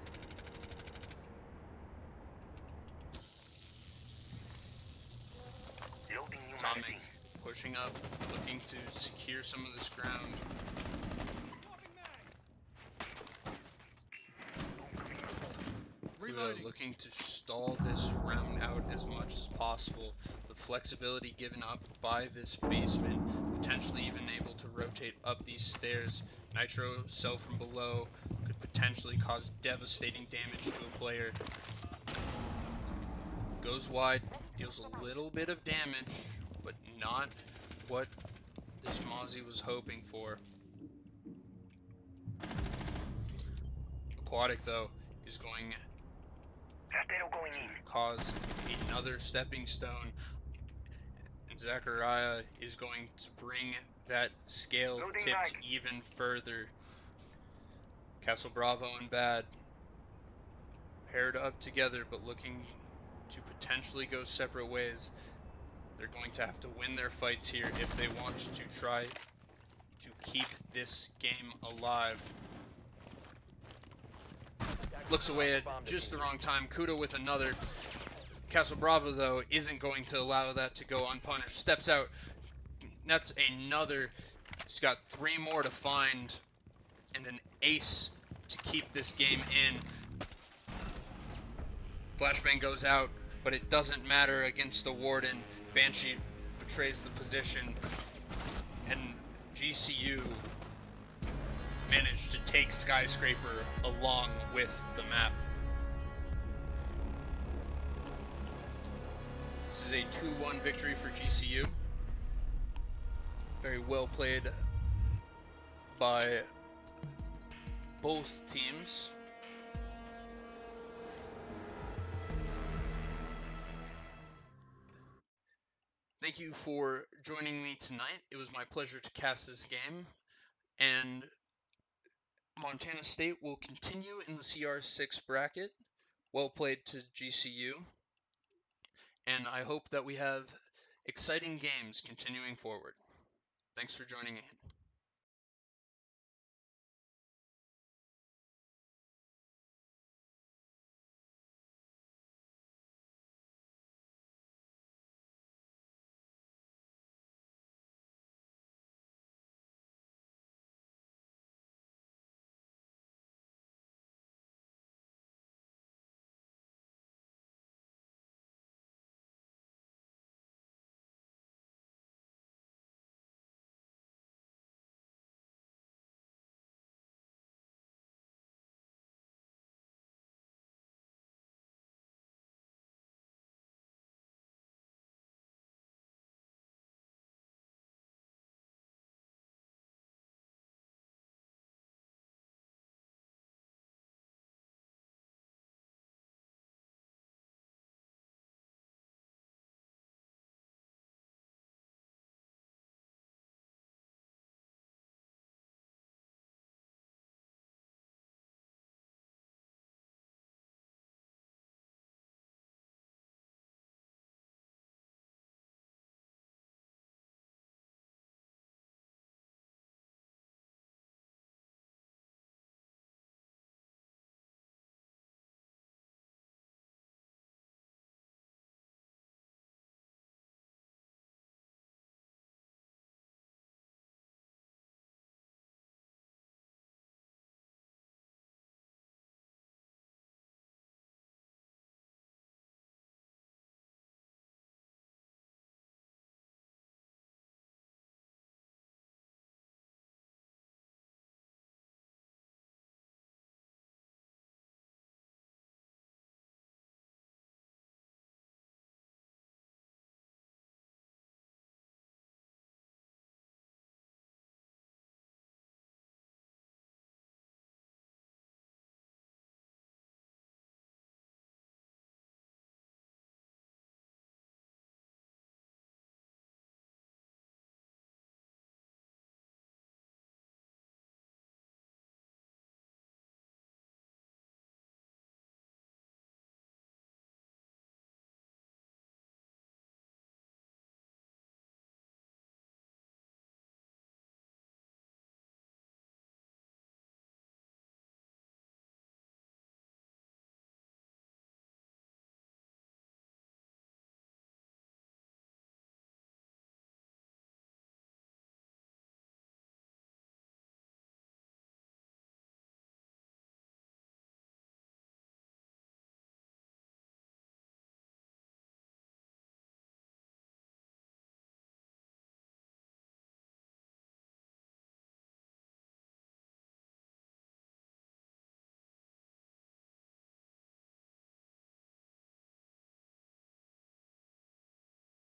Loading new Atomic magazine. pushing up, looking to secure some of this ground. Kuda looking to stall this round out as much as possible. The flexibility given up by this basement, potentially even able to rotate up these stairs. Nitro cell from below could potentially cause devastating damage to a player. Goes wide, deals a little bit of damage, but not what this Mozzie was hoping for. Aquatic, though, is going Castero going in. to cause another stepping stone, and Zachariah is going to bring that scale Loading tipped mag. even further. Castle Bravo and Bad paired up together, but looking to potentially go separate ways. They're going to have to win their fights here if they want to try to keep this game alive. Looks away at just the wrong time. Kuda with another. Castle Bravo, though, isn't going to allow that to go unpunished. Steps out. That's another. He's got 3 more to find. And an ace to keep this game in. Flashbang goes out, but it doesn't matter against the Warden. Banshee betrays the position. And GCU managed to take Skyscraper along with the map. This is a 2-1 victory for GCU. Very well played by both teams. Thank you for joining me tonight. It was my pleasure to cast this game, and Montana State will continue in the CR6 bracket. Well played to GCU, and I hope that we have exciting games continuing forward. Thanks for joining in.